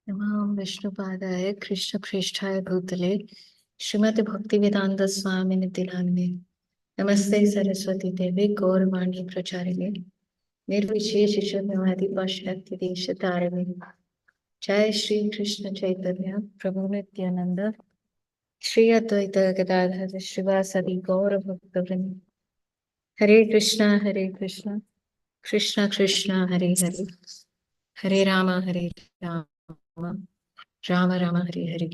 नमः विष्णुपादाय कृष्णप्रेष्ठाय भूतले श्रीमते भक्तिवेदांत स्वामी नित्यानंदे नमस्ते सरस्वती देवी गौरवाणी प्रचारिणे निर्विशेष शून्यवादी पाश्चात्य देश तारिणे जय श्री कृष्ण चैतन्य प्रभु नित्यानंद श्री अद्वैत गदाधर श्रीवासदि गौर भक्तवृंद हरे Krishna Krishna Krishna Hare Hare Hare Ram Ram Ram Hare Hare.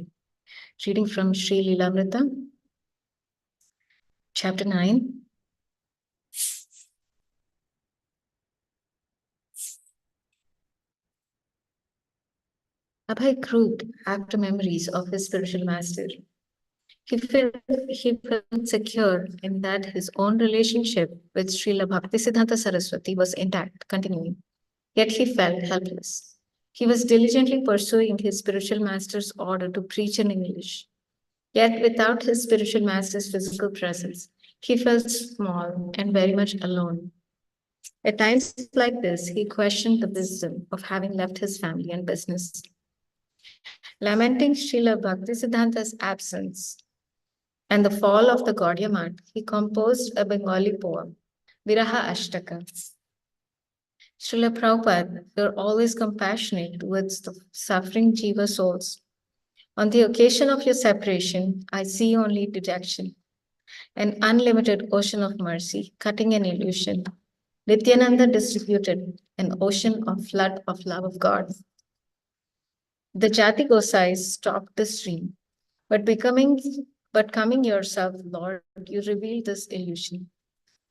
Reading from Sri Lilamrta, chapter 9. Abhay croaked after memories of his spiritual master. He felt secure in that his own relationship with Srila Bhaktisiddhanta Saraswati was intact, continuing. Yet he felt helpless. He was diligently pursuing his spiritual master's order to preach in English. Yet without his spiritual master's physical presence, he felt small and very much alone. At times like this, he questioned the wisdom of having left his family and business. Lamenting Srila Bhaktisiddhanta's absence and the fall of the Gaudiya Math, he composed a Bengali poem, Viraha Ashtaka. Srila Prabhupada, you're always compassionate towards the suffering jiva souls. On the occasion of your separation, I see only dejection, an unlimited ocean of mercy, cutting an illusion. Nityananda distributed an ocean of flood of love of God. The Jati Gosais stopped the stream, but coming yourself, Lord, you revealed this illusion.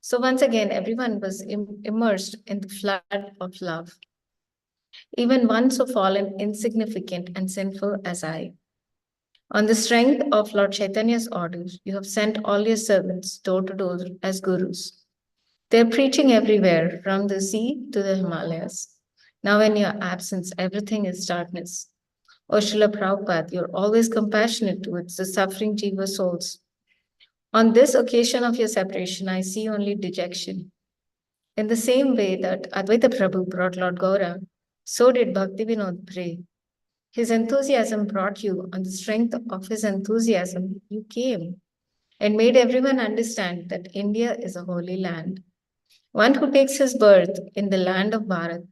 So once again, everyone was immersed in the flood of love, even one so fallen, insignificant, and sinful as I. On the strength of Lord Chaitanya's orders, you have sent all your servants door to door as gurus. They're preaching everywhere, from the sea to the Himalayas. Now, in your absence, everything is darkness. O Srila Prabhupada, you're always compassionate towards the suffering jiva souls. On this occasion of your separation, I see only dejection. In the same way that Advaita Prabhu brought Lord Gaura, so did Bhakti Vinod pray. His enthusiasm brought you. On the strength of his enthusiasm, you came and made everyone understand that India is a holy land. One who takes his birth in the land of Bharat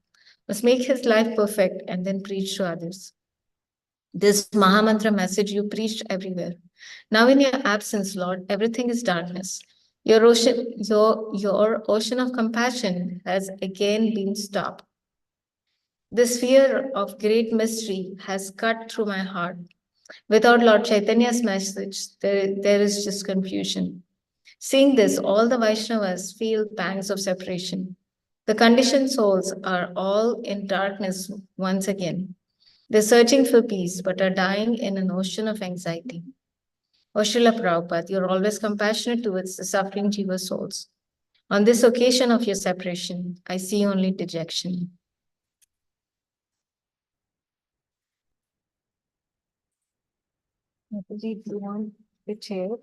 must make his life perfect and then preach to others. This Mahamantra message you preached everywhere. Now, in your absence, Lord, everything is darkness. Your ocean of compassion has again been stopped. The sphere of great mystery has cut through my heart. Without Lord Chaitanya's message, there is just confusion. Seeing this, all the Vaishnavas feel pangs of separation. The conditioned souls are all in darkness once again. They're searching for peace, but are dying in an ocean of anxiety. O Srila Prabhupada, you're always compassionate towards the suffering jiva souls. On this occasion of your separation, I see only dejection. Mataji, do you want the chair or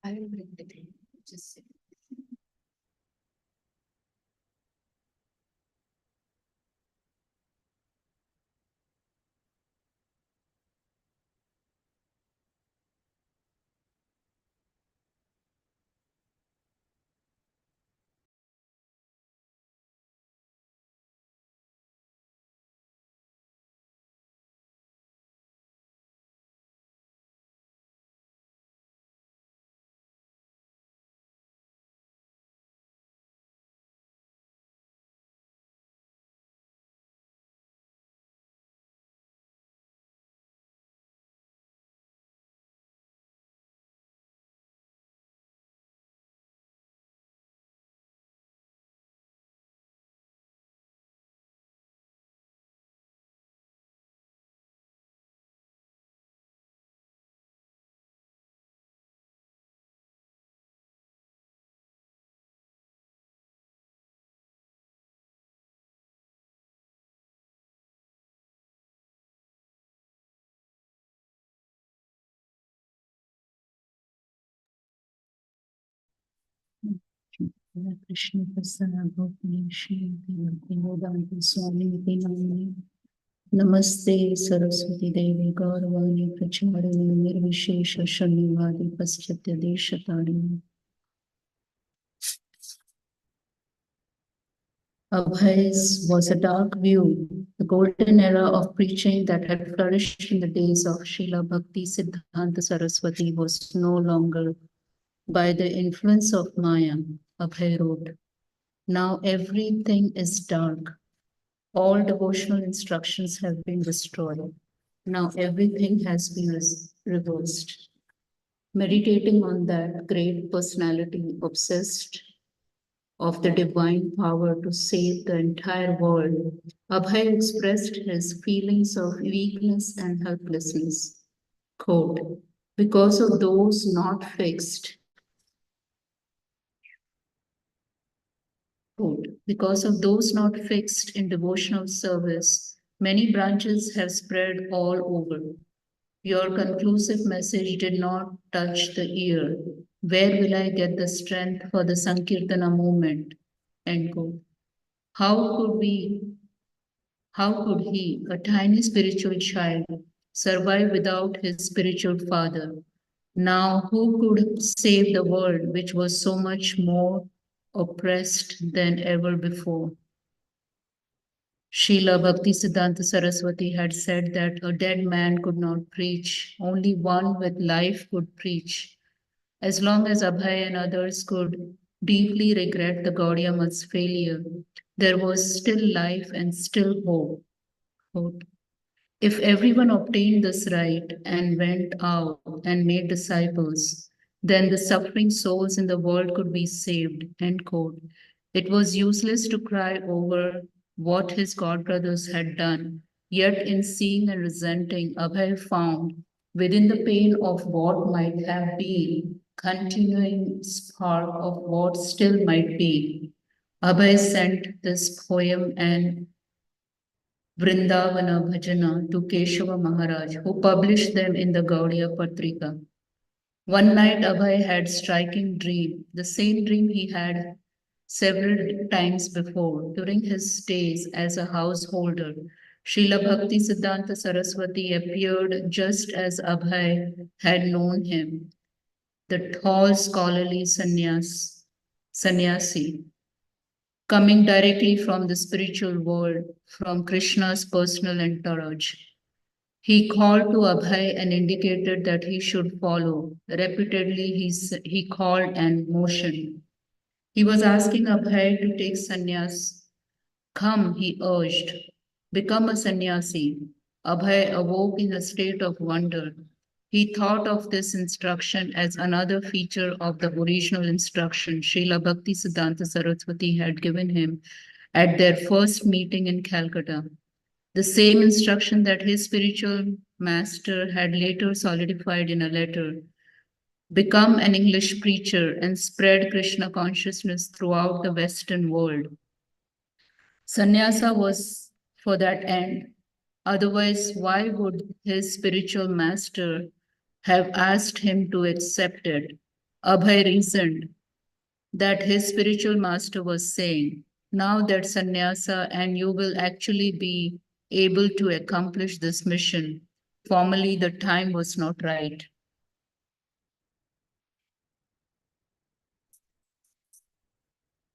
I will bring the thing. Just sit. Krishna Prasad Bhakti Vedanta Swami Namani Namaste Saraswati Devi Gauravani Pracharini Nirvishesha Shunivadi Paschatya Deshatari. Abhay's was a dark view. The golden era of preaching that had flourished in the days of Srila Bhakti Siddhanta Saraswati was no longer by the influence of Maya. Abhay wrote, "Now everything is dark. All devotional instructions have been destroyed. Now everything has been reversed." Meditating on that great personality obsessed of the divine power to save the entire world, Abhay expressed his feelings of weakness and helplessness. Quote, "Because of those not fixed," quote, "because of those not fixed in devotional service, many branches have spread all over. Your conclusive message did not touch the ear. Where will I get the strength for the Sankirtana movement?" End quote. How could we, how could he, a tiny spiritual child, survive without his spiritual father? Now, who could save the world which was so much more oppressed than ever before? Srila Bhaktisiddhanta Saraswati had said that a dead man could not preach, only one with life could preach. As long as Abhay and others could deeply regret the Gaudiya Math's failure, there was still life and still hope. Quote, "If everyone obtained this right and went out and made disciples, then the suffering souls in the world could be saved." End quote. It was useless to cry over what his god brothers had done. Yet, in seeing and resenting, Abhay found within the pain of what might have been, continuing spark of what still might be. Abhay sent this poem and Vrindavana Bhajana to Keshava Maharaj, who published them in the Gaudiya Patrika. One night Abhay had striking dream, the same dream he had several times before during his stays as a householder. Srila Bhakti Siddhanta Saraswati appeared just as Abhay had known him, the tall scholarly sannyasi, coming directly from the spiritual world, from Krishna's personal entourage. He called to Abhay and indicated that he should follow. Repeatedly, he called and motioned. He was asking Abhay to take sannyas. "Come," he urged, "become a sannyasi." Abhay awoke in a state of wonder. He thought of this instruction as another feature of the original instruction Srila Bhakti Siddhanta Saraswati had given him at their first meeting in Calcutta. The same instruction that his spiritual master had later solidified in a letter: become an English preacher and spread Krishna consciousness throughout the Western world. Sannyasa was for that end. Otherwise, why would his spiritual master have asked him to accept it? Abhay reasoned that his spiritual master was saying, "Now that sannyasa and you will actually be able to accomplish this mission. Formerly, the time was not right."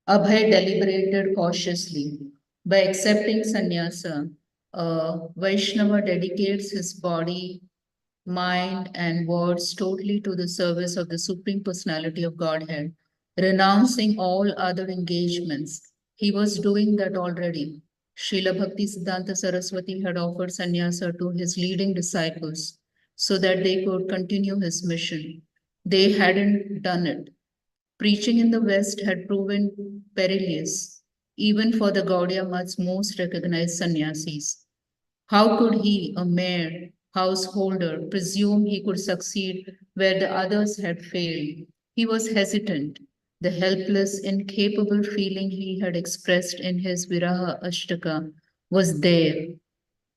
Abhay deliberated cautiously. By accepting sannyasa, Vaishnava dedicates his body, mind, and words totally to the service of the Supreme Personality of Godhead, renouncing all other engagements. He was doing that already. Srila Bhakti Siddhanta Saraswati had offered sannyasa to his leading disciples so that they could continue his mission. They hadn't done it. Preaching in the West had proven perilous, even for the Gaudiya Math's most recognized sannyasis. How could he, a mere householder, presume he could succeed where the others had failed? He was hesitant. The helpless, incapable feeling he had expressed in his Viraha Ashtaka was there.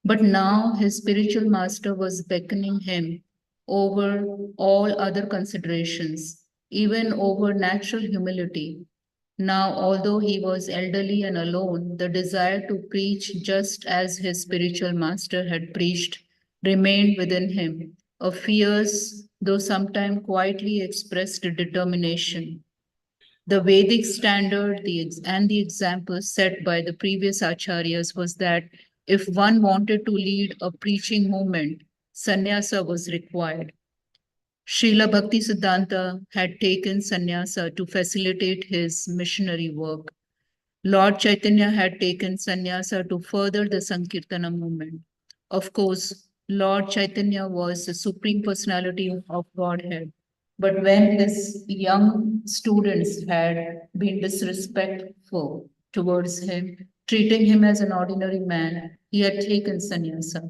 But now his spiritual master was beckoning him over all other considerations, even over natural humility. Now, although he was elderly and alone, the desire to preach just as his spiritual master had preached remained within him, a fierce, though sometimes quietly expressed determination. The Vedic standard and the example set by the previous acharyas was that if one wanted to lead a preaching movement, sannyasa was required. Srila Bhaktisiddhanta had taken sannyasa to facilitate his missionary work. Lord Chaitanya had taken sannyasa to further the Sankirtana movement. Of course, Lord Chaitanya was the supreme personality of Godhead. But when his young students had been disrespectful towards him, treating him as an ordinary man, he had taken sannyasa.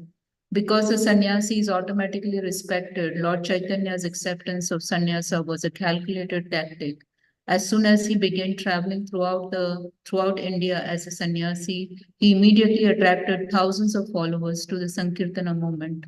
Because the sannyasi is automatically respected, Lord Chaitanya's acceptance of sannyasa was a calculated tactic. As soon as he began traveling throughout India as a sannyasi, he immediately attracted thousands of followers to the Sankirtana movement.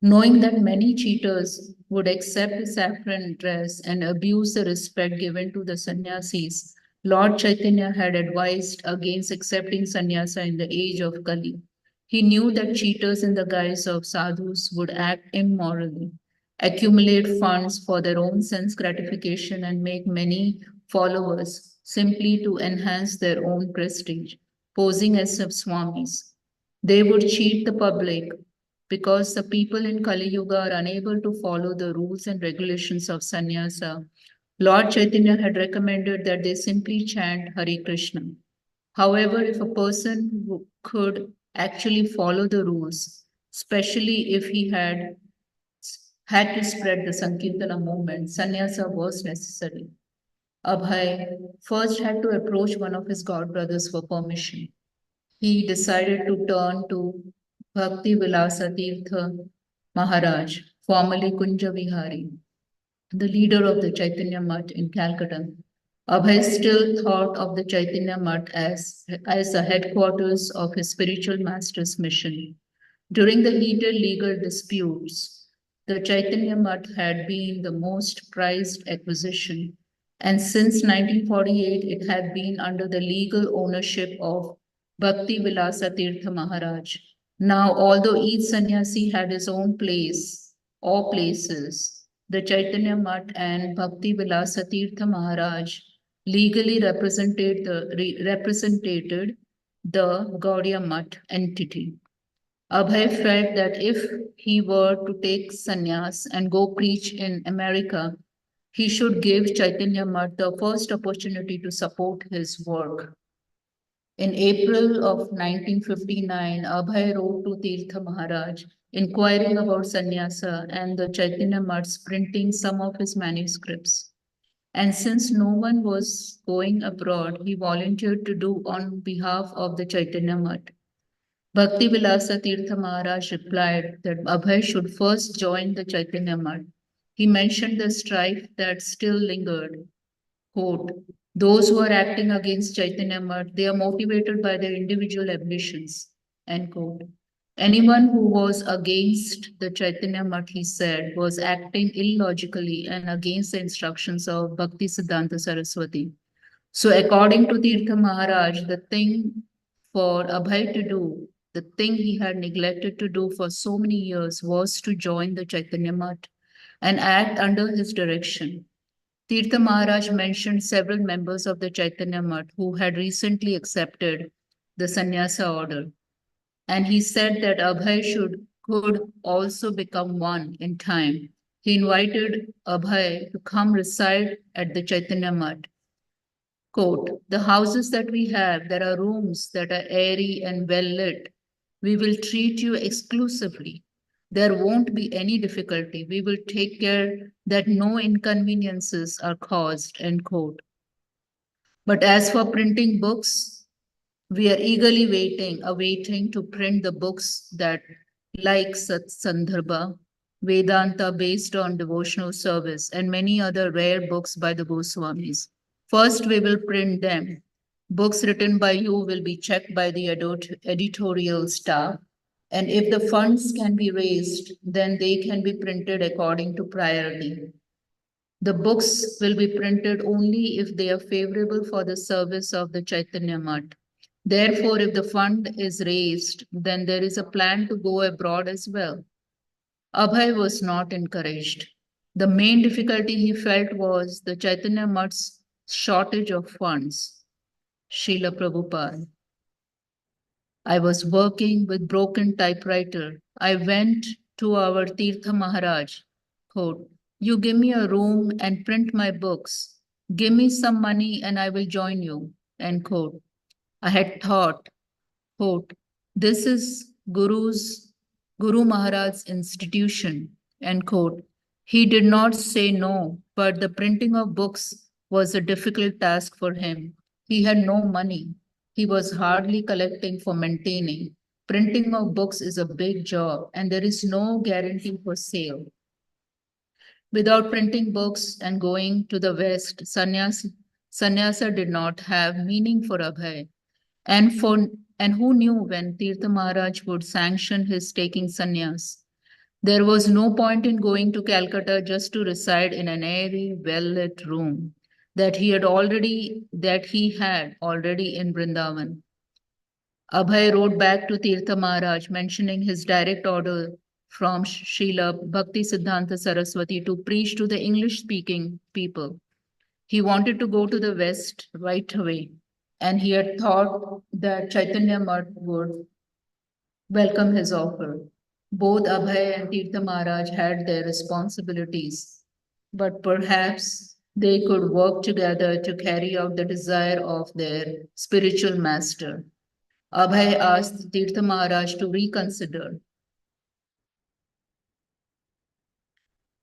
Knowing that many cheaters would accept the saffron dress and abuse the respect given to the sannyasis, Lord Chaitanya had advised against accepting sannyasa in the age of Kali. He knew that cheaters in the guise of sadhus would act immorally, accumulate funds for their own sense gratification, and make many followers simply to enhance their own prestige, posing as swamis. They would cheat the public because the people in Kali Yuga are unable to follow the rules and regulations of sannyasa. Lord Chaitanya had recommended that they simply chant Hare Krishna. However, if a person could actually follow the rules, especially if he had to spread the Sankirtana movement, sannyasa was necessary. Abhay first had to approach one of his god brothers for permission. He decided to turn to Bhakti Vilasa Tirtha Maharaj, formerly Kunja Vihari, the leader of the Chaitanya Mutt in Calcutta. Abhay still thought of the Chaitanya Mutt as the headquarters of his spiritual master's mission. During the heated legal disputes, the Chaitanya Mutt had been the most prized acquisition, and since 1948 it had been under the legal ownership of Bhakti Vilasa Tirtha Maharaj. Now, although each sannyasi had his own place or places, the Chaitanya Mutt and Bhakti Vilasa Tirtha Maharaj legally represented the Gaudiya Mutt entity. Abhay felt that if he were to take sannyas and go preach in America, he should give Chaitanya Mutt the first opportunity to support his work. In April of 1959, Abhay wrote to Tirtha Maharaj inquiring about sannyasa and the Chaitanya Mutt's printing some of his manuscripts. And since no one was going abroad, he volunteered to do on behalf of the Chaitanya Mutt. Bhakti Vilasa Tirtha Maharaj replied that Abhay should first join the Chaitanya Mutt. He mentioned the strife that still lingered. Quote, those who are acting against Chaitanya Mutt, they are motivated by their individual ambitions. End quote. Anyone who was against the Chaitanya Mutt, he said, was acting illogically and against the instructions of Bhakti Siddhanta Saraswati. So according to Tirtha Maharaj, the thing for Abhay to do, the thing he had neglected to do for so many years was to join the Chaitanya Mutt and act under his direction. Tirtha Maharaj mentioned several members of the Chaitanya Mutt who had recently accepted the sannyasa order. And he said that Abhay could also become one in time. He invited Abhay to come reside at the Chaitanya Mutt. Quote, the houses that we have, there are rooms that are airy and well lit. We will treat you exclusively. There won't be any difficulty. We will take care that no inconveniences are caused, end quote. But as for printing books, we are eagerly awaiting to print the books that, like Sat Sandarbha, Vedanta based on devotional service, and many other rare books by the Goswamis. First, we will print them. Books written by you will be checked by the editorial staff, and if the funds can be raised, then they can be printed according to priority. The books will be printed only if they are favorable for the service of the Chaitanya Math. Therefore, if the fund is raised, then there is a plan to go abroad as well. Abhay was not encouraged. The main difficulty he felt was the Chaitanya Math's shortage of funds. Srila Prabhupada. I was working with broken typewriter. I went to our Tirtha Maharaj, quote, "You give me a room and print my books. Give me some money and I will join you," end quote. I had thought, quote, "This is Guru Maharaj's institution," end quote. He did not say no, but the printing of books was a difficult task for him. He had no money. He was hardly collecting for maintaining. Printing of books is a big job, and there is no guarantee for sale. Without printing books and going to the West, sannyasa did not have meaning for Abhay. And who knew when Tirtha Maharaj would sanction his taking sannyas? There was no point in going to Calcutta just to reside in an airy, well-lit room that he had already in Vrindavan. Abhay wrote back to Tirtha Maharaj mentioning his direct order from Srila Bhakti Siddhanta Saraswati to preach to the English-speaking people. He wanted to go to the West right away, and he had thought that Chaitanya Math would welcome his offer. Both Abhay and Tirtha Maharaj had their responsibilities, but perhaps they could work together to carry out the desire of their spiritual master. Abhay asked Tirtha Maharaj to reconsider.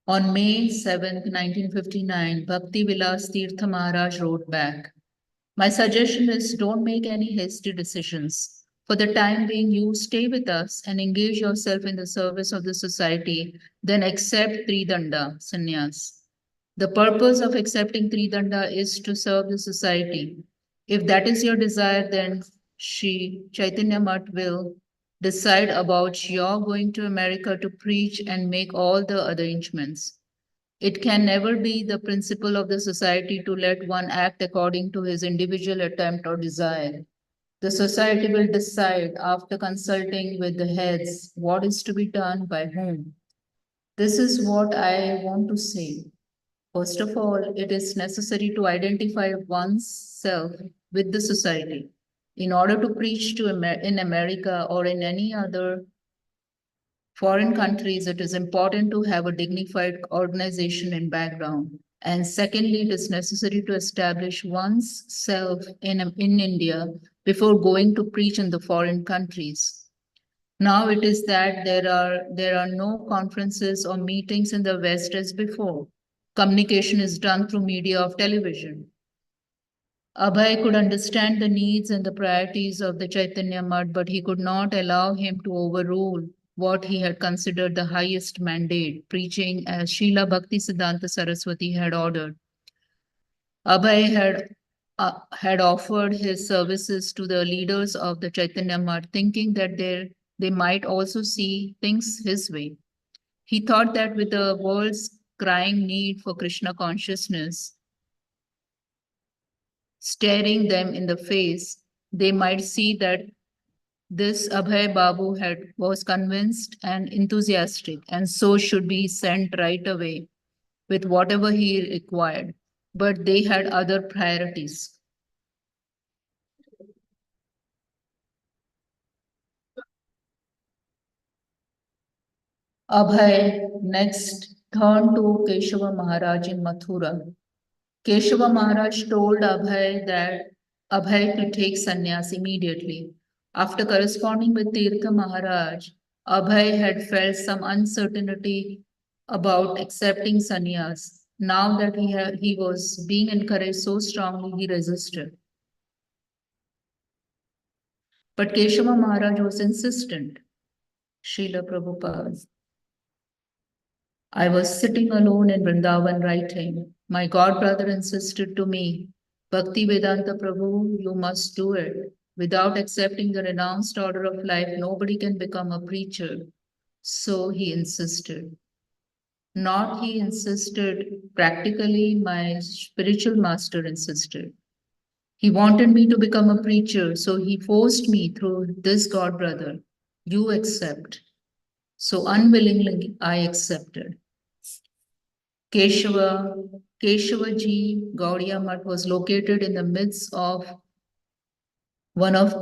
On May 7, 1959, Bhakti Vilas Tirtha Maharaj wrote back, "My suggestion is don't make any hasty decisions. For the time being, you stay with us and engage yourself in the service of the society, then accept Tridanda, sannyas. The purpose of accepting Tridanda is to serve the society. If that is your desire, then Sri Chaitanya Math will decide about your going to America to preach and make all the arrangements. It can never be the principle of the society to let one act according to his individual attempt or desire. The society will decide after consulting with the heads what is to be done by whom. This is what I want to say. First of all, it is necessary to identify oneself with the society. In order to preach in America or in any other foreign countries, it is important to have a dignified organization and background. And secondly, it is necessary to establish one's self in India before going to preach in the foreign countries. Now it is that there are no conferences or meetings in the West as before. Communication is done through media of television. Abhay could understand the needs and the priorities of the Chaitanya Math, but he could not allow him to overrule what he had considered the highest mandate, preaching as Srila Bhakti Siddhanta Saraswati had ordered. Abhay had offered his services to the leaders of the Chaitanya Math, thinking that they might also see things his way. He thought that with the world's crying need for Krishna consciousness staring them in the face, they might see that this Abhay Babu was convinced and enthusiastic, and so should be sent right away with whatever he required. But they had other priorities. Abhay next turned to Keshava Maharaj in Mathura. Keshava Maharaj told Abhay that Abhay to take sannyas immediately. After corresponding with Tirtha Maharaj, Abhay had felt some uncertainty about accepting sannyas. Now that he was being encouraged so strongly, he resisted. But Keshava Maharaj was insistent. Srila Prabhupada. I was sitting alone in Vrindavan writing. My godbrother insisted to me, Bhakti Vedanta Prabhu, you must do it. Without accepting the renounced order of life, nobody can become a preacher. So he insisted. Not he insisted, practically, my spiritual master insisted. He wanted me to become a preacher, so he forced me through this god brother. You accept. So unwillingly, I accepted. Keshava, Keshavaji Gaudiya Math was located in the midst of one of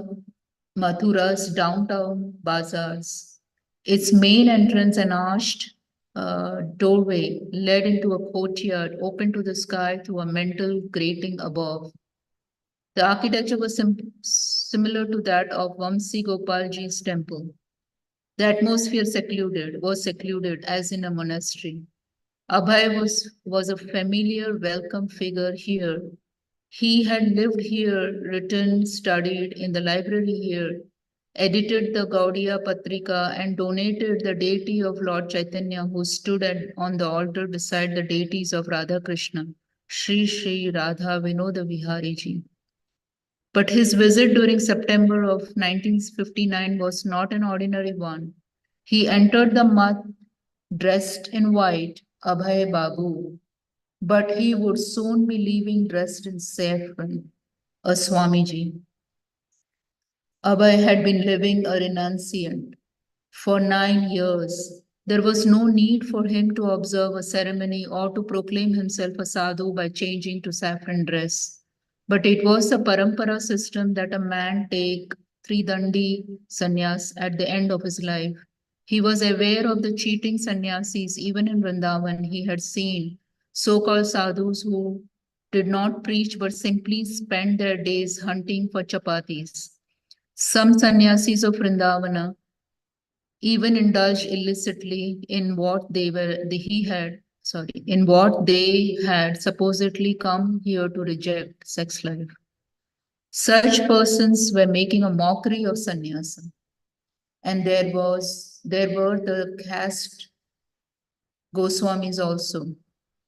Mathura's downtown bazaars. Its main entrance, an arched doorway, led into a courtyard open to the sky through a metal grating above. The architecture was similar to that of Vamsi Gopalji's temple. The atmosphere was secluded as in a monastery. Abhay was a familiar, welcome figure here. He had lived here, written, studied in the library here, edited the Gaudiya Patrika, and donated the deity of Lord Chaitanya, who stood on the altar beside the deities of Radha Krishna, Sri Sri Radha Vinoda Vihari Ji. But his visit during September of 1959 was not an ordinary one. He entered the math dressed in white, Abhay Babu, but he would soon be leaving dressed in saffron, a Swamiji. Abhay had been living a renunciant for 9 years. There was no need for him to observe a ceremony or to proclaim himself a sadhu by changing to saffron dress. But it was the parampara system that a man take Tridandi sannyas at the end of his life. He was aware of the cheating sannyasis even in Vrindavan. He had seen so-called sadhus who did not preach but simply spent their days hunting for chapatis. Some sannyasis of Vrindavana even indulged illicitly in what they had supposedly come here to reject, sex life. Such persons were making a mockery of sannyasa. And there were the caste Goswamis also,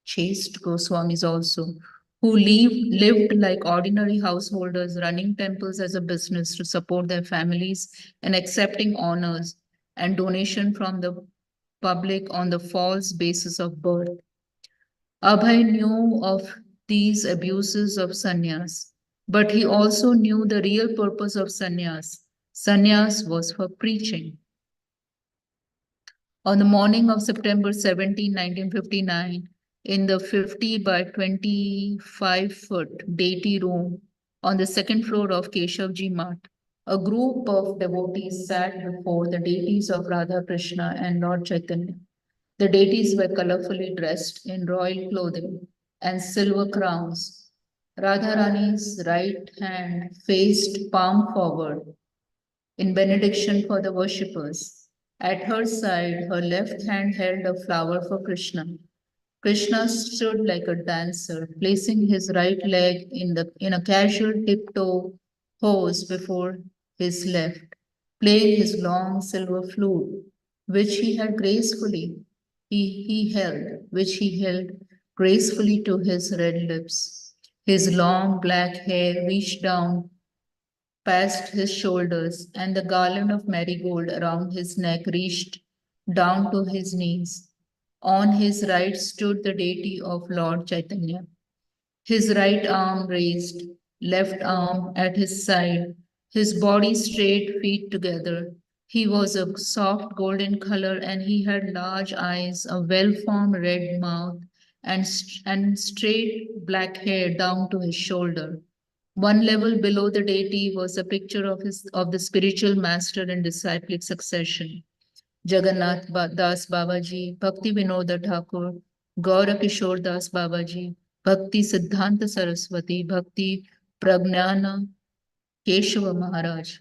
chaste Goswamis also, who lived like ordinary householders, running temples as a business to support their families and accepting honors and donation from the public on the false basis of birth. Abhay knew of these abuses of sannyas, but he also knew the real purpose of sannyas. Sannyas was for preaching. On the morning of September 17, 1959, in the 50 by 25-foot deity room on the second floor of Keshavji Math, a group of devotees sat before the deities of Radha Krishna and Lord Chaitanya. The deities were colorfully dressed in royal clothing and silver crowns. Radharani's right hand faced palm forward in benediction for the worshippers. At her side, her left hand held a flower for Krishna. Krishna stood like a dancer, placing his right leg in a casual tiptoe pose before his left, playing his long silver flute, which which he held gracefully to his red lips. His long black hair reached down past his shoulders, and the garland of marigold around his neck reached down to his knees. On his right stood the deity of Lord Chaitanya, his right arm raised, left arm at his side, his body straight, feet together. He was of soft golden color and he had large eyes, a well formed red mouth, and straight black hair down to his shoulder. One level below the deity was a picture of the spiritual master in disciplic succession. Das Babaji, Bhakti Vinoda Thakur, Gaura Kishore Das Babaji, Bhakti Siddhanta Saraswati, Bhakti Pragnana Keshava Maharaj.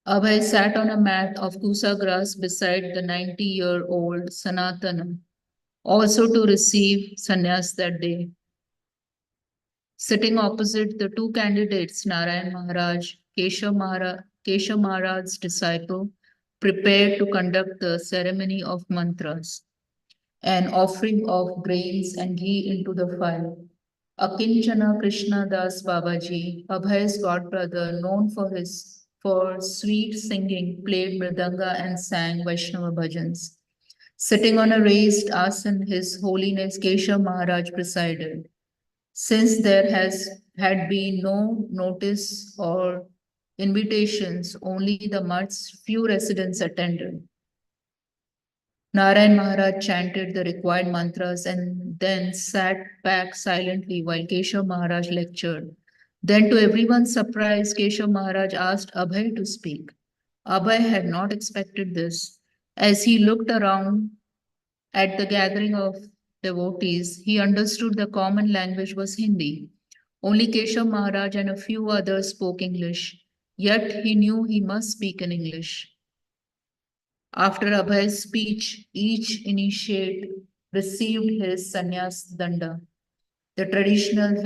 Abhay sat on a mat of kusa grass beside the 90-year-old Sanatana, also to receive sannyas that day. Sitting opposite the two candidates, Narayan Maharaj, Keshav Maharaj's disciple, prepared to conduct the ceremony of mantras, an offering of grains and ghee into the fire. Akinchana Krishna Das Babaji, Abhay's godbrother, known for sweet singing, played mridanga and sang Vaishnava bhajans. Sitting on a raised asan, His Holiness Keshav Maharaj presided. Since there had been no notice or invitations, only the mutt's few residents attended. Narayan Maharaj chanted the required mantras and then sat back silently while Keshav Maharaj lectured. Then, to everyone's surprise, Keshav Maharaj asked Abhay to speak. Abhay had not expected this. As he looked around at the gathering of devotees, he understood the common language was Hindi. Only Keshav Maharaj and a few others spoke English, yet he knew he must speak in English. After Abhay's speech, each initiate received his sannyas danda, the traditional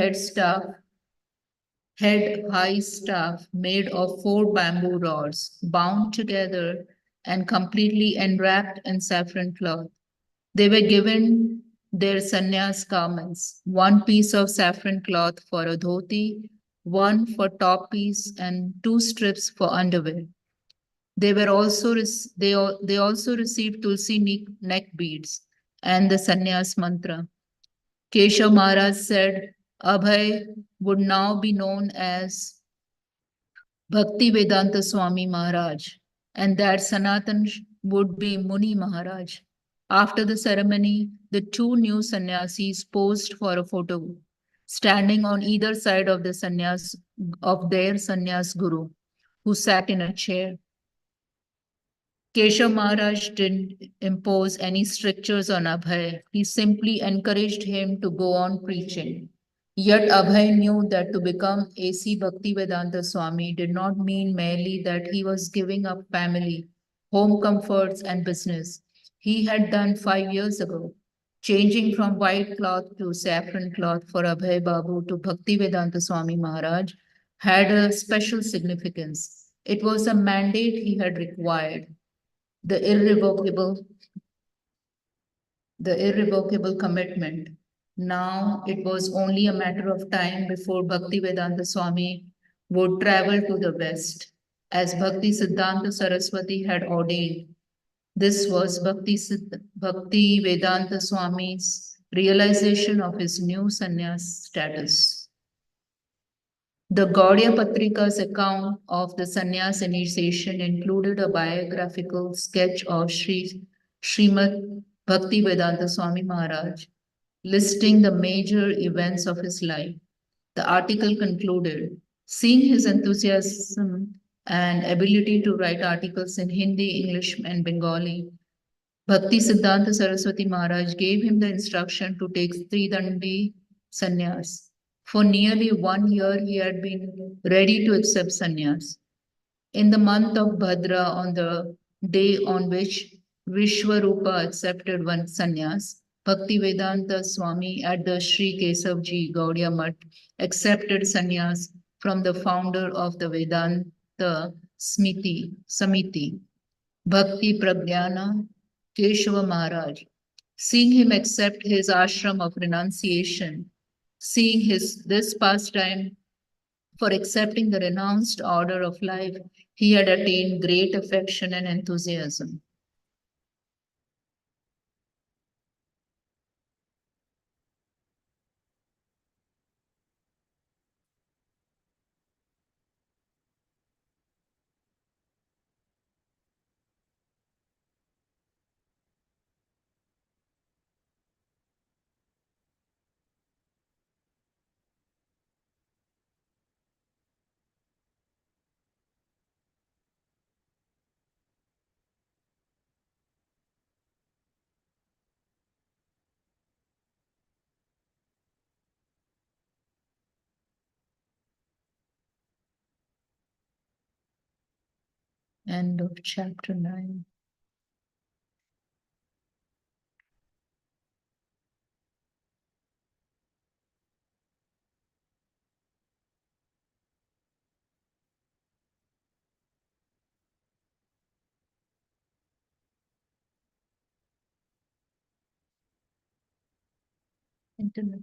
head high staff made of four bamboo rods, bound together and completely enwrapped in saffron cloth. They were given their sannyas garments, one piece of saffron cloth for a dhoti, one for top piece, and two strips for underwear. They also received tulsi neck beads and the sannyas mantra. Keshav Maharaj said Abhay would now be known as Bhakti Vedanta Swami Maharaj, and that Sanatan would be Muni Maharaj. After the ceremony, the two new sannyasis posed for a photo, standing on either side of the sannyas of their sannyas guru, who sat in a chair. Keshav Maharaj didn't impose any strictures on Abhay. He simply encouraged him to go on preaching. Yet Abhay knew that to become A.C. Bhaktivedanta Swami did not mean merely that he was giving up family, home comforts, and business. He had done 5 years ago. Changing from white cloth to saffron cloth for Abhay Babu to Bhaktivedanta Swami Maharaj had a special significance. It was a mandate he had required, the irrevocable, the irrevocable commitment. Now it was only a matter of time before Bhaktivedanta Swami would travel to the West, as Bhakti Siddhanta Saraswati had ordained. This was Bhakti Vedanta Swami's realization of his new sannyas status. The Gaudiya Patrika's account of the sannyas initiation included a biographical sketch of Srimad Bhaktivedanta Swami Maharaj, listing the major events of his life. The article concluded, seeing his enthusiasm and ability to write articles in Hindi, English, and Bengali, Bhakti Siddhanta Saraswati Maharaj gave him the instruction to take Tridandi sannyas. For nearly 1 year, he had been ready to accept sannyas. In the month of Bhadra, on the day on which Vishwarupa accepted one sannyas, Bhaktivedanta Swami at the Sri Kesavji Gaudiya Mutt accepted sannyas from the founder of the Vedanta Samiti, Bhakti Pragyana Keshava Maharaj. Seeing him accept his ashram of renunciation, seeing his this pastime for accepting the renounced order of life, he had attained great affection and enthusiasm. End of chapter 9. Internet.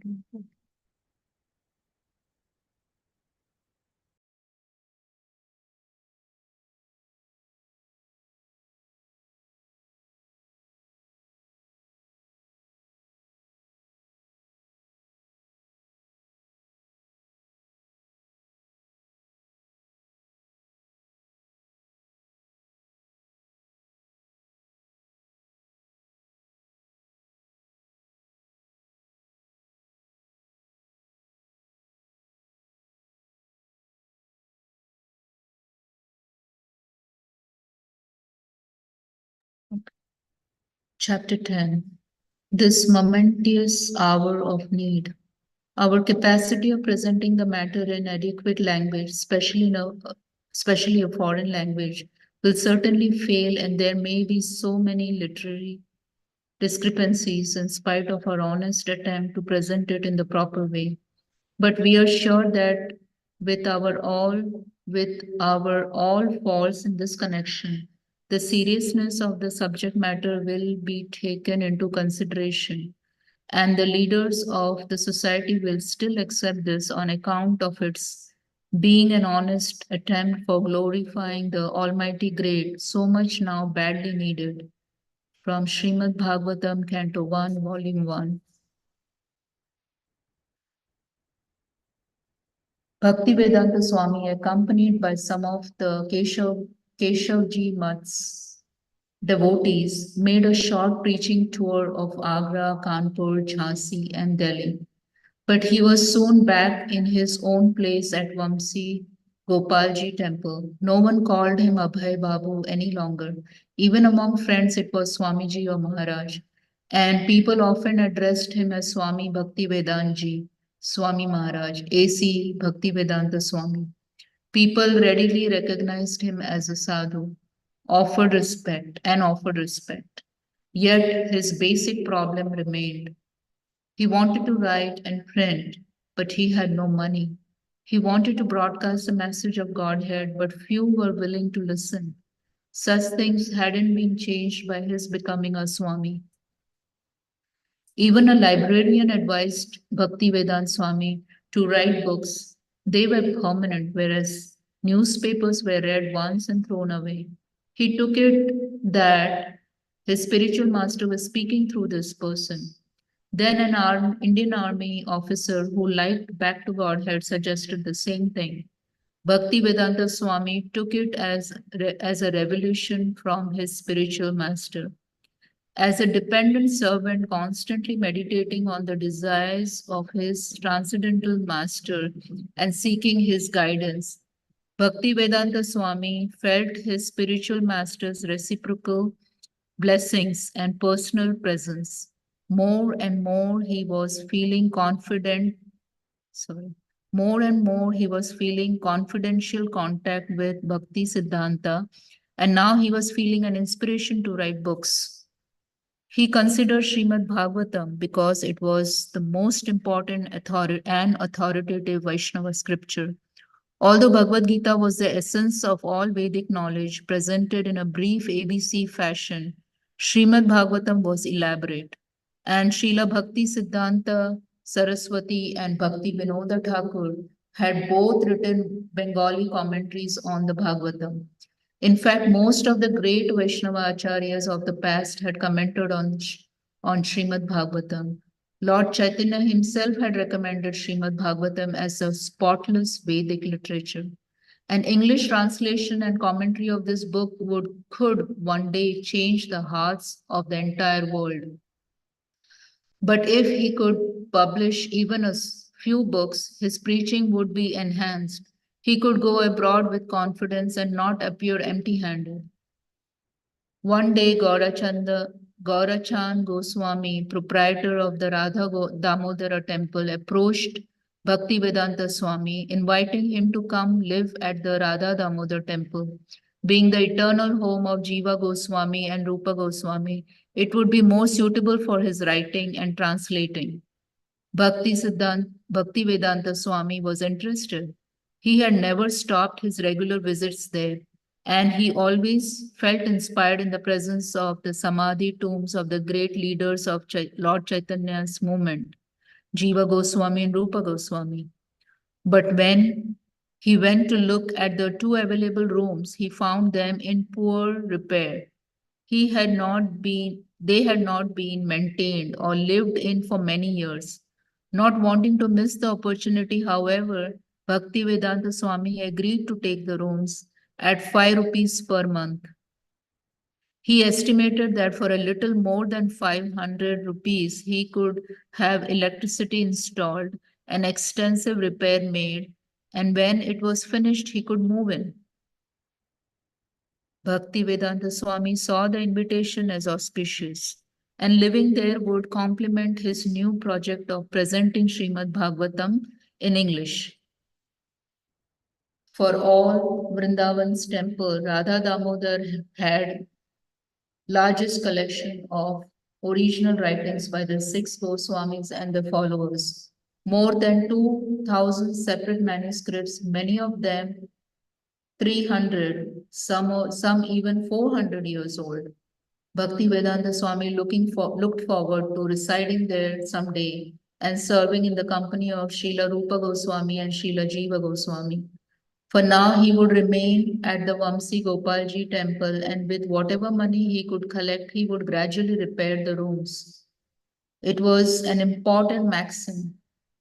Chapter 10. This momentous hour of need. Our capacity of presenting the matter in adequate language, especially a foreign language, will certainly fail, and there may be so many literary discrepancies in spite of our honest attempt to present it in the proper way. But we are sure that with our all faults in this connection, the seriousness of the subject matter will be taken into consideration, and the leaders of the society will still accept this on account of its being an honest attempt for glorifying the Almighty Great, so much now badly needed. From Srimad Bhagavatam, Canto 1, Volume 1. Bhaktivedanta Swami, accompanied by some of the Keshavji Math's devotees, made a short preaching tour of Agra, Kanpur, Jhansi, and Delhi. But he was soon back in his own place at Vamsi Gopalji temple. No one called him Abhay Babu any longer. Even among friends, it was Swamiji or Maharaj. And people often addressed him as Swami Bhaktivedanji, Swami Maharaj, A.C. Bhaktivedanta Swami. People readily recognized him as a sadhu, offered respect. Yet his basic problem remained. He wanted to write and print, but he had no money. He wanted to broadcast the message of Godhead, but few were willing to listen. Such things hadn't been changed by his becoming a Swami. Even a librarian advised Bhaktivedanta Swami to write books. They were permanent, whereas newspapers were read once and thrown away. He took it that his spiritual master was speaking through this person. Then an Indian army officer who liked back to Godhead suggested the same thing. Bhaktivedanta Swami took it as a revelation from his spiritual master. As a dependent servant constantly meditating on the desires of his transcendental master and seeking his guidance, Bhaktivedanta Swami felt his spiritual master's reciprocal blessings and personal presence. More and more he was feeling confident, sorry, more and more he was feeling confidential contact with Bhakti Siddhanta, and now he was feeling an inspiration to write books. He considered Srimad Bhagavatam because it was the most important and authoritative Vaishnava scripture. Although Bhagavad Gita was the essence of all Vedic knowledge presented in a brief ABC fashion, Srimad Bhagavatam was elaborate. And Srila Bhakti Siddhanta Saraswati and Bhakti Vinoda Thakur had both written Bengali commentaries on the Bhagavatam. In fact, most of the great Vaishnava acharyas of the past had commented on Srimad Bhagavatam. Lord Chaitanya himself had recommended Srimad Bhagavatam as a spotless Vedic literature. An English translation and commentary of this book could one day change the hearts of the entire world. But if he could publish even a few books, his preaching would be enhanced. He could go abroad with confidence and not appear empty handed. One day, Gaurachand Goswami, proprietor of the Damodara temple, approached Bhaktivedanta Swami, inviting him to come live at the Radha Damodar temple. Being the eternal home of Jiva Goswami and Rupa Goswami, it would be more suitable for his writing and translating. Bhaktivedanta Swami was interested. He had never stopped his regular visits there, and he always felt inspired in the presence of the Samadhi tombs of the great leaders of Lord Chaitanya's movement, Jiva Goswami and Rupa Goswami. But when he went to look at the two available rooms, he found them in poor repair. They had not been maintained or lived in for many years. Not wanting to miss the opportunity, however, Bhaktivedanta Swami agreed to take the rooms at 5 rupees per month. He estimated that for a little more than 500 rupees, he could have electricity installed, an extensive repair made, and when it was finished, he could move in. Bhaktivedanta Swami saw the invitation as auspicious. and living there would complement his new project of presenting Srimad Bhagavatam in English. For all Vrindavan's temple, Radha Damodar had largest collection of original writings by the six Goswamis and their followers. More than 2,000 separate manuscripts, many of them 300, some even 400 years old. Bhaktivedanta Swami looked forward to residing there someday and serving in the company of Srila Rupa Goswami and Srila Jiva Goswami. For now, he would remain at the Vamsi Gopalji temple, and with whatever money he could collect, he would gradually repair the rooms. It was an important maxim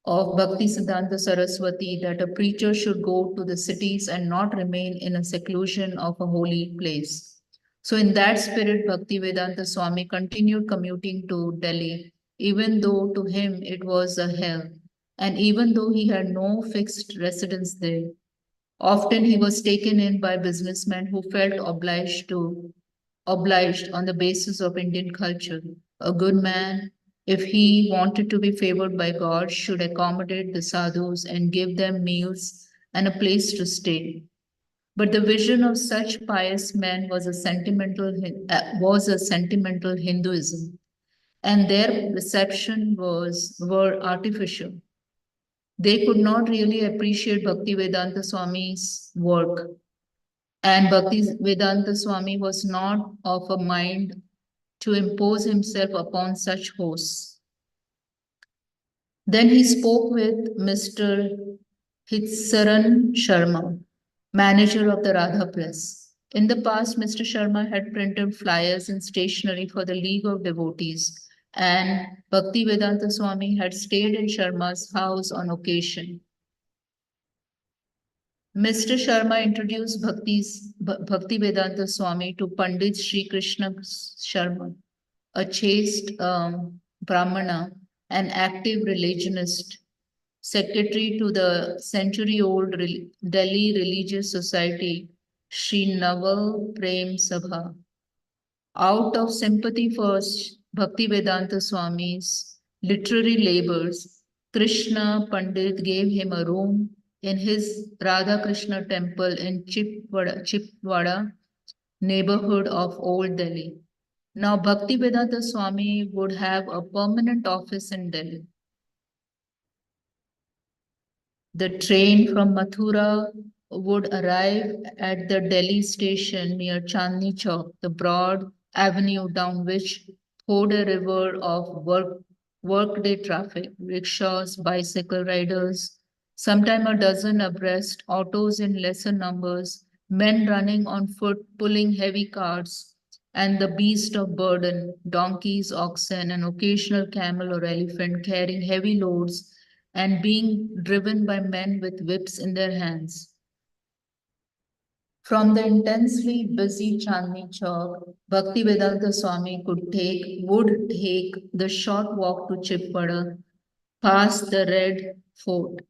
of Bhaktisiddhanta Saraswati that a preacher should go to the cities and not remain in a seclusion of a holy place. So, in that spirit, Bhaktivedanta Swami continued commuting to Delhi, even though to him it was a hell, and even though he had no fixed residence there. Often he was taken in by businessmen who felt obliged on the basis of Indian culture. A good man, if he wanted to be favored by God, should accommodate the sadhus and give them meals and a place to stay. But the vision of such pious men was a sentimental Hinduism, and their reception were artificial. They could not really appreciate Bhaktivedanta Swami's work. And Bhaktivedanta Swami was not of a mind to impose himself upon such hosts. Then he spoke with Mr. Hitsaran Sharma, manager of the Radha Press. In the past, Mr. Sharma had printed flyers and stationery for the League of Devotees, and Bhaktivedanta Swami had stayed in Sharma's house on occasion. Mr. Sharma introduced Bhaktivedanta Swami to Pandit Sri Krishna Sharma, a chaste Brahmana, an active religionist, secretary to the century-old Delhi Religious Society, Sri Naval Prem Sabha. Out of sympathy for Bhaktivedanta Swami's literary labors, Krishna Pandit gave him a room in his Radha Krishna temple in Chipwada neighborhood of Old Delhi. Now, Bhaktivedanta Swami would have a permanent office in Delhi. The train from Mathura would arrive at the Delhi station near Chandni Chowk, the broad avenue down which poured a river of workday traffic, rickshaws, bicycle riders, sometimes a dozen abreast, autos in lesser numbers, men running on foot pulling heavy carts, and the beast of burden, donkeys, oxen, an occasional camel or elephant carrying heavy loads and being driven by men with whips in their hands. From the intensely busy Chandni Chowk, Bhaktivedanta Swami would take the short walk to Chipwada, past the Red Fort.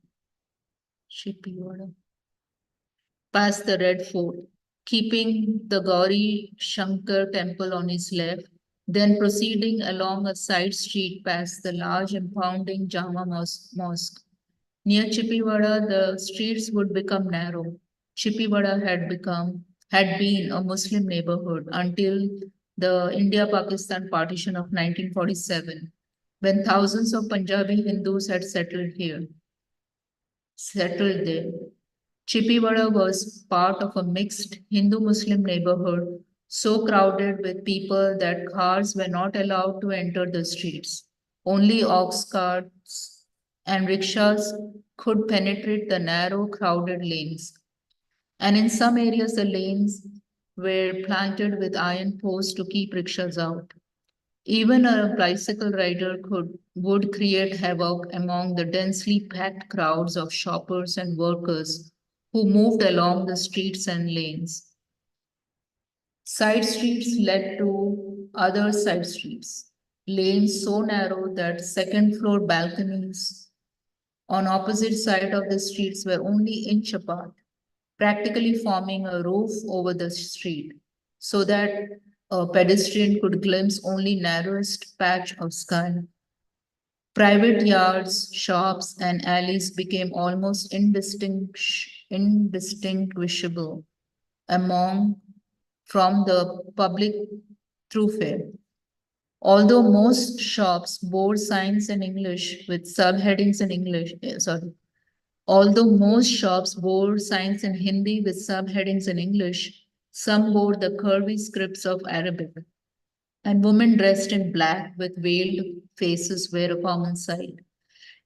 Past the Red Fort, keeping the Gauri Shankar temple on his left, then proceeding along a side street past the large impounding Jama Mosque. Near Chippiwada, the streets would become narrow. Chippiwada had been a Muslim neighborhood until the India-Pakistan partition of 1947, when thousands of Punjabi Hindus had settled there. Chippiwada was part of a mixed Hindu-Muslim neighborhood, so crowded with people that cars were not allowed to enter the streets. Only ox carts and rickshaws could penetrate the narrow, crowded lanes. And in some areas, the lanes were planted with iron posts to keep rickshaws out. Even a bicycle rider would create havoc among the densely packed crowds of shoppers and workers who moved along the streets and lanes. Side streets led to other side streets, lanes so narrow that second floor balconies on opposite side of the streets were only inch apart, practically forming a roof over the street, so that A pedestrian could glimpse only narrowest patch of sky. Private yards, shops, and alleys became almost indistinguishable among from the public thoroughfare. Although most shops bore signs in English with subheadings in English, although most shops bore signs in Hindi with subheadings in English, some bore the curvy scripts of Arabic, and women dressed in black with veiled faces were a common sight.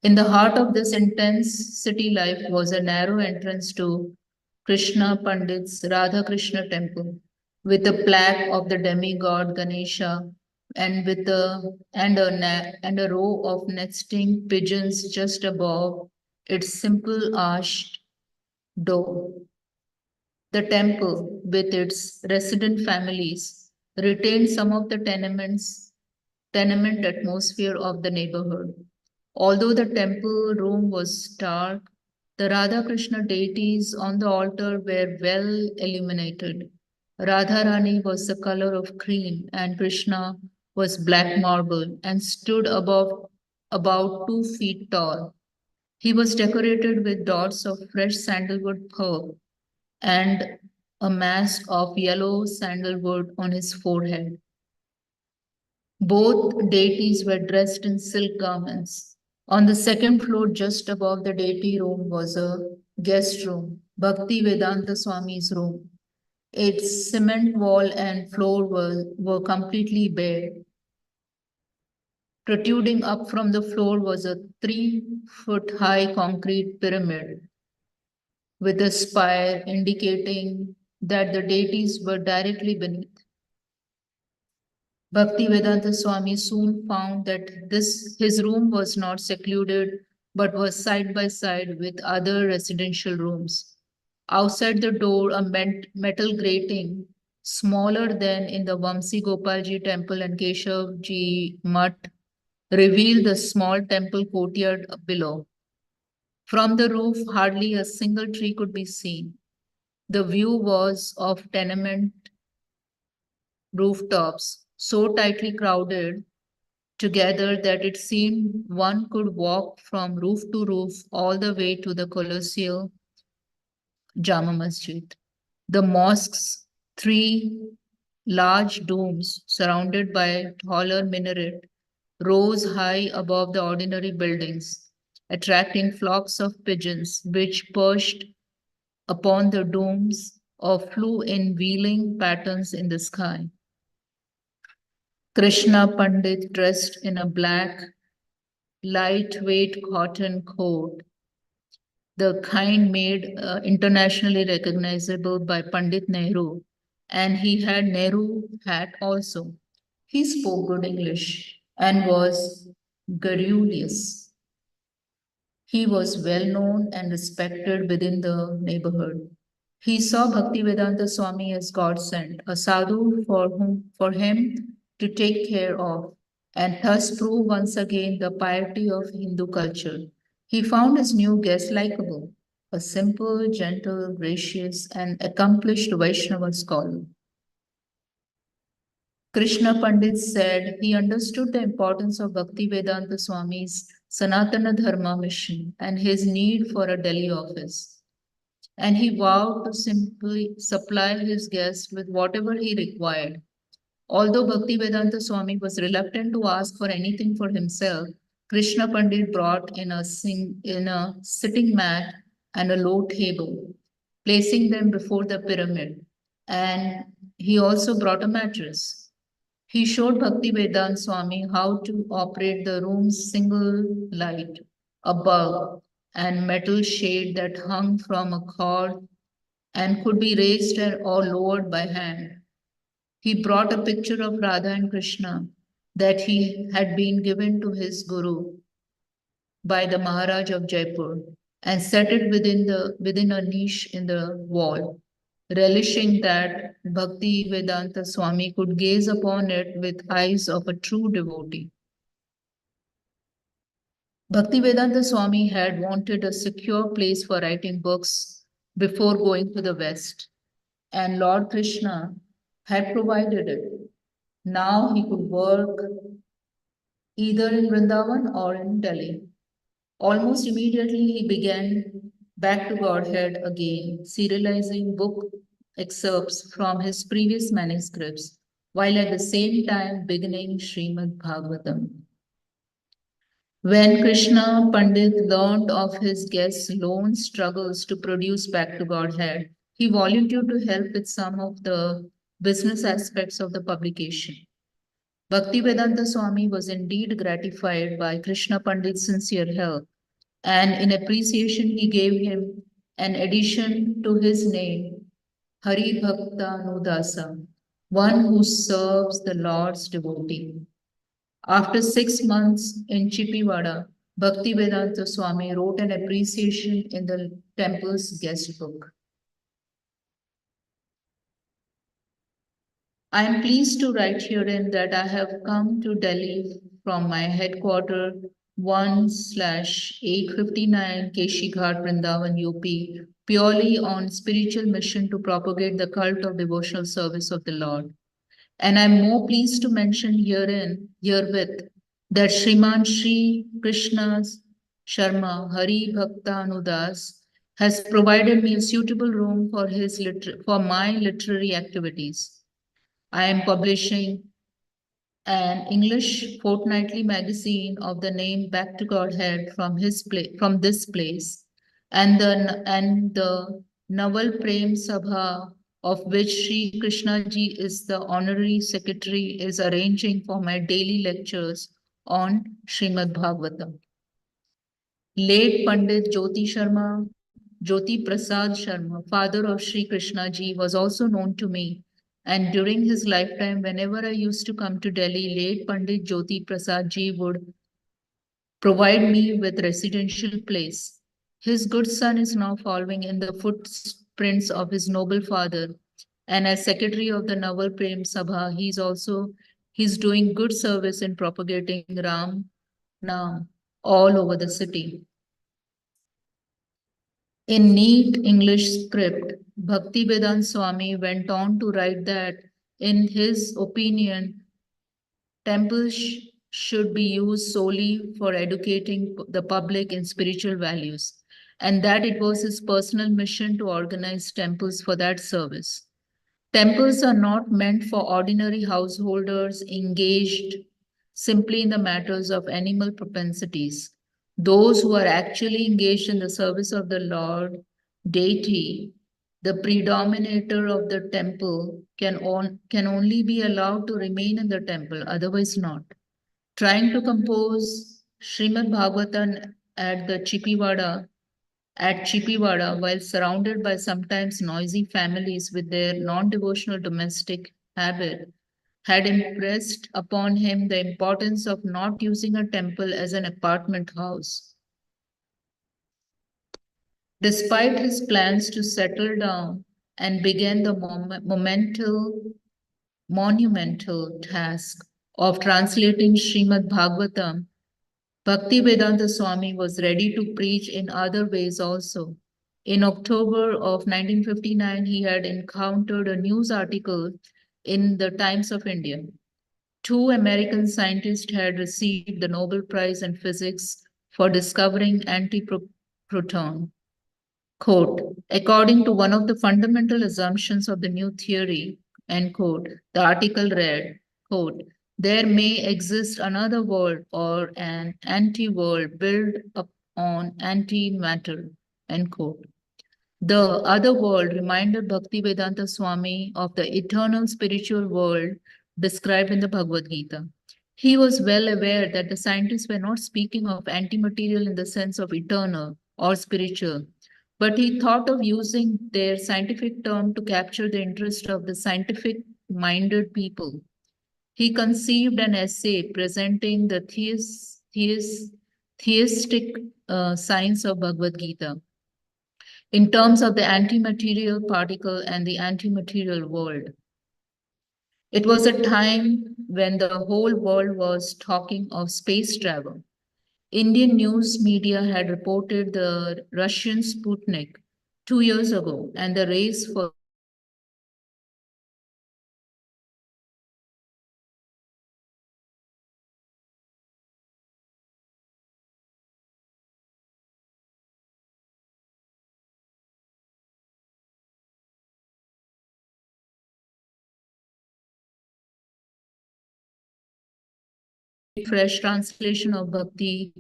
In the heart of this intense city life was a narrow entrance to Krishna Pandit's Radha Krishna temple, with a plaque of the demigod Ganesha and a row of nesting pigeons just above its simple arched door. The temple, with its resident families, retained some of the tenement atmosphere of the neighborhood. Although the temple room was dark, the Radha Krishna deities on the altar were well illuminated. Radharani was the color of cream, and Krishna was black marble and stood above about 2 feet tall. He was decorated with dots of fresh sandalwood pearl and a mask of yellow sandalwood on his forehead. Both deities were dressed in silk garments. On the second floor, just above the deity room, was a guest room, Bhakti Vedanta Swami's room. Its cement wall and floor were completely bare. Protruding up from the floor was a 3 foot high concrete pyramid with a spire indicating that the deities were directly beneath. Bhaktivedanta Swami soon found that his room was not secluded but was side by side with other residential rooms. Outside the door, a metal grating, smaller than in the Vamsi Gopalji temple and Keshavji Mutt, revealed the small temple courtyard below. From the roof, hardly a single tree could be seen. The view was of tenement rooftops, so tightly crowded together that it seemed one could walk from roof to roof all the way to the colossal Jama Masjid. The mosque's 3 large domes, surrounded by taller minaret, rose high above the ordinary buildings, attracting flocks of pigeons which perched upon the domes or flew in wheeling patterns in the sky. Krishna Pandit, dressed in a black, lightweight cotton coat, the kind made internationally recognizable by Pandit Nehru, and he had Nehru hat also. He spoke good English and was garrulous. He was well known and respected within the neighborhood. He saw Bhaktivedanta Swami as God sent, a sadhu for him to take care of, and thus prove once again the piety of Hindu culture. He found his new guest likable, a simple, gentle, gracious, and accomplished Vaishnava scholar. Krishna Pandit said he understood the importance of Bhaktivedanta Swami's Sanatana Dharma mission and his need for a Delhi office. And he vowed to simply supply his guest with whatever he required. Although Bhaktivedanta Swami was reluctant to ask for anything for himself, Krishna Pandit brought in a sitting mat and a low table, placing them before the pyramid. And he also brought a mattress. He showed Bhaktivedanta Swami how to operate the room's single light, a bulb, and metal shade that hung from a cord and could be raised or lowered by hand. He brought a picture of Radha and Krishna that he had been given to his guru by the Maharaj of Jaipur and set it within a niche in the wall, relishing that Bhakti Vedanta Swami could gaze upon it with eyes of a true devotee. Bhaktivedanta Swami had wanted a secure place for writing books before going to the West, and Lord Krishna had provided it. Now he could work either in Vrindavan or in Delhi. Almost immediately, he began back to Godhead again, serializing book excerpts from his previous manuscripts, while at the same time beginning Srimad Bhagavatam. When Krishna Pandit learned of his guest's lone struggles to produce Back to Godhead, he volunteered to help with some of the business aspects of the publication. Bhaktivedanta Swami was indeed gratified by Krishna Pandit's sincere help, and in appreciation, he gave him an addition to his name, Hari Bhakta Nudasa, one who serves the Lord's devotee. After 6 months in Chippiwada, Bhaktivedanta Swami wrote an appreciation in the temple's guest book. I am pleased to write herein that I have come to Delhi from my headquarters 1/859 Keshi Ghat, Vrindavan, UP, purely on spiritual mission to propagate the cult of devotional service of the Lord. And I am more pleased to mention herewith, that Shriman Shri Krishna's Sharma Hari Bhaktanudas has provided me a suitable room for for my literary activities. I am publishing an English fortnightly magazine of the name Back to Godhead from this place, and the Naval Prem Sabha, of which Sri Krishna ji is the honorary secretary, is arranging for my daily lectures on Srimad Bhagavatam. Late Pandit Jyoti Prasad Sharma, father of Sri Krishna ji, was also known to me. And during his lifetime, whenever I used to come to Delhi, late Pandit Jyoti Prasad ji would provide me with residential place. His good son is now following in the footprints of his noble father. And as secretary of the Naval Prem Sabha, he's doing good service in propagating Ram Naam all over the city. In neat English script, Bhaktivedanta Swami went on to write that, in his opinion, temples should be used solely for educating the public in spiritual values, and that it was his personal mission to organize temples for that service. Temples are not meant for ordinary householders engaged simply in the matters of animal propensities. Those who are actually engaged in the service of the Lord, deity, the predominator of the temple, can only be allowed to remain in the temple, otherwise not. Trying to compose Srimad Bhagavatam at Chippiwada, while surrounded by sometimes noisy families with their non-devotional domestic habit, had impressed upon him the importance of not using a temple as an apartment house. Despite his plans to settle down and begin the monumental task of translating Srimad Bhagavatam, Bhaktivedanta Swami was ready to preach in other ways also. In October of 1959, he had encountered a news article in the Times of India. Two American scientists had received the Nobel Prize in Physics for discovering antiproton. Quote, according to one of the fundamental assumptions of the new theory, end quote, the article read, quote, there may exist another world or an anti-world built upon antimatter, end quote. The other world reminded Bhaktivedanta Swami of the eternal spiritual world described in the Bhagavad Gita. He was well aware that the scientists were not speaking of antimaterial in the sense of eternal or spiritual, but he thought of using their scientific term to capture the interest of the scientific minded people. He conceived an essay presenting the theistic science of Bhagavad Gita in terms of the antimaterial particle and the antimaterial world. It was a time when the whole world was talking of space travel. Indian news media had reported the Russian Sputnik 2 years ago, and the race for fresh translation of Bhagavad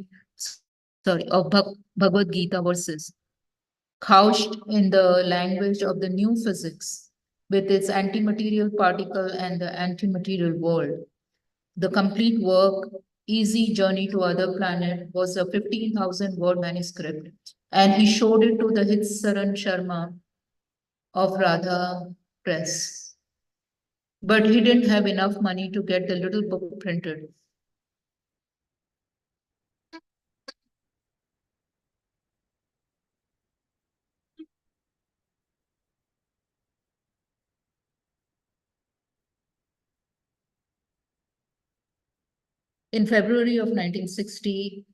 Gita verses, couched in the language of the new physics, with its antimaterial particle and the antimaterial world. The complete work, Easy Journey to Other Planet, was a 15,000 word manuscript, and he showed it to the Hitsaran Sharma of Radha Press. But he didn't have enough money to get the little book printed. In February of 1960,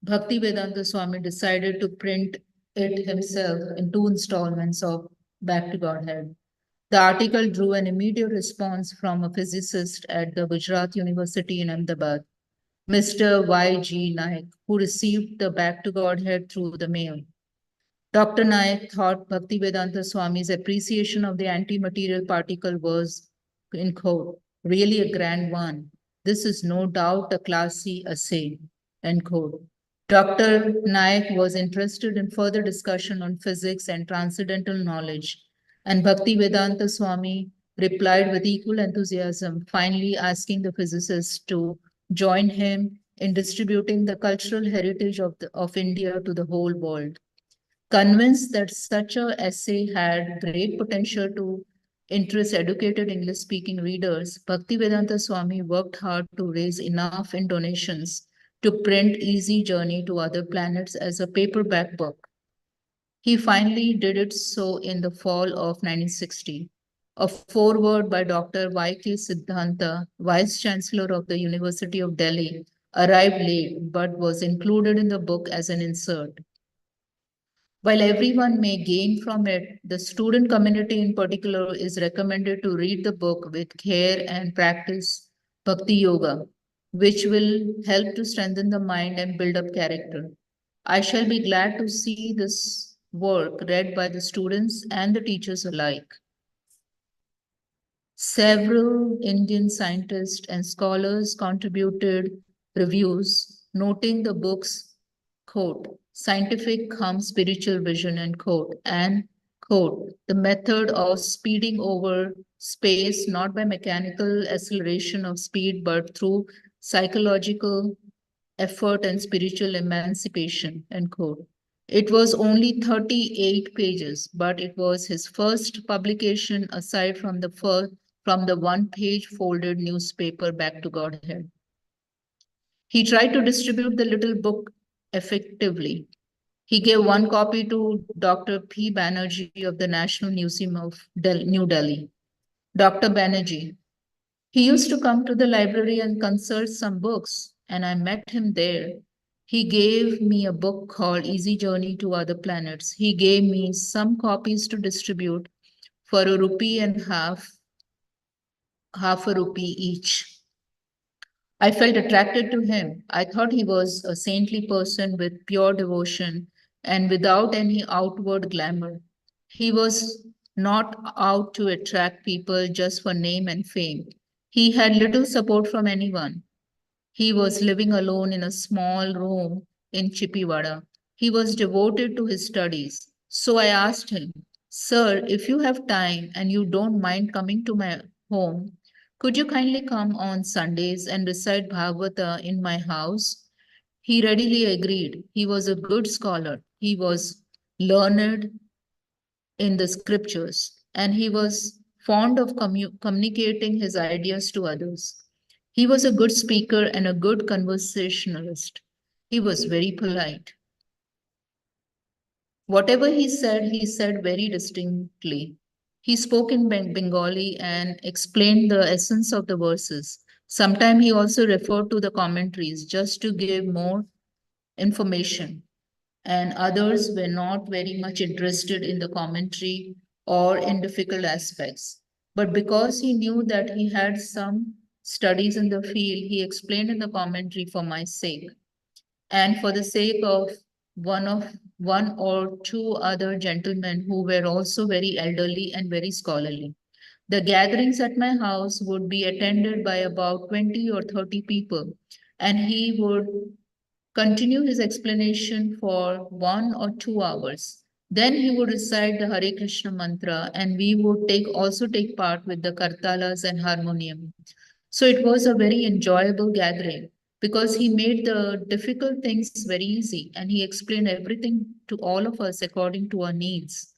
Bhaktivedanta Swami decided to print it himself in two installments of Back to Godhead. The article drew an immediate response from a physicist at the Gujarat University in Ahmedabad, Mr. Y.G. Naik, who received the Back to Godhead through the mail. Dr. Naik thought Bhaktivedanta Swami's appreciation of the antimaterial particle was, in quote, really a grand one. This is no doubt a classy essay, end quote. Dr. Naik was interested in further discussion on physics and transcendental knowledge, and Bhaktivedanta Swami replied with equal enthusiasm, finally asking the physicists to join him in distributing the cultural heritage of India to the whole world. Convinced that such a essay had great potential to interest educated English speaking readers, Bhaktivedanta Swami worked hard to raise enough in donations to print Easy Journey to Other Planets as a paperback book. He finally did it so in the fall of 1960. A foreword by Dr. Y.K. Siddhanta, Vice Chancellor of the University of Delhi, arrived late but was included in the book as an insert. While everyone may gain from it, the student community in particular is recommended to read the book with care and practice Bhakti Yoga, which will help to strengthen the mind and build up character. I shall be glad to see this work read by the students and the teachers alike. Several Indian scientists and scholars contributed reviews noting the book's quote, scientific cum spiritual vision, end quote, and quote, the method of speeding over space not by mechanical acceleration of speed but through psychological effort and spiritual emancipation, end quote. It was only 38 pages, but it was his first publication aside from the one-page folded newspaper Back to Godhead. He tried to distribute the little book effectively. He gave one copy to Dr. P. Banerjee of the National Museum of New Delhi. Dr. Banerjee, he used to come to the library and consult some books, and I met him there. He gave me a book called Easy Journey to Other Planets. He gave me some copies to distribute for a rupee and half a rupee each. I felt attracted to him. I thought he was a saintly person with pure devotion and without any outward glamour. He was not out to attract people just for name and fame. He had little support from anyone. He was living alone in a small room in Chippiwada. He was devoted to his studies. So I asked him, Sir, if you have time and you don't mind coming to my home, could you kindly come on Sundays and recite Bhagavata in my house? He readily agreed. He was a good scholar. He was learned in the scriptures, and he was fond of communicating his ideas to others. He was a good speaker and a good conversationalist. He was very polite. Whatever he said very distinctly. He spoke in Bengali and explained the essence of the verses. Sometimes he also referred to the commentaries just to give more information, and others were not very much interested in the commentary or in difficult aspects. But because he knew that he had some studies in the field, he explained in the commentary for my sake and for the sake of one or two other gentlemen who were also very elderly and very scholarly. The gatherings at my house would be attended by about 20 or 30 people, and he would continue his explanation for 1 or 2 hours. Then he would recite the Hare Krishna mantra, and we would also take part with the kartalas and harmonium. So it was a very enjoyable gathering because he made the difficult things very easy and he explained everything to all of us according to our needs.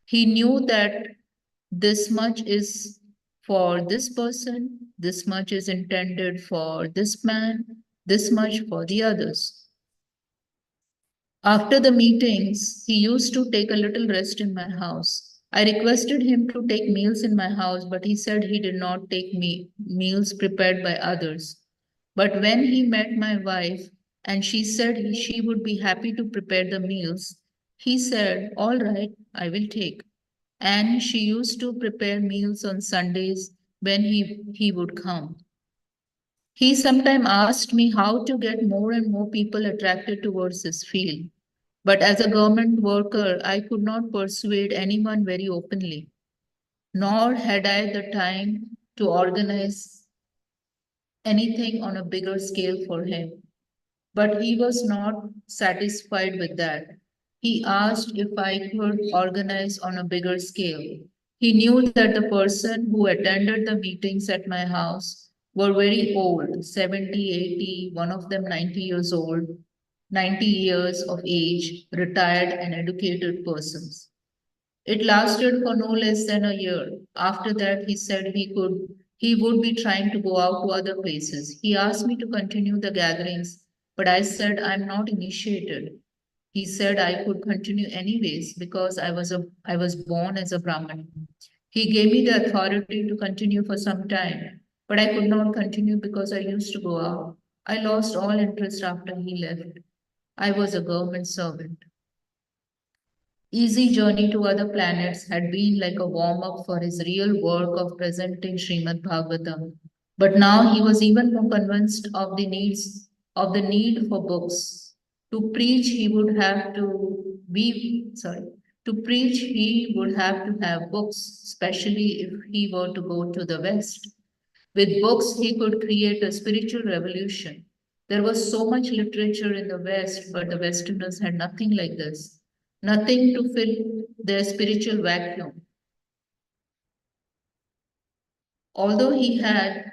He knew that this much is for this person, this much is intended for this man, this much for the others. After the meetings, he used to take a little rest in my house. I requested him to take meals in my house, but he said he did not take meals prepared by others. But when he met my wife and she said she would be happy to prepare the meals, he said, "All right, I will take." And she used to prepare meals on Sundays when he would come. He sometimes asked me how to get more and more people attracted towards his field. But as a government worker, I could not persuade anyone very openly, nor had I the time to organize anything on a bigger scale for him. But he was not satisfied with that. He asked if I could organize on a bigger scale. He knew that the person who attended the meetings at my house were very old, 70, 80, one of them 90 years old, 90 years of age, retired and educated persons. It lasted for no less than a year. After that, he said he would be trying to go out to other places. He asked me to continue the gatherings, but I said I'm not initiated. He said I could continue anyways because I was born as a Brahmin. He gave me the authority to continue for some time, but I could not continue because I used to go out. I lost all interest after he left. I was a government servant. Easy Journey to Other Planets had been like a warm up for his real work of presenting Srimad Bhagavatam. But now he was even more convinced of the need for books. To preach he would have to be sorry. To preach he would have to have books, especially if he were to go to the West. With books, he could create a spiritual revolution. There was so much literature in the West, but the Westerners had nothing like this, nothing to fill their spiritual vacuum. Although he had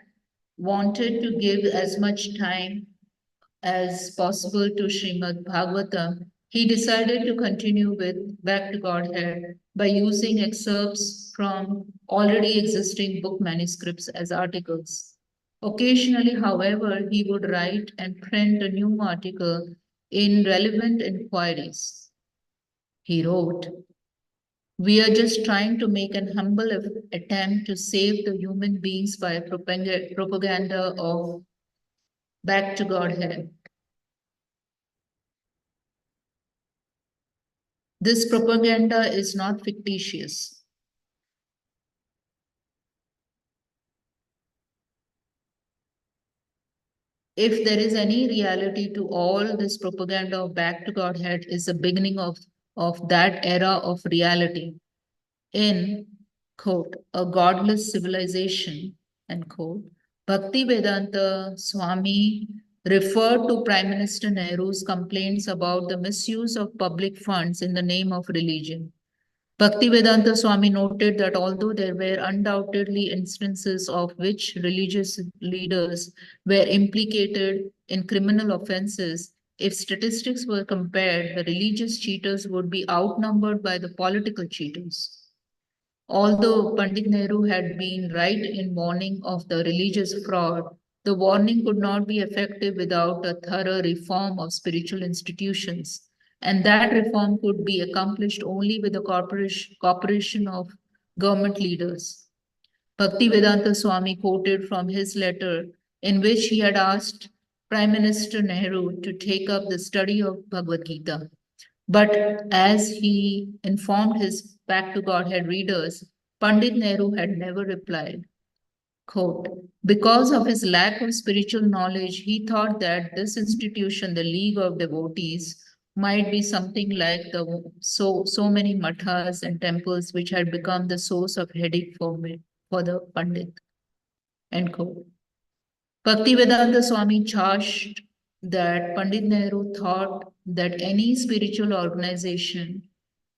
wanted to give as much time as possible to Srimad Bhagavatam, he decided to continue with Back to Godhead by using excerpts from already existing book manuscripts as articles. Occasionally, however, he would write and print a new article in relevant inquiries. He wrote, "We are just trying to make an humble attempt to save the human beings by propaganda of Back to Godhead. This propaganda is not fictitious. If there is any reality to all this propaganda of Back to Godhead is the beginning of that era of reality in, quote, a godless civilization, end quote. Bhakti Vedanta Swami referred to Prime Minister Nehru's complaints about the misuse of public funds in the name of religion. Bhaktivedanta Swami noted that although there were undoubtedly instances of which religious leaders were implicated in criminal offenses, if statistics were compared, the religious cheaters would be outnumbered by the political cheaters. Although Pandit Nehru had been right in warning of the religious fraud, the warning could not be effective without a thorough reform of spiritual institutions. And that reform could be accomplished only with the cooperation of government leaders. Bhaktivedanta Swami quoted from his letter in which he had asked Prime Minister Nehru to take up the study of Bhagavad Gita. But as he informed his Back to Godhead readers, Pandit Nehru had never replied. Quote, because of his lack of spiritual knowledge, he thought that this institution, the League of Devotees, might be something like the so many mathas and temples which had become the source of headache for for the Pandit. End quote. Bhaktivedanta Swami charged that Pandit Nehru thought that any spiritual organization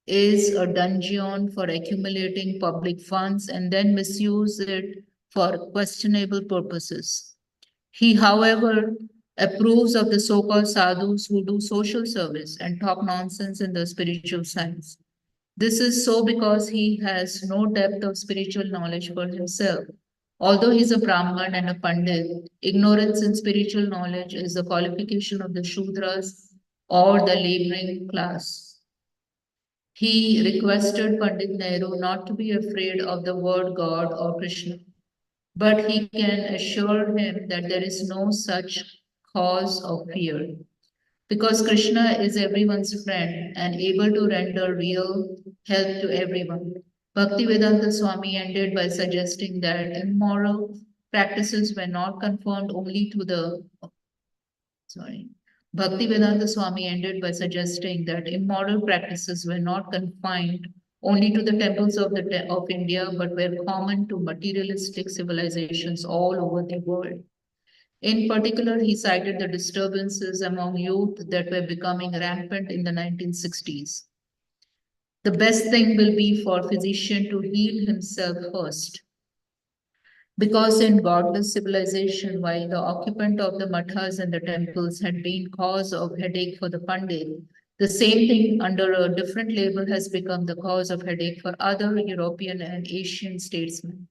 is a dungeon for accumulating public funds and then misuse it for questionable purposes. He, however, approves of the so-called sadhus who do social service and talk nonsense in the spiritual science. This is so because he has no depth of spiritual knowledge for himself. Although he is a Brahman and a Pandit, ignorance in spiritual knowledge is the qualification of the Shudras or the laboring class. He requested Pandit Nehru not to be afraid of the word God or Krishna, but he can assure him that there is no such cause of fear. Because Krishna is everyone's friend and able to render real help to everyone. Bhaktivedanta Swami ended by suggesting that immoral practices were not confined only to the sorry. Bhaktivedanta Swami ended by suggesting that immoral practices were not confined only to the temples of India, but were common to materialistic civilizations all over the world. In particular, he cited the disturbances among youth that were becoming rampant in the 1960s. The best thing will be for physician to heal himself first. Because in godless civilization, while the occupant of the mathas and the temples had been cause of headache for the Pandit, the same thing under a different label has become the cause of headache for other European and Asian statesmen.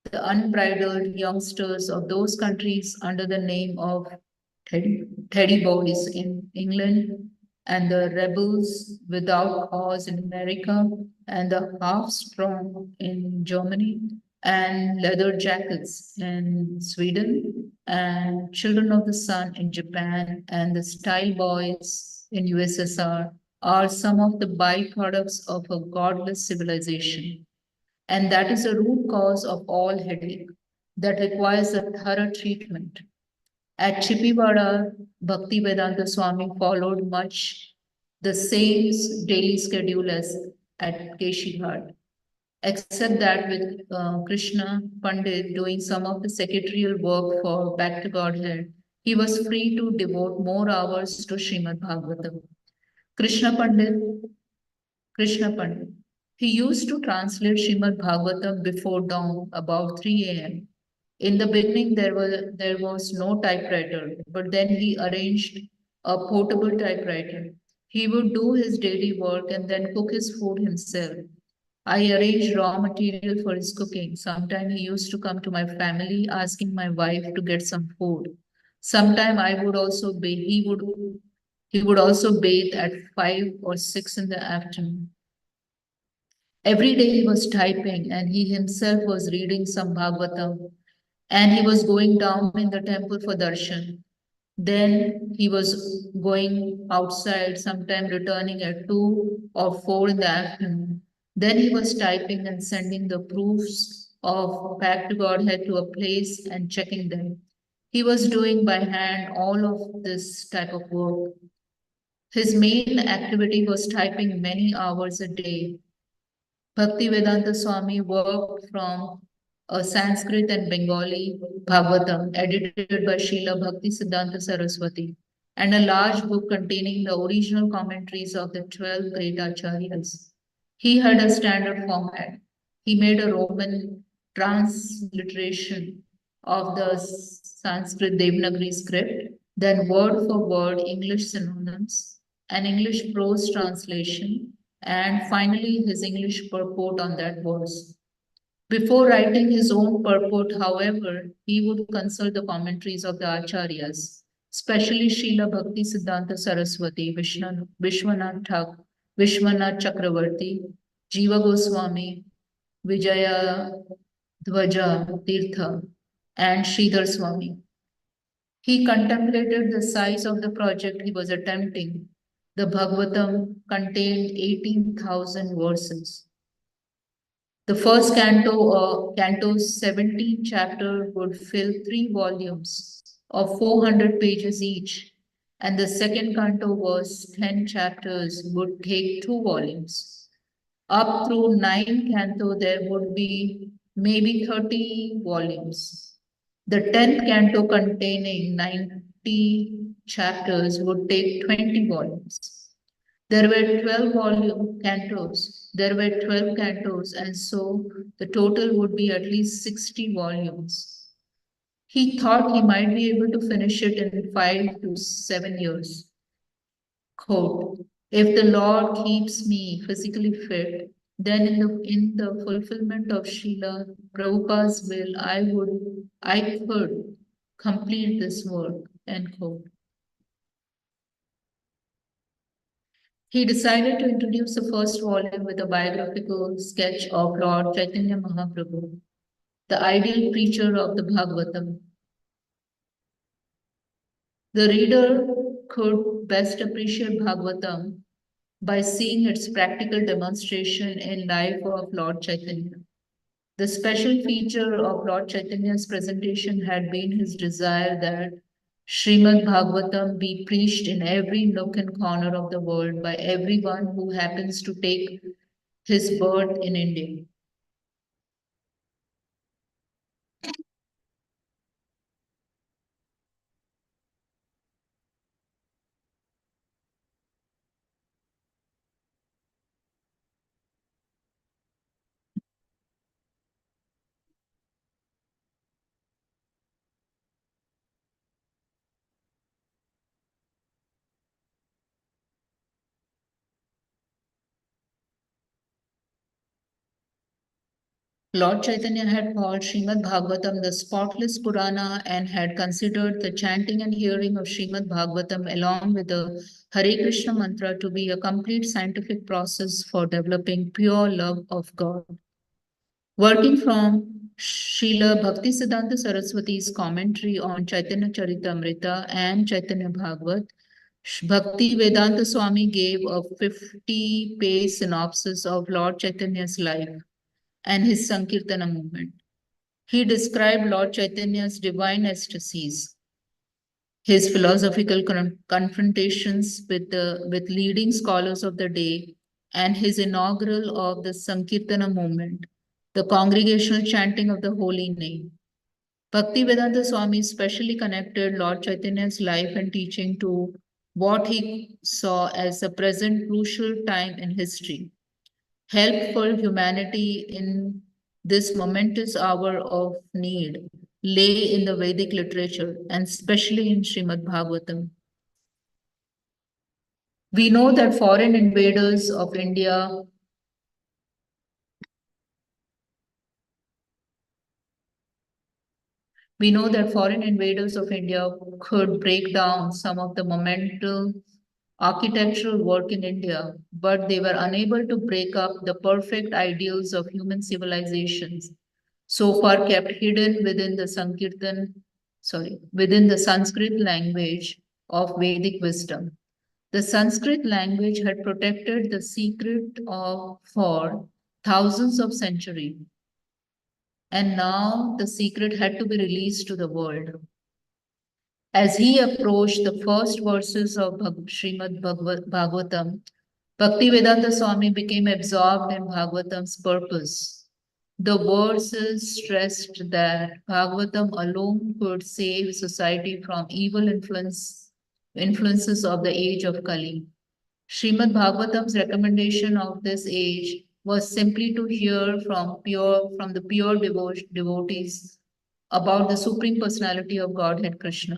The unbridled youngsters of those countries under the name of Teddy Boys in England and the rebels without cause in America and the half strong in Germany and leather jackets in Sweden and children of the sun in Japan and the style boys in USSR are some of the byproducts of a godless civilization. And that is a root cause of all headache that requires a thorough treatment. At Chippiwada, Bhaktivedanta Swami followed much the same daily schedule as at Keshighat, except that with Krishna Pandit doing some of the secretarial work for Back to Godhead, he was free to devote more hours to Srimad Bhagavatam. Krishna Pandit Krishna Pandit. He used to translate Srimad Bhagavatam before dawn, about 3 a.m. In the beginning, there was no typewriter, but then he arranged a portable typewriter. He would do his daily work and then cook his food himself. I arranged raw material for his cooking. Sometimes he used to come to my family asking my wife to get some food. Sometime I would also bathe. He would also bathe at 5 or 6 in the afternoon. Every day he was typing and he himself was reading some Bhagavatam and he was going down in the temple for darshan. Then he was going outside, sometime returning at 2 or 4 in the afternoon. Then he was typing and sending the proofs of back to Godhead to a place and checking them. He was doing by hand all of this type of work. His main activity was typing many hours a day. Bhaktivedanta Swami worked from a Sanskrit and Bengali Bhagavatam edited by Srila Bhaktisiddhanta Saraswati and a large book containing the original commentaries of the 12 great acharyas. He had a standard format. He made a Roman transliteration of the Sanskrit Devanagari script, then word for word English synonyms, an English prose translation, and finally his English purport on that verse. Before writing his own purport, however, he would consult the commentaries of the acharyas, especially Srila Bhakti Siddhanta Saraswati, Vishwanath Thak, Vishwanath Chakravarti, Jiva Goswami, Vijaya Dvaja Tirtha, and Sridhar Swami. He contemplated the size of the project he was attempting. The Bhagavatam contained 18,000 verses. The first canto's 17th chapter would fill 3 volumes of 400 pages each, and the second canto was 10 chapters would take 2 volumes. Up through 9 canto, there would be maybe 30 volumes. The 10th canto containing 90 chapters would take 20 volumes. There were 12 cantos. There were 12 cantos, and so the total would be at least 60 volumes. He thought he might be able to finish it in 5 to 7 years. Quote, if the Lord keeps me physically fit, then in the fulfillment of Srila Prabhupada's will, I could complete this work. End quote. He decided to introduce the first volume with a biographical sketch of Lord Chaitanya Mahaprabhu, the ideal preacher of the Bhagavatam. The reader could best appreciate Bhagavatam by seeing its practical demonstration in life of Lord Chaitanya. The special feature of Lord Chaitanya's presentation had been his desire that Srimad Bhagavatam be preached in every nook and corner of the world by everyone who happens to take his birth in India. Lord Chaitanya had called Srimad Bhagavatam the spotless Purana and had considered the chanting and hearing of Srimad Bhagavatam along with the Hare Krishna mantra to be a complete scientific process for developing pure love of God. Working from Srila Bhaktisiddhanta Saraswati's commentary on Chaitanya Charitamrita and Chaitanya Bhagavat, Bhakti Vedanta Swami gave a 50-page synopsis of Lord Chaitanya's life and his Sankirtana movement. He described Lord Chaitanya's divine ecstasies, his philosophical confrontations with leading scholars of the day, and his inaugural of the Sankirtana movement, the congregational chanting of the holy name. Bhaktivedanta Swami specially connected Lord Chaitanya's life and teaching to what he saw as a present crucial time in history. Help for humanity in this momentous hour of need lay in the Vedic literature and especially in Srimad Bhagavatam. We know that foreign invaders of India We know that foreign invaders of India could break down some of the monumental architectural work in India, but they were unable to break up the perfect ideals of human civilizations, so far kept hidden within the Sanskrit language of Vedic wisdom. The Sanskrit language had protected the secret for thousands of centuries, and now the secret had to be released to the world. As he approached the first verses of Srimad Bhagavatam, Bhaktivedanta Swami became absorbed in Bhagavatam's purpose. The verses stressed that Bhagavatam alone could save society from evil influences of the age of Kali. Srimad Bhagavatam's recommendation of this age was simply to hear from the pure devotees about the Supreme Personality of Godhead Krishna.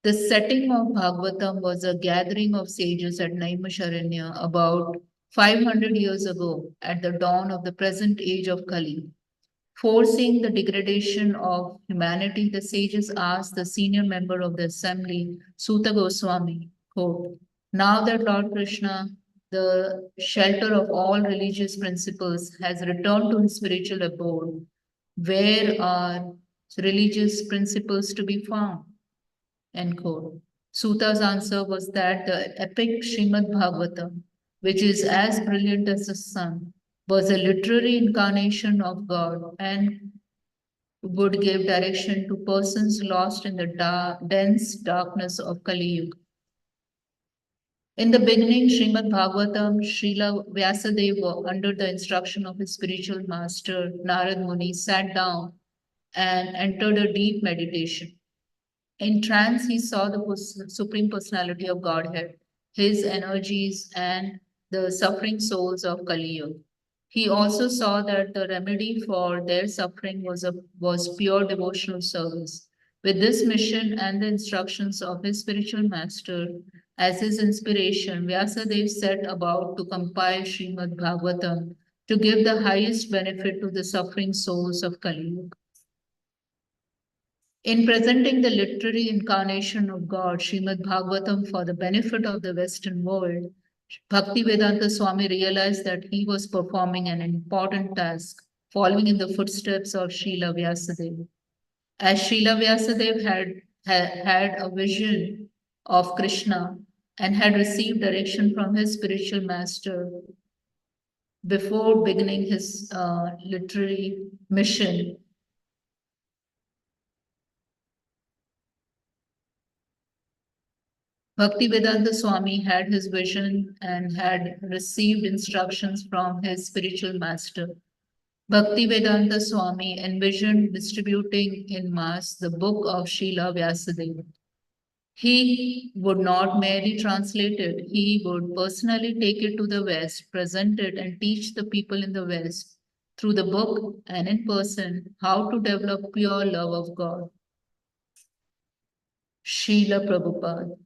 The setting of Bhagavatam was a gathering of sages at Naimisharanya about 500 years ago at the dawn of the present age of Kali. Foreseeing the degradation of humanity, the sages asked the senior member of the assembly, Suta Goswami, quote, now that Lord Krishna, the shelter of all religious principles, has returned to his spiritual abode, where are religious principles to be found? End quote. Suta's answer was that the epic Srimad Bhagavatam, which is as brilliant as the sun, was a literary incarnation of God and would give direction to persons lost in the dense darkness of Kali Yuga. In the beginning, Srimad Bhagavatam, Srila Vyasadeva, under the instruction of his spiritual master Narad Muni, sat down and entered a deep meditation. In trance, he saw the Supreme Personality of Godhead, his energies, and the suffering souls of Kali Yuga. He also saw that the remedy for their suffering was pure devotional service. With this mission and the instructions of his spiritual master as his inspiration, Vyasadeva set about to compile Srimad Bhagavatam to give the highest benefit to the suffering souls of Kali Yuga. In presenting the literary incarnation of God, Srimad Bhagavatam, for the benefit of the Western world, Bhaktivedanta Swami realized that he was performing an important task, following in the footsteps of Srila Vyasadeva. As Srila Vyasadeva had a vision of Krishna and had received direction from his spiritual master before beginning his literary mission, Bhaktivedanta Swami had his vision and had received instructions from his spiritual master. Bhaktivedanta Swami envisioned distributing in mass the book of Srila Vyasadeva. He would not merely translate it, he would personally take it to the West, present it, and teach the people in the West through the book and in person how to develop pure love of God. Srila Prabhupada.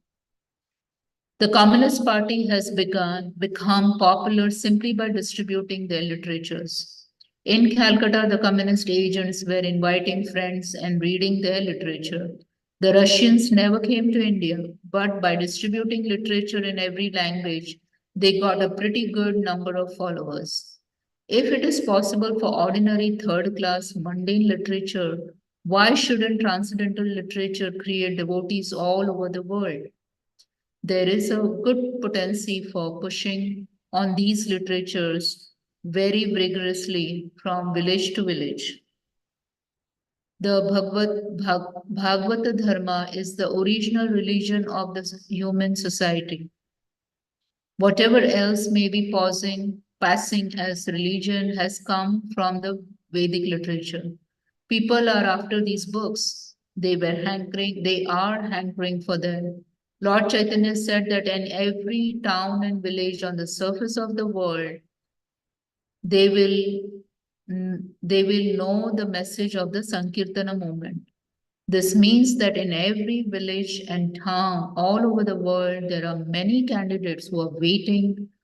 The Communist Party has become popular simply by distributing their literatures. In Calcutta, the communist agents were inviting friends and reading their literature. The Russians never came to India, but by distributing literature in every language, they got a pretty good number of followers. If it is possible for ordinary third class mundane literature, why shouldn't transcendental literature create devotees all over the world? There is a good potency for pushing on these literatures very rigorously from village to village. The Bhagavata Dharma is the original religion of the human society. Whatever else may be passing as religion has come from the Vedic literature. People are after these books. They are hankering for them. Lord Chaitanya said that in every town and village on the surface of the world, they will they will know the message of the Sankirtana movement. This means that in every village and town all over the world, there are many candidates who are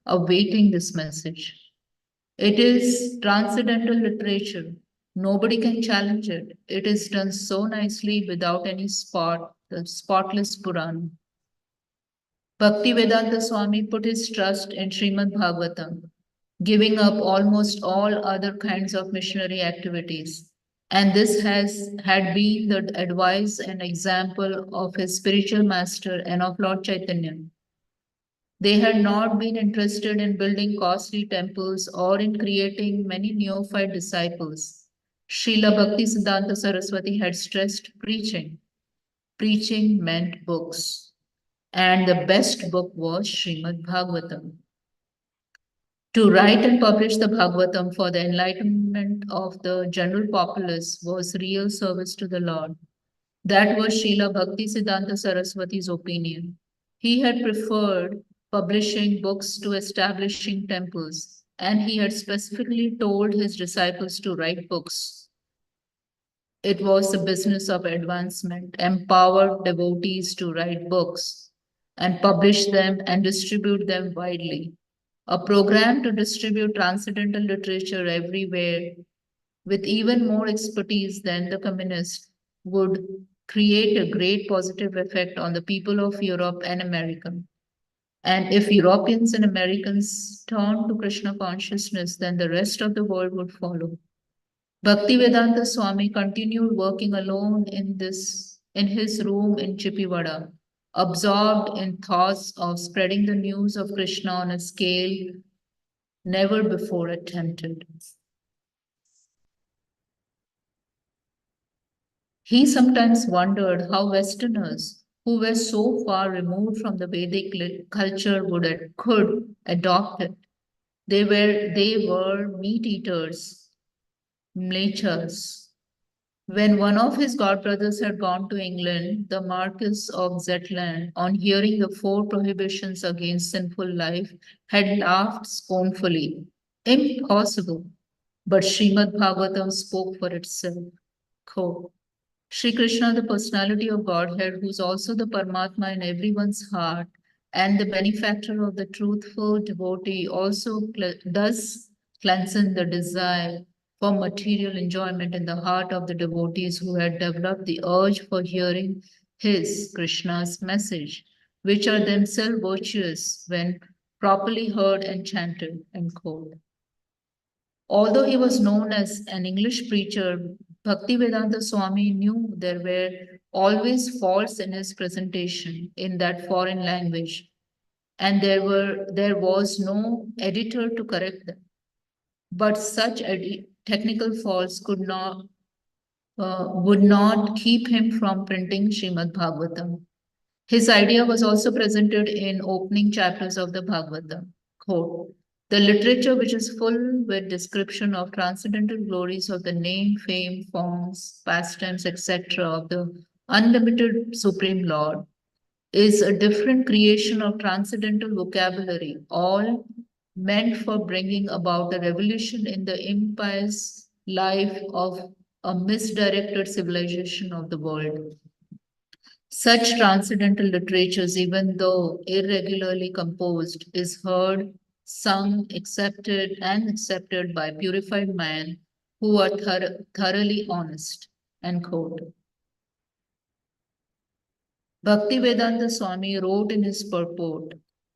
awaiting this message. It is transcendental literature. Nobody can challenge it. It is done so nicely without any the spotless Purana. Bhaktivedanta Swami put his trust in Srimad Bhagavatam, giving up almost all other kinds of missionary activities. And this had been the advice and example of his spiritual master and of Lord Chaitanya. They had not been interested in building costly temples or in creating many neophyte disciples. Srila Bhaktisiddhanta Saraswati had stressed preaching. Preaching meant books. And the best book was Srimad Bhagavatam. To write and publish the Bhagavatam for the enlightenment of the general populace was real service to the Lord. That was Srila Bhaktisiddhanta Saraswati's opinion. He had preferred publishing books to establishing temples, and he had specifically told his disciples to write books. It was the business of advancement, empower devotees to write books and publish them and distribute them widely. A program to distribute transcendental literature everywhere with even more expertise than the communists would create a great positive effect on the people of Europe and America. And if Europeans and Americans turn to Krishna consciousness, then the rest of the world would follow. Bhaktivedanta Swami continued working alone in his room in Chipivada, absorbed in thoughts of spreading the news of Krishna on a scale never before attempted. He sometimes wondered how Westerners who were so far removed from the Vedic culture could adopt it. They were meat eaters, mlechas. When one of his godbrothers had gone to England, the Marquis of Zetland, on hearing the four prohibitions against sinful life, had laughed scornfully. Impossible. But Srimad Bhagavatam spoke for itself. Quote, Sri Krishna, the personality of Godhead, who is also the Paramatma in everyone's heart and the benefactor of the truthful devotee, also does cleanse the desire for material enjoyment in the heart of the devotees who had developed the urge for hearing his, Krishna's message, which are themselves virtuous when properly heard and chanted. End quote. Although he was known as an English preacher, Bhaktivedanta Swami knew there were always faults in his presentation in that foreign language, and there was no editor to correct them. But such technical faults would not keep him from printing Srimad Bhagavatam. His idea was also presented in opening chapters of the Bhagavatam. Quote, the literature which is full with description of transcendental glories of the name, fame, forms, pastimes, etc. of the unlimited Supreme Lord is a different creation of transcendental vocabulary, all meant for bringing about a revolution in the impious life of a misdirected civilization of the world. Such transcendental literatures, even though irregularly composed, is heard, sung, accepted, and accepted by purified men who are thoroughly honest. End quote. Bhaktivedanta Swami wrote in his purport,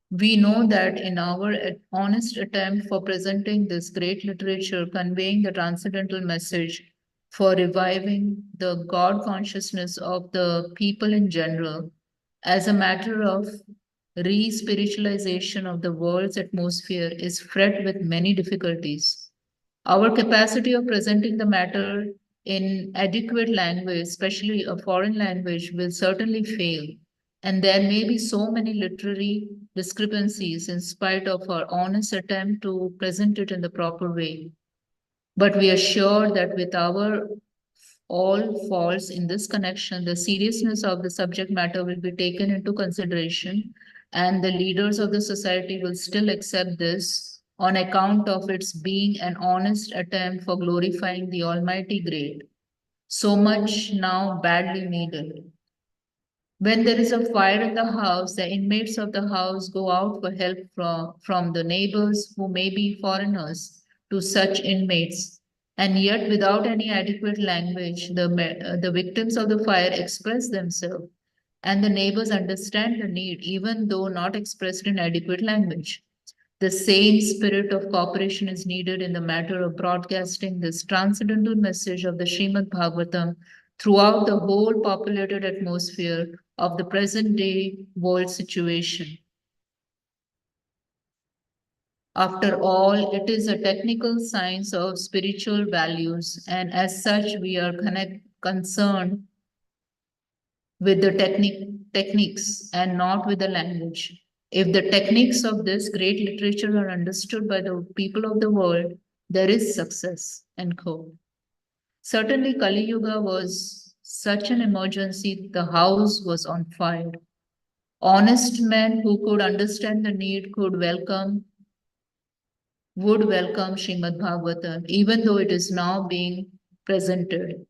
we know that in our honest attempt for presenting this great literature conveying the transcendental message for reviving the God consciousness of the people in general, as a matter of re-spiritualization of the world's atmosphere is fraught with many difficulties. Our capacity of presenting the matter in adequate language, especially a foreign language, will certainly fail. And there may be so many literary discrepancies in spite of our honest attempt to present it in the proper way. But we are sure that with our all faults in this connection, the seriousness of the subject matter will be taken into consideration, and the leaders of the society will still accept this on account of its being an honest attempt for glorifying the Almighty Great, so much now badly needed. When there is a fire in the house, the inmates of the house go out for help from the neighbors who may be foreigners to such inmates. And yet, without any adequate language, the victims of the fire express themselves, and the neighbors understand the need, even though not expressed in adequate language. The same spirit of cooperation is needed in the matter of broadcasting this transcendental message of the Srimad Bhagavatam throughout the whole populated atmosphere of the present day world situation. After all, it is a technical science of spiritual values, and as such, we are concerned with the techniques and not with the language. If the techniques of this great literature are understood by the people of the world, there is success. End quote. Certainly, Kali Yuga was such an emergency, the house was on fire. Honest men who could understand the need would welcome Srimad Bhagavatam, even though it is now being presented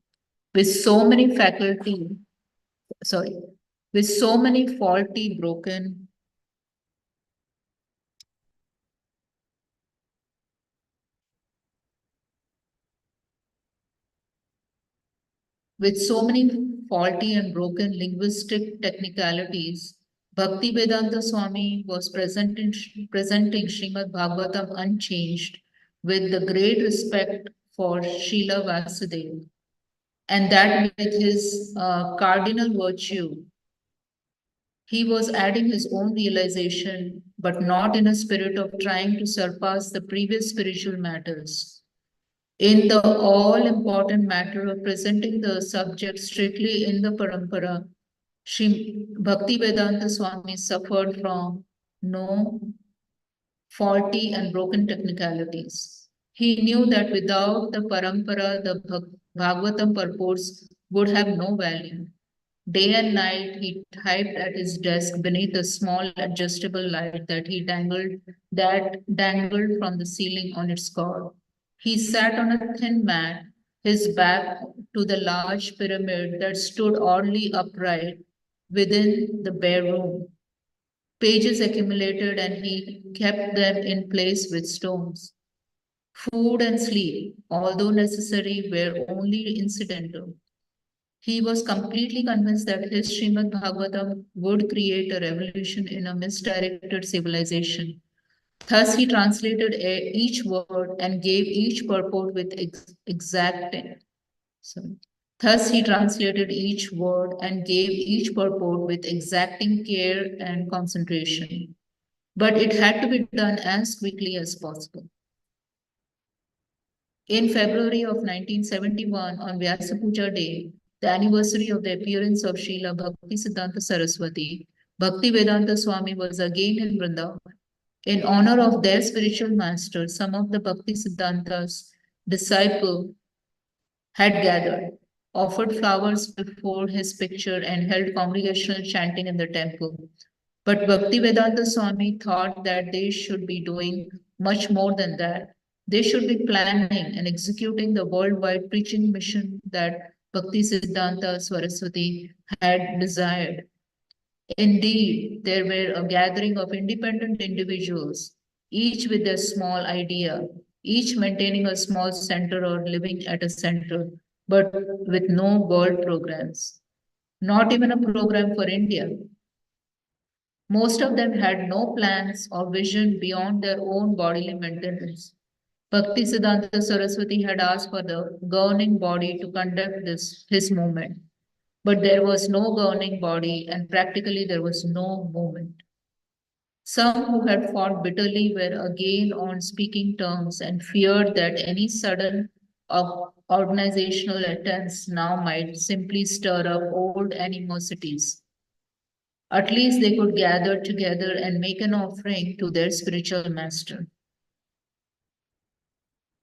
with so many with so many faulty, broken, with so many faulty and broken linguistic technicalities, Bhaktivedanta Swami was presenting Srimad Bhagavatam unchanged with the great respect for Srila Vasudeva, and that with his cardinal virtue, he was adding his own realization, but not in a spirit of trying to surpass the previous spiritual matters. In the all important matter of presenting the subject strictly in the parampara, Sri Bhaktivedanta Swami suffered from no faulty and broken technicalities. He knew that without the parampara, the Bhagavatam purports would have no value. Day and night, he typed at his desk beneath a small adjustable light that dangled from the ceiling on its cord. He sat on a thin mat, his back to the large pyramid that stood oddly upright within the bare room. Pages accumulated and he kept them in place with stones. Food and sleep, although necessary, were only incidental. He was completely convinced that his Srimad Bhagavatam would create a revolution in a misdirected civilization. Thus, he translated each word and gave each purport with exacting. Sorry. Thus, he translated each word and gave each purport with exacting care and concentration. But it had to be done as quickly as possible. In February of 1971, on Vyasa Puja Day, the anniversary of the appearance of Srila Bhaktisiddhanta Saraswati, Bhaktivedanta Swami was again in Vrindavan. In honor of their spiritual master, some of the Bhaktisiddhanta's disciples had gathered, offered flowers before his picture, and held congregational chanting in the temple. But Bhaktivedanta Swami thought that they should be doing much more than that. They should be planning and executing the worldwide preaching mission that Bhakti Siddhanta Saraswati had desired. Indeed, there were a gathering of independent individuals, each with a small idea, each maintaining a small center or living at a center, but with no world programs, not even a program for India. Most of them had no plans or vision beyond their own bodily maintenance. Bhakti Siddhanta Saraswati had asked for the governing body to conduct his movement, but there was no governing body and practically there was no movement. Some who had fought bitterly were again on speaking terms and feared that any sudden organizational attempts now might simply stir up old animosities. At least they could gather together and make an offering to their spiritual master.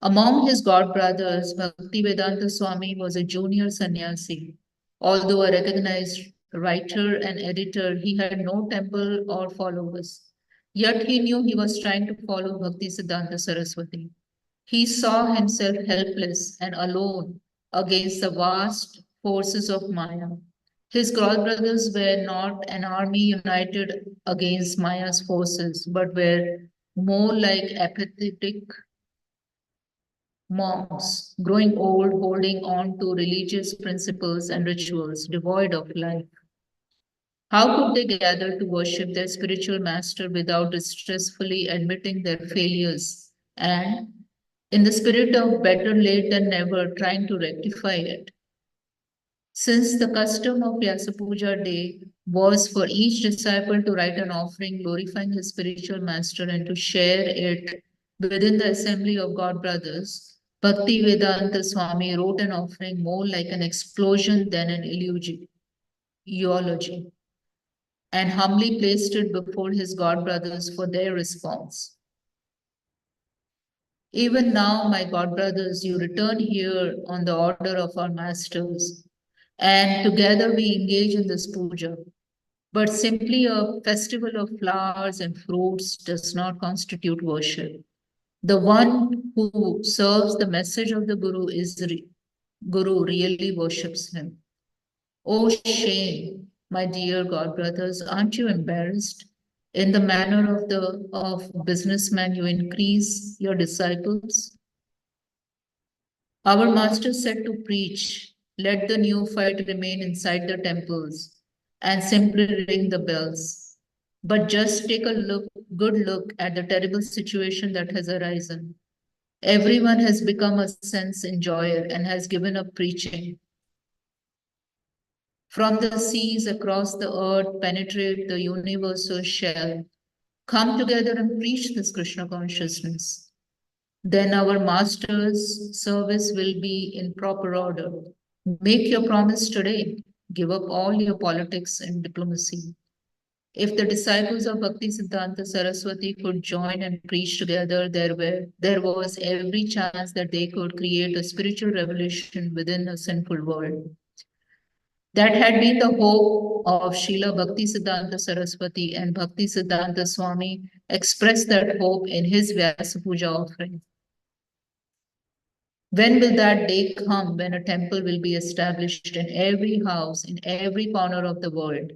Among his god brothers, Bhaktivedanta Swami was a junior sannyasi. Although a recognized writer and editor, he had no temple or followers. Yet he knew he was trying to follow Bhakti Siddhanta Saraswati. He saw himself helpless and alone against the vast forces of Maya. His god brothers were not an army united against Maya's forces, but were more like apathetic monks, growing old, holding on to religious principles and rituals devoid of life. How could they gather to worship their spiritual master without distressfully admitting their failures and, in the spirit of better late than never, trying to rectify it? Since the custom of Vyasa Puja day was for each disciple to write an offering glorifying his spiritual master and to share it within the assembly of God brothers, Bhakti Vedanta Swami wrote an offering more like an explosion than an eulogy, and humbly placed it before his God brothers for their response. Even now, my God brothers, you return here on the order of our masters, and together we engage in this puja. But simply a festival of flowers and fruits does not constitute worship. The one who serves the message of the Guru really worships him. Oh, shame, my dear God brothers, aren't you embarrassed? In the manner of businessmen, you increase your disciples. Our master said to preach, let the neophyte remain inside the temples and simply ring the bells. But just take a good look at the terrible situation that has arisen. Everyone has become a sense enjoyer and has given up preaching. From the seas across the earth penetrate the universal shell. Come together and preach this Krishna consciousness. Then our master's service will be in proper order. Make your promise today. Give up all your politics and diplomacy. If the disciples of Bhakti Siddhanta Saraswati could join and preach together, there was every chance that they could create a spiritual revolution within a sinful world. That had been the hope of Srila Bhakti Siddhanta Saraswati, and Bhakti Siddhanta Swami expressed that hope in his Vyasa Puja offering. When will that day come when a temple will be established in every house, in every corner of the world?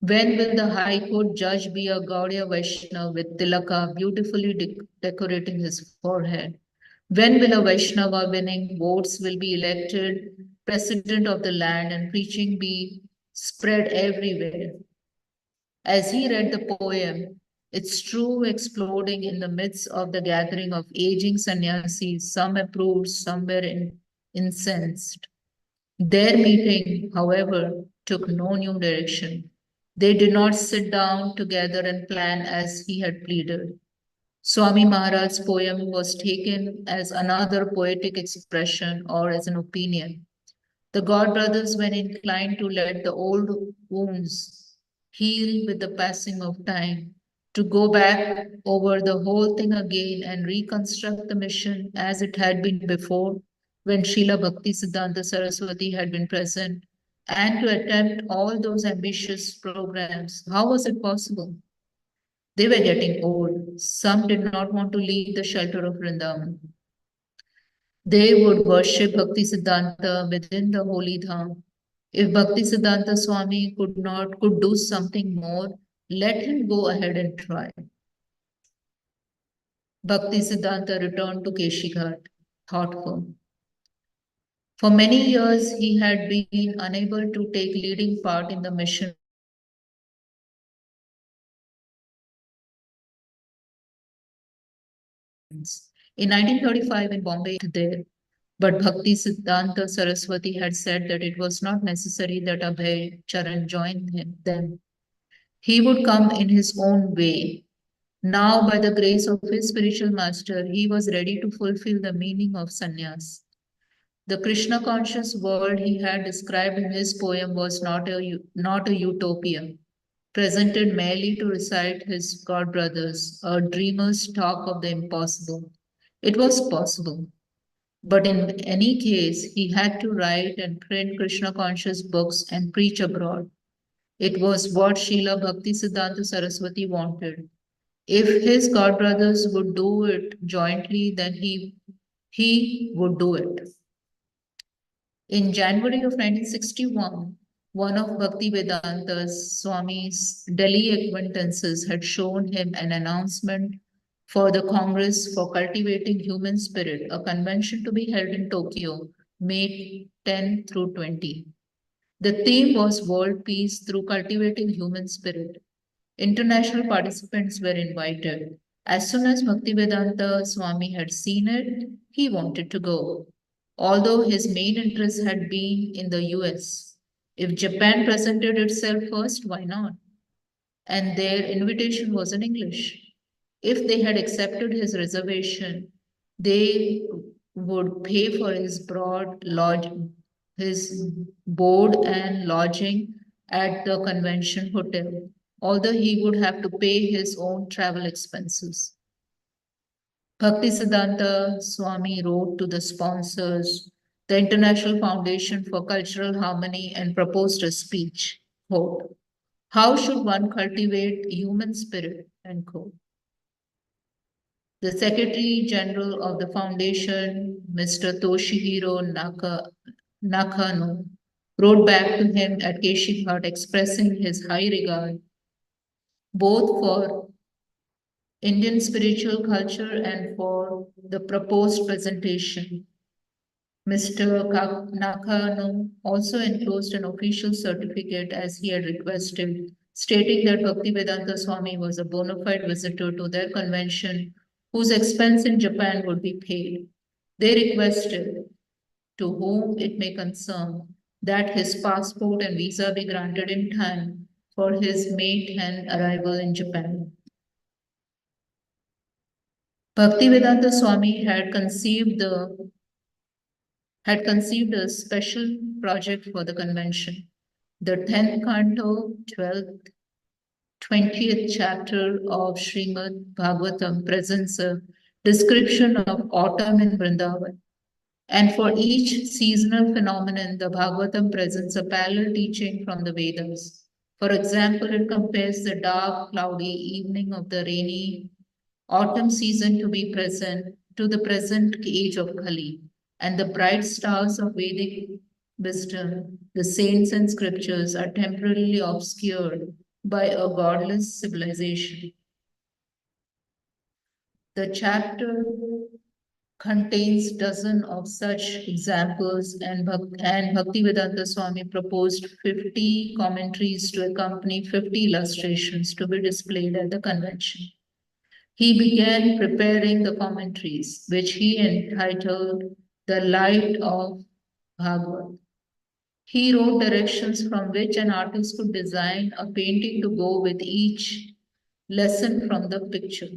When will the High Court judge be a Gaudiya Vaishnava with tilaka beautifully decorating his forehead? When will a Vaishnava winning votes will be elected president of the land and preaching be spread everywhere? As he read the poem, its true exploding in the midst of the gathering of aging sannyasis, some approved, some were incensed. Their meeting, however, took no new direction. They did not sit down together and plan as he had pleaded. Swami Maharaj's poem was taken as another poetic expression or as an opinion. The God brothers were inclined to let the old wounds heal with the passing of time, to go back over the whole thing again and reconstruct the mission as it had been before when Srila Bhakti Siddhanta Saraswati had been present, and to attempt all those ambitious programs. How was it possible? They were getting old. Some did not want to leave the shelter of Vrindavan. They would worship Bhakti Siddhanta within the holy dham. If Bhakti Siddhanta Swami could do something more, let him go ahead and try. Bhakti Siddhanta returned to Keshighat, thoughtful. For many years, he had been unable to take leading part in the mission. In 1935 in Bombay, there, but Bhakti Siddhanta Saraswati had said that it was not necessary that Abhay Charan join them. He would come in his own way. Now, by the grace of his spiritual master, he was ready to fulfill the meaning of sannyas. The Krishna conscious world he had described in his poem was not a utopia, presented merely to recite his god brothers, a dreamer's talk of the impossible. It was possible. But in any case, he had to write and print Krishna conscious books and preach abroad. It was what Srila Bhakti Siddhanta Saraswati wanted. If his god brothers would do it jointly, then he would do it. In January of 1961, one of Bhakti Vedanta's Swami's Delhi acquaintances had shown him an announcement for the Congress for Cultivating Human Spirit, a convention to be held in Tokyo, May 10 through 20. The theme was World Peace through Cultivating Human Spirit. International participants were invited. As soon as Bhaktivedanta Swami had seen it, he wanted to go. Although his main interest had been in the US. If Japan presented itself first, why not? And their invitation was in English. If they had accepted his reservation, they would pay for his board and lodging at the convention hotel, although he would have to pay his own travel expenses. Bhaktisiddhanta Swami wrote to the sponsors, the International Foundation for Cultural Harmony, and proposed a speech. Quote, how should one cultivate human spirit? End quote. The Secretary General of the Foundation, Mr. Toshihiro Nakano, wrote back to him at Keshighat expressing his high regard both for Indian spiritual culture and for the proposed presentation. Mr. Nakano also enclosed an official certificate as he had requested, stating that Bhaktivedanta Swami was a bona fide visitor to their convention whose expense in Japan would be paid. They requested, to whom it may concern, that his passport and visa be granted in time for his May 10 arrival in Japan. Bhaktivedanta Swami had conceived a special project for the convention. The 10th canto, 12th, 20th chapter of Srimad Bhagavatam presents a description of autumn in Vrindavan. And for each seasonal phenomenon, the Bhagavatam presents a parallel teaching from the Vedas. For example, it compares the dark, cloudy evening of the rainy autumn season to the present age of Kali, and the bright stars of Vedic wisdom, the saints and scriptures are temporarily obscured by a godless civilization. The chapter contains dozen of such examples, and Bhaktivedanta Swami proposed 50 commentaries to accompany 50 illustrations to be displayed at the convention. He began preparing the commentaries, which he entitled The Light of Bhagavad. He wrote directions from which an artist could design a painting to go with each lesson from the picture.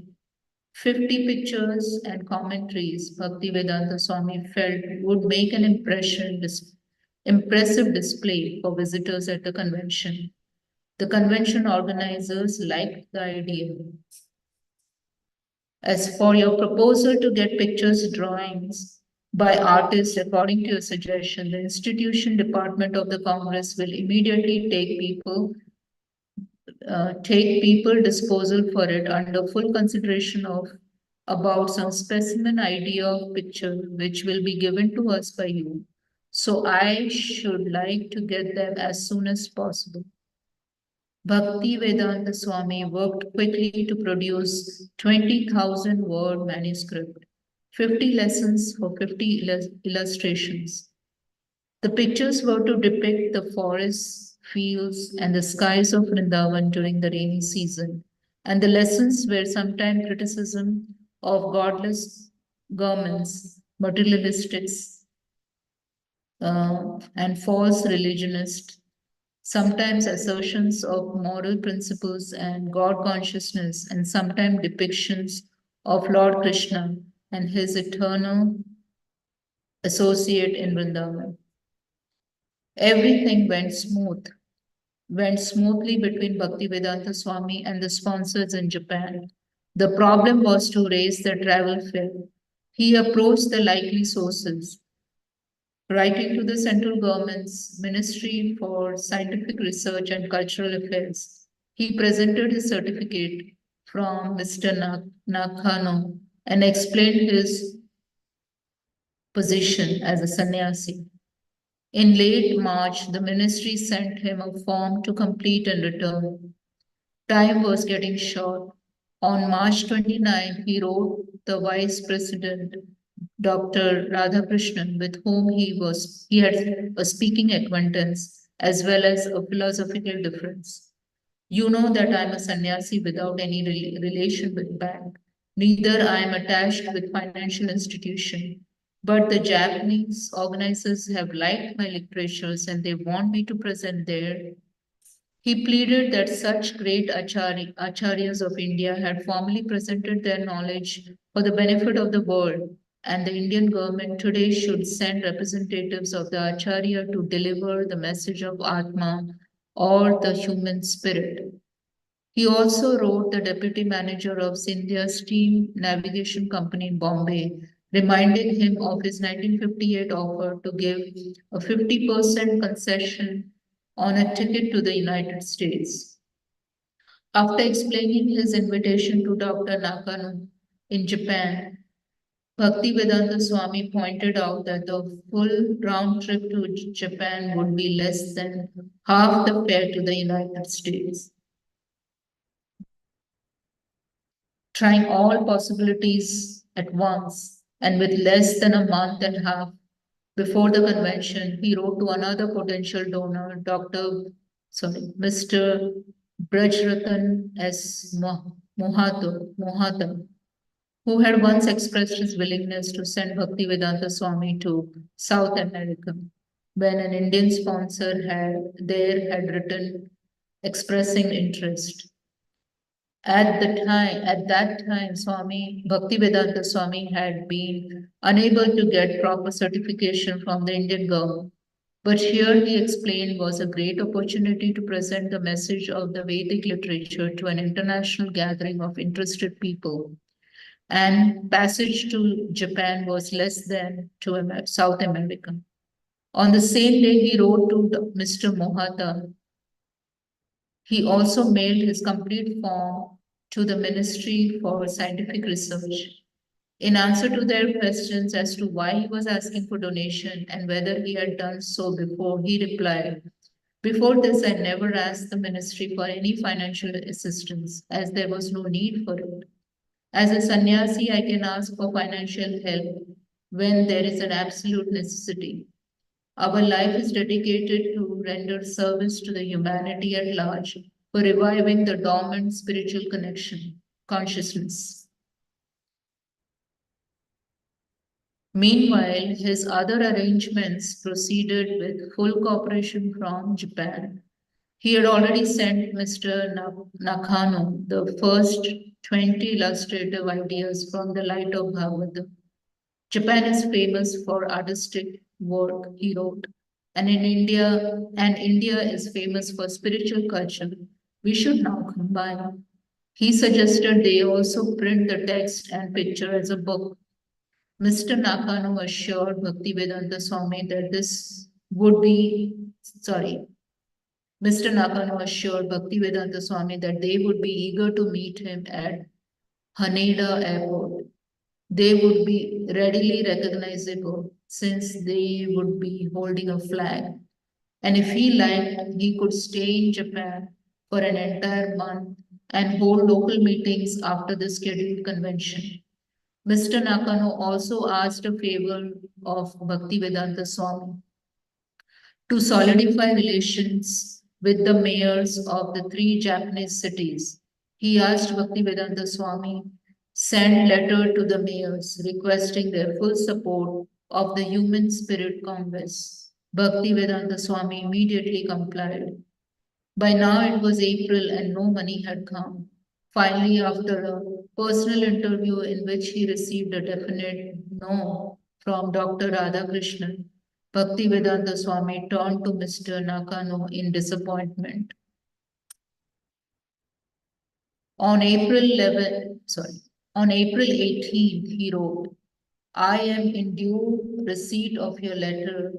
50 pictures and commentaries Bhaktivedanta Swami felt would make an impressive display for visitors at the convention. The convention organizers liked the idea. As for your proposal to get pictures, drawings by artists according to your suggestion, the institution department of the Congress will immediately take people disposal for it under full consideration of about some specimen idea of picture which will be given to us by you. So I should like to get them as soon as possible. Bhakti Vedanta Swami worked quickly to produce 20,000 word manuscript, 50 lessons for 50 illustrations. The pictures were to depict the forests, fields, and the skies of Vrindavan during the rainy season, and the lessons were sometimes criticism of godless governments, materialistics, and false religionists, sometimes assertions of moral principles and God consciousness, and sometimes depictions of Lord Krishna and his eternal associate in Vrindavan. Everything went smoothly between Bhaktivedanta Swami and the sponsors in Japan. The problem was to raise the travel fare. He approached the likely sources, writing to the central government's Ministry for Scientific Research and Cultural Affairs. He presented his certificate from Mr. Nakano and explained his position as a sannyasi. In late March, the ministry sent him a form to complete and return. Time was getting short. On March 29, he wrote the Vice President, Dr. Radhakrishnan, with whom he had a speaking acquaintance as well as a philosophical difference. You know that I am a sannyasi without any relation with bank. Neither I am attached with financial institution. But the Japanese organizers have liked my literatures and they want me to present there. He pleaded that such great acharyas of India had formally presented their knowledge for the benefit of the world, and the Indian government today should send representatives of the acharya to deliver the message of Atma or the human spirit. He also wrote the deputy manager of Scindia Steam Navigation Company in Bombay, reminding him of his 1958 offer to give a 50% concession on a ticket to the United States. After explaining his invitation to Dr. Nakano in Japan, Bhaktivedanta Swami pointed out that the full round trip to Japan would be less than half the fare to the United States. Trying all possibilities at once, and with less than a month and a half before the convention, he wrote to another potential donor, Mr. Brajratan S. Mohatam, who had once expressed his willingness to send Bhaktivedanta Swami to South America, when an Indian sponsor had written expressing interest. At that time, Swami Bhaktivedanta Swami had been unable to get proper certification from the Indian government. But here he explained was a great opportunity to present the message of the Vedic literature to an international gathering of interested people. And passage to Japan was less than to South America. On the same day, he wrote to Mr. Mohata. He also mailed his complete form to the Ministry for Scientific Research. In answer to their questions as to why he was asking for donation and whether he had done so before, he replied, "Before this, I never asked the ministry for any financial assistance, as there was no need for it. As a sannyasi, I can ask for financial help when there is an absolute necessity. Our life is dedicated to render service to the humanity at large for reviving the dormant spiritual connection, consciousness." Meanwhile, his other arrangements proceeded with full cooperation from Japan. He had already sent Mr. Nakano the first 20 illustrative ideas from the light of Bhagavatam. Japan is famous for artistic work, he wrote, and India is famous for spiritual culture. We should now combine. He suggested they also print the text and picture as a book. Mr. Nakano assured Bhaktivedanta Swami that this would be, sorry, Mr. Nakano assured Bhaktivedanta Swami that they would be eager to meet him at Haneda Airport. They would be readily recognizable since they would be holding a flag. And if he liked, he could stay in Japan for an entire month and hold local meetings after the scheduled convention. Mr. Nakano also asked a favor of Bhaktivedanta Swami to solidify relations with the mayors of the three Japanese cities. He asked Bhaktivedanta Swami send letter to the mayors requesting their full support of the Human Spirit Congress. Bhaktivedanta Swami immediately complied. By now it was April and no money had come. Finally, after a personal interview in which he received a definite no from Dr. Radhakrishnan, Bhaktivedanta Swami turned to Mr. Nakano in disappointment. On April 11, sorry, on April 18th, he wrote, "I am in due receipt of your letter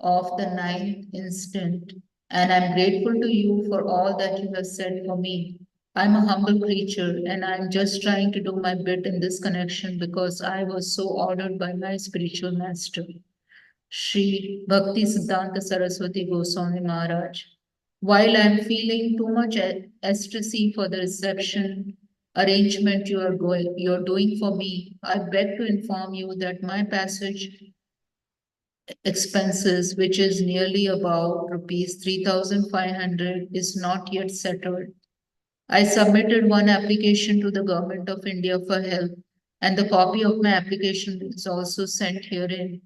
of the 9th instant, and I'm grateful to you for all that you have said for me. I'm a humble creature, and I'm just trying to do my bit in this connection because I was so ordered by my spiritual master, Sri Bhakti Siddhanta Saraswati Goswami Maharaj. While I'm feeling too much ecstasy for the reception arrangement you're doing for me, I beg to inform you that my passage expenses, which is nearly about rupees 3,500, is not yet settled. I submitted one application to the Government of India for help, and the copy of my application is also sent herein.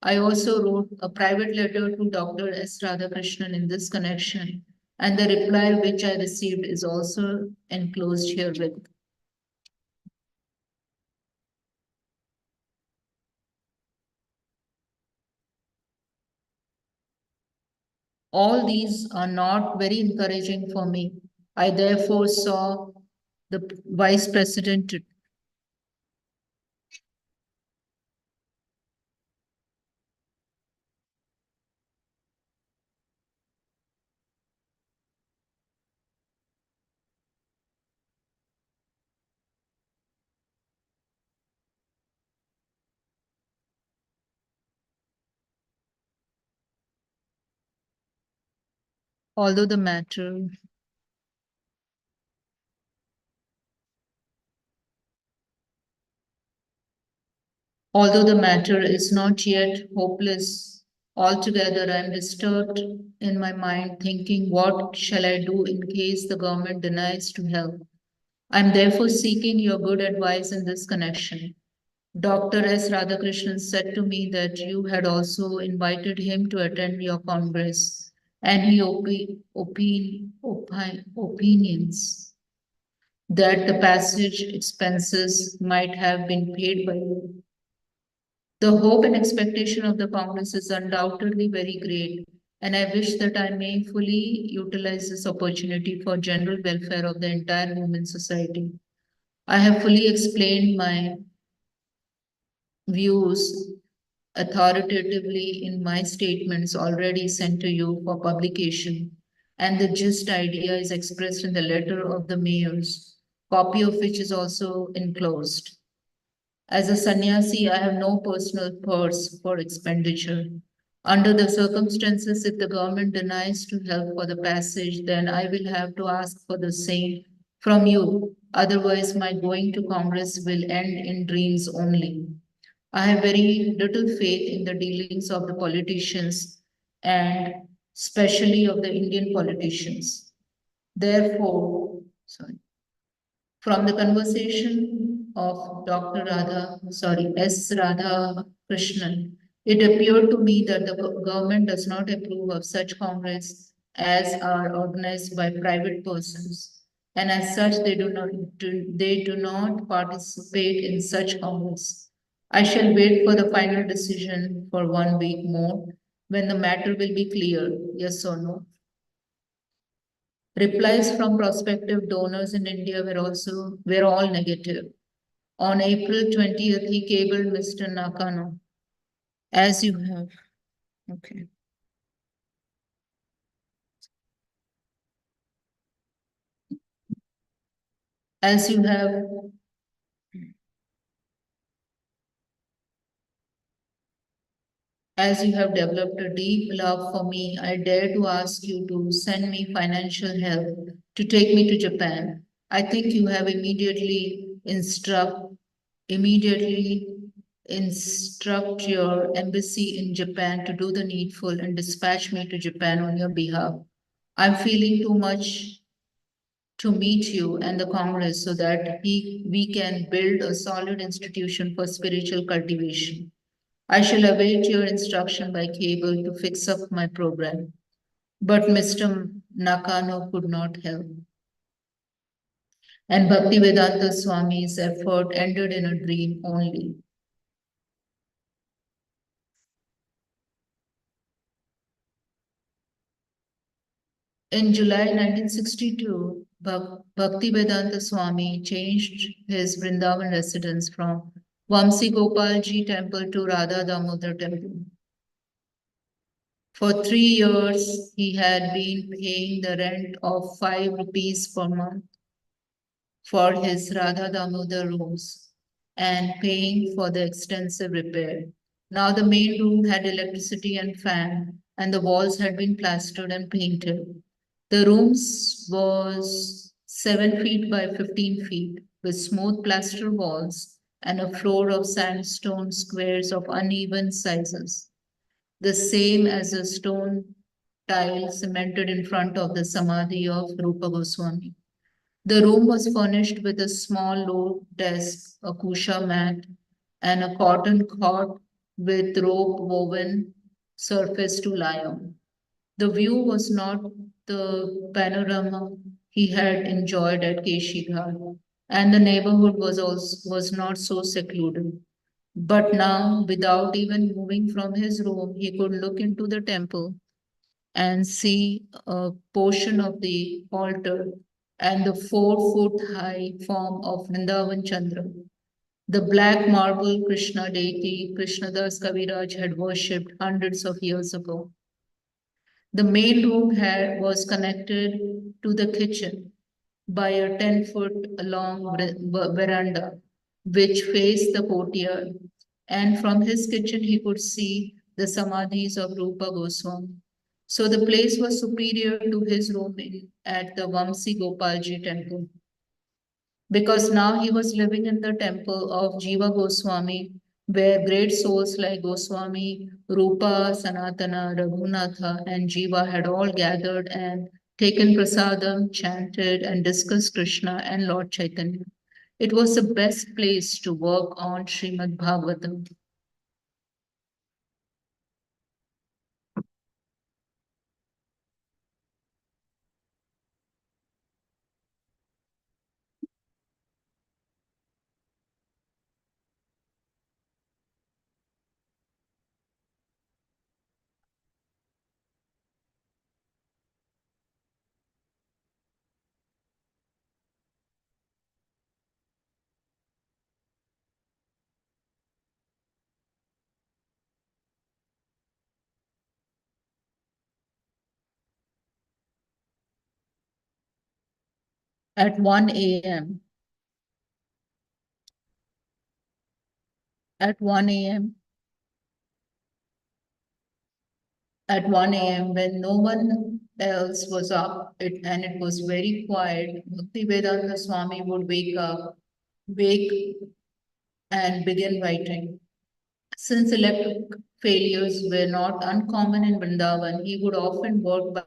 I also wrote a private letter to Dr. S. Radhakrishnan in this connection, and the reply which I received is also enclosed herewith." All these are not very encouraging for me. I therefore saw the Vice President, although the matter although the matter is not yet hopeless altogether, I am disturbed in my mind, thinking, what shall I do in case the government denies to help? I am therefore seeking your good advice in this connection. Dr. S. Radhakrishnan said to me that you had also invited him to attend your congress, and he opinions that the passage expenses might have been paid by you. The hope and expectation of the Congress is undoubtedly very great, and I wish that I may fully utilize this opportunity for general welfare of the entire human society. I have fully explained my views authoritatively in my statements already sent to you for publication, and the gist idea is expressed in the letter of the mayors, copy of which is also enclosed. As a sannyasi, I have no personal purse for expenditure. Under the circumstances, if the government denies to help for the passage, then I will have to ask for the same from you. Otherwise, my going to Congress will end in dreams only. I have very little faith in the dealings of the politicians and especially of the Indian politicians. Therefore, sorry, from the conversation of Dr. S. Radha Krishnan, it appeared to me that the government does not approve of such congress as are organized by private persons, and as such they do not participate in such congress. I shall wait for the final decision for 1 week more, when the matter will be clear, yes or no. Replies from prospective donors in India were all negative. On April 20th, he cabled Mr. Nakano. As you have, okay. As you have As you have developed a deep love for me, I dare to ask you to send me financial help to take me to Japan. I think you have immediately instruct your embassy in Japan to do the needful and dispatch me to Japan on your behalf. I'm feeling too much to meet you and the Congress so that we can build a solid institution for spiritual cultivation. I shall await your instruction by cable to fix up my program. But Mr. Nakano could not help. And Bhaktivedanta Swami's effort ended in a dream only. In July 1962, Bhaktivedanta Swami changed his Vrindavan residence from Vamsi Gopalji temple to Radha Damodar temple. For 3 years, he had been paying the rent of 5 rupees per month for his Radha Damodar rooms and paying for the extensive repair. Now the main room had electricity and fan, and the walls had been plastered and painted. The rooms was 7 feet by 15 feet with smooth plaster walls and a floor of sandstone squares of uneven sizes, the same as a stone tile cemented in front of the samadhi of Rupa Goswami. The room was furnished with a small low desk, a kusha mat, and a cotton cot with rope woven surface to lie on. The view was not the panorama he had enjoyed at Keshighat, and the neighborhood was not so secluded. But now, without even moving from his room, he could look into the temple and see a portion of the altar and the 4 foot high form of Vrindavan Chandra. The black marble Krishna deity Krishnadas Kaviraj had worshipped hundreds of years ago. The main room was connected to the kitchen by a 10-foot long veranda which faced the courtyard. And from his kitchen, he could see the samadhis of Rupa Goswami. So the place was superior to his room at the Vamsi Gopalji temple, because now he was living in the temple of Jiva Goswami, where great souls like Goswami, Rupa, Sanatana, Raghunatha, and Jiva had all gathered and taken prasadam, chanted, and discussed Krishna and Lord Chaitanya. It was the best place to work on Srimad Bhagavatam. At 1 a.m., at 1 a.m., at 1 a.m. when no one else was up and it was very quiet, Bhaktivedanta Swami would wake and begin writing. Since electric failures were not uncommon in Vrindavan, he would often work by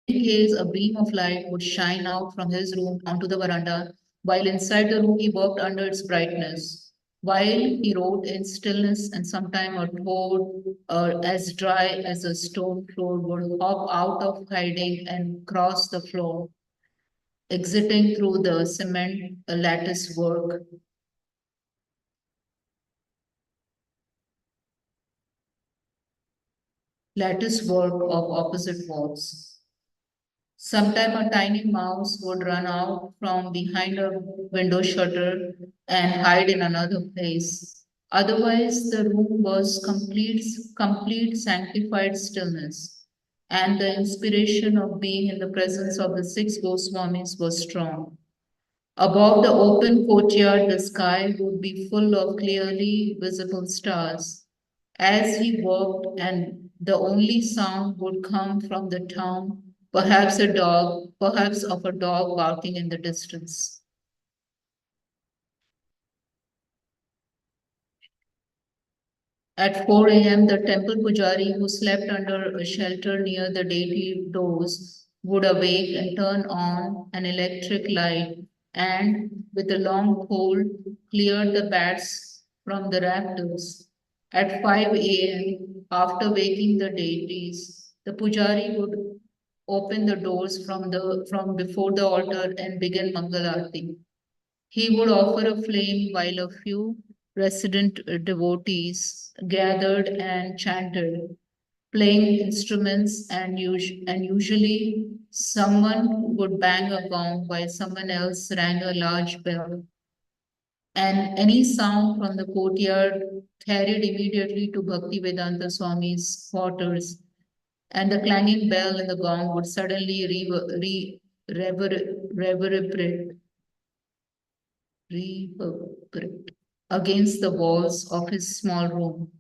in case a beam of light would shine out from his room onto the veranda, while inside the room he worked under its brightness. While he wrote in stillness, and sometime a toad, as dry as a stone floor, would hop out of hiding and cross the floor, exiting through the cement lattice work of opposite walls. Sometime a tiny mouse would run out from behind a window shutter and hide in another place. Otherwise, the room was complete sanctified stillness, and the inspiration of being in the presence of the six Goswamis was strong. Above the open courtyard, the sky would be full of clearly visible stars. As he walked, and the only sound would come from the town, perhaps of a dog barking in the distance. At 4 a.m., the temple pujari who slept under a shelter near the deity doors would awake and turn on an electric light and, with a long pole, clear the bats from the rafters. At 5 a.m., after waking the deities, the pujari would open the doors from before the altar and begin Mangalarti. He would offer a flame while a few resident devotees gathered and chanted, playing instruments, and usually someone would bang a gong while someone else rang a large bell. And any sound from the courtyard carried immediately to Bhaktivedanta Swami's quarters, and the clanging bell and the gong would suddenly reverberate reverberate against the walls of his small room.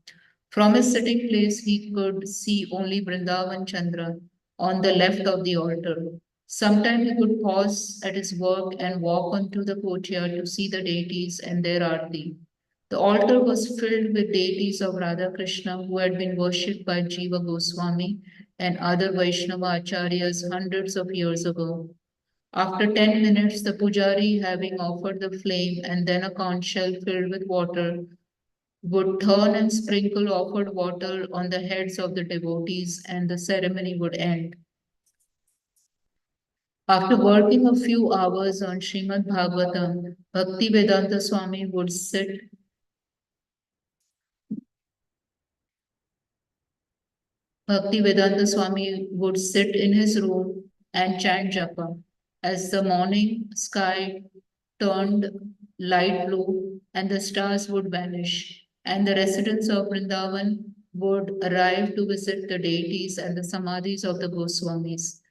From his sitting place, he could see only Vrindavan Chandra on the left of the altar. Sometimes he could pause at his work and walk onto the courtyard to see the deities and their arti. The altar was filled with deities of Radha Krishna who had been worshipped by Jiva Goswami and other Vaishnava acharyas hundreds of years ago. After 10 minutes, the pujari, having offered the flame and then a conch shell filled with water, would turn and sprinkle offered water on the heads of the devotees, and the ceremony would end. After working a few hours on Srimad Bhagavatam, Bhaktivedanta Swami would sit Bhaktivedanta Swami would sit in his room and chant japa. As the morning sky turned light blue and the stars would vanish, and the residents of Vrindavan would arrive to visit the deities and the samadhis of the Goswamis.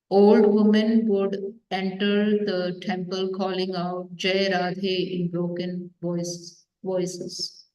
Old women would enter the temple calling out Jai Radhe in broken voices.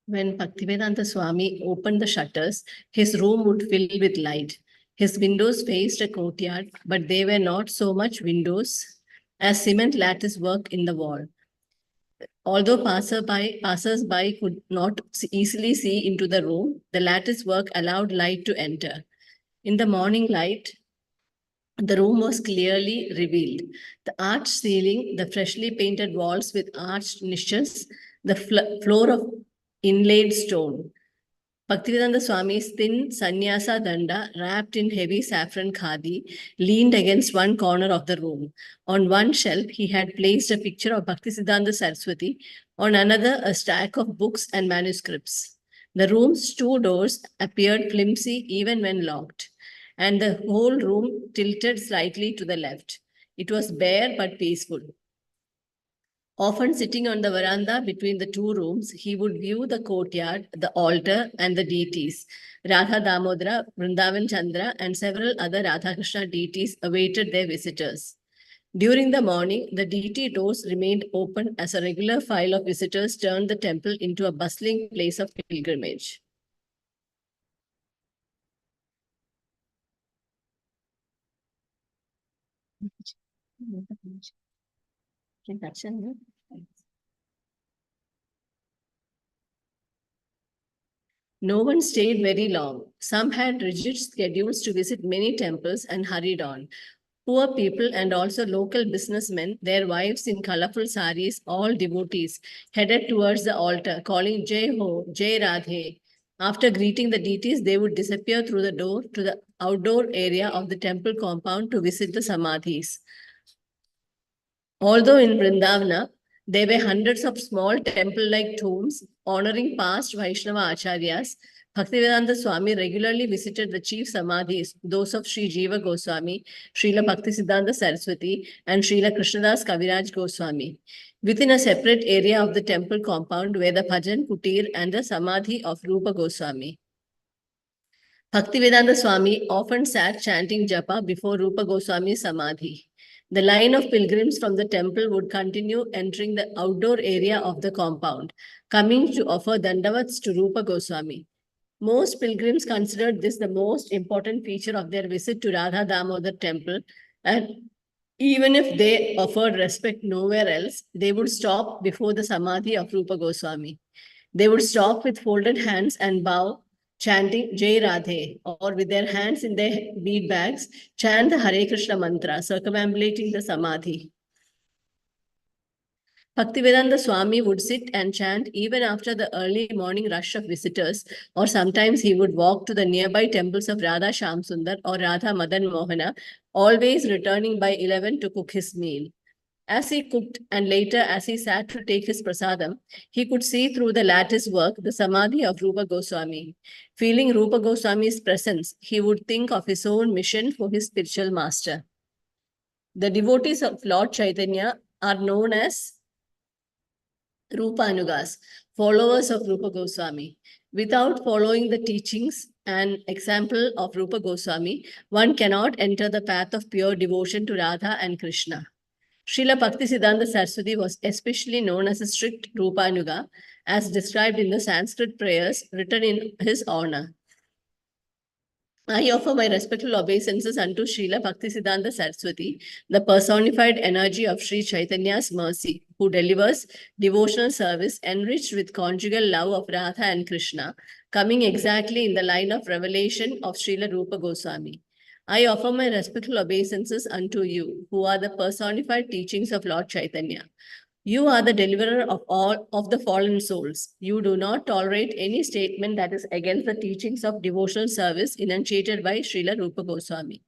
When Bhaktivedanta Swami opened the shutters, his room would fill with light. His windows faced a courtyard, but they were not so much windows as cement lattice work in the wall. Although passers-by could not easily see into the room, the lattice work allowed light to enter. In the morning light, the room was clearly revealed. The arched ceiling, the freshly painted walls with arched niches, the floor of inlaid stone. Bhaktivedanta Swami's thin sannyasa danda, wrapped in heavy saffron khadi, leaned against one corner of the room. On one shelf, he had placed a picture of Bhaktisiddhanta Saraswati, on another, a stack of books and manuscripts. The room's two doors appeared flimsy even when locked, and the whole room tilted slightly to the left. It was bare but peaceful. Often sitting on the veranda between the two rooms, he would view the courtyard, the altar, and the deities. Radha Damodara, Vrindavan Chandra, and several other Radha Krishna deities awaited their visitors. During the morning, the deity doors remained open as a regular file of visitors turned the temple into a bustling place of pilgrimage. No one stayed very long. Some had rigid schedules to visit many temples and hurried on. Poor people and also local businessmen, their wives in colorful saris, all devotees, headed towards the altar, calling Jai Ho, Jai Radhe. After greeting the deities, they would disappear through the door to the outdoor area of the temple compound to visit the samadhis. Although in Vrindavana, there were hundreds of small temple-like tombs honoring past Vaishnava acharyas, Bhaktivedanta Swami regularly visited the chief samadhis, those of Sri Jiva Goswami, Srila Bhaktisiddhanta Saraswati, and Srila Krishnadas Kaviraj Goswami. Within a separate area of the temple compound were the Bhajan Kutir and the Samadhi of Rupa Goswami. Bhaktivedanta Swami often sat chanting japa before Rupa Goswami's Samadhi. The line of pilgrims from the temple would continue entering the outdoor area of the compound, coming to offer dandavats to Rupa Goswami. Most pilgrims considered this the most important feature of their visit to Radha Damodar temple, and even if they offered respect nowhere else, they would stop before the Samadhi of Rupa Goswami. They would stop with folded hands and bow, chanting Jai Radhe, or with their hands in their bead bags, chant the Hare Krishna mantra, circumambulating the Samadhi. Bhaktivedanta Swami would sit and chant even after the early morning rush of visitors, or sometimes he would walk to the nearby temples of Radha Shamsundar or Radha Madan Mohana, always returning by 11 to cook his meal. As he cooked and later as he sat to take his prasadam, he could see through the lattice work the samadhi of Rupa Goswami. Feeling Rupa Goswami's presence, he would think of his own mission for his spiritual master. The devotees of Lord Chaitanya are known as Rupanugas, followers of Rupa Goswami. Without following the teachings and example of Rupa Goswami, one cannot enter the path of pure devotion to Radha and Krishna. Srila Bhaktisiddhanta Saraswati was especially known as a strict Rupanuga, as described in the Sanskrit prayers written in his honor. I offer my respectful obeisances unto Srila Bhaktisiddhanta Saraswati, the personified energy of Sri Chaitanya's mercy, who delivers devotional service enriched with conjugal love of Radha and Krishna, coming exactly in the line of revelation of Srila Rupa Goswami. I offer my respectful obeisances unto you, who are the personified teachings of Lord Chaitanya. You are the deliverer of all of the fallen souls. You do not tolerate any statement that is against the teachings of devotional service enunciated by Srila Rupa Goswami.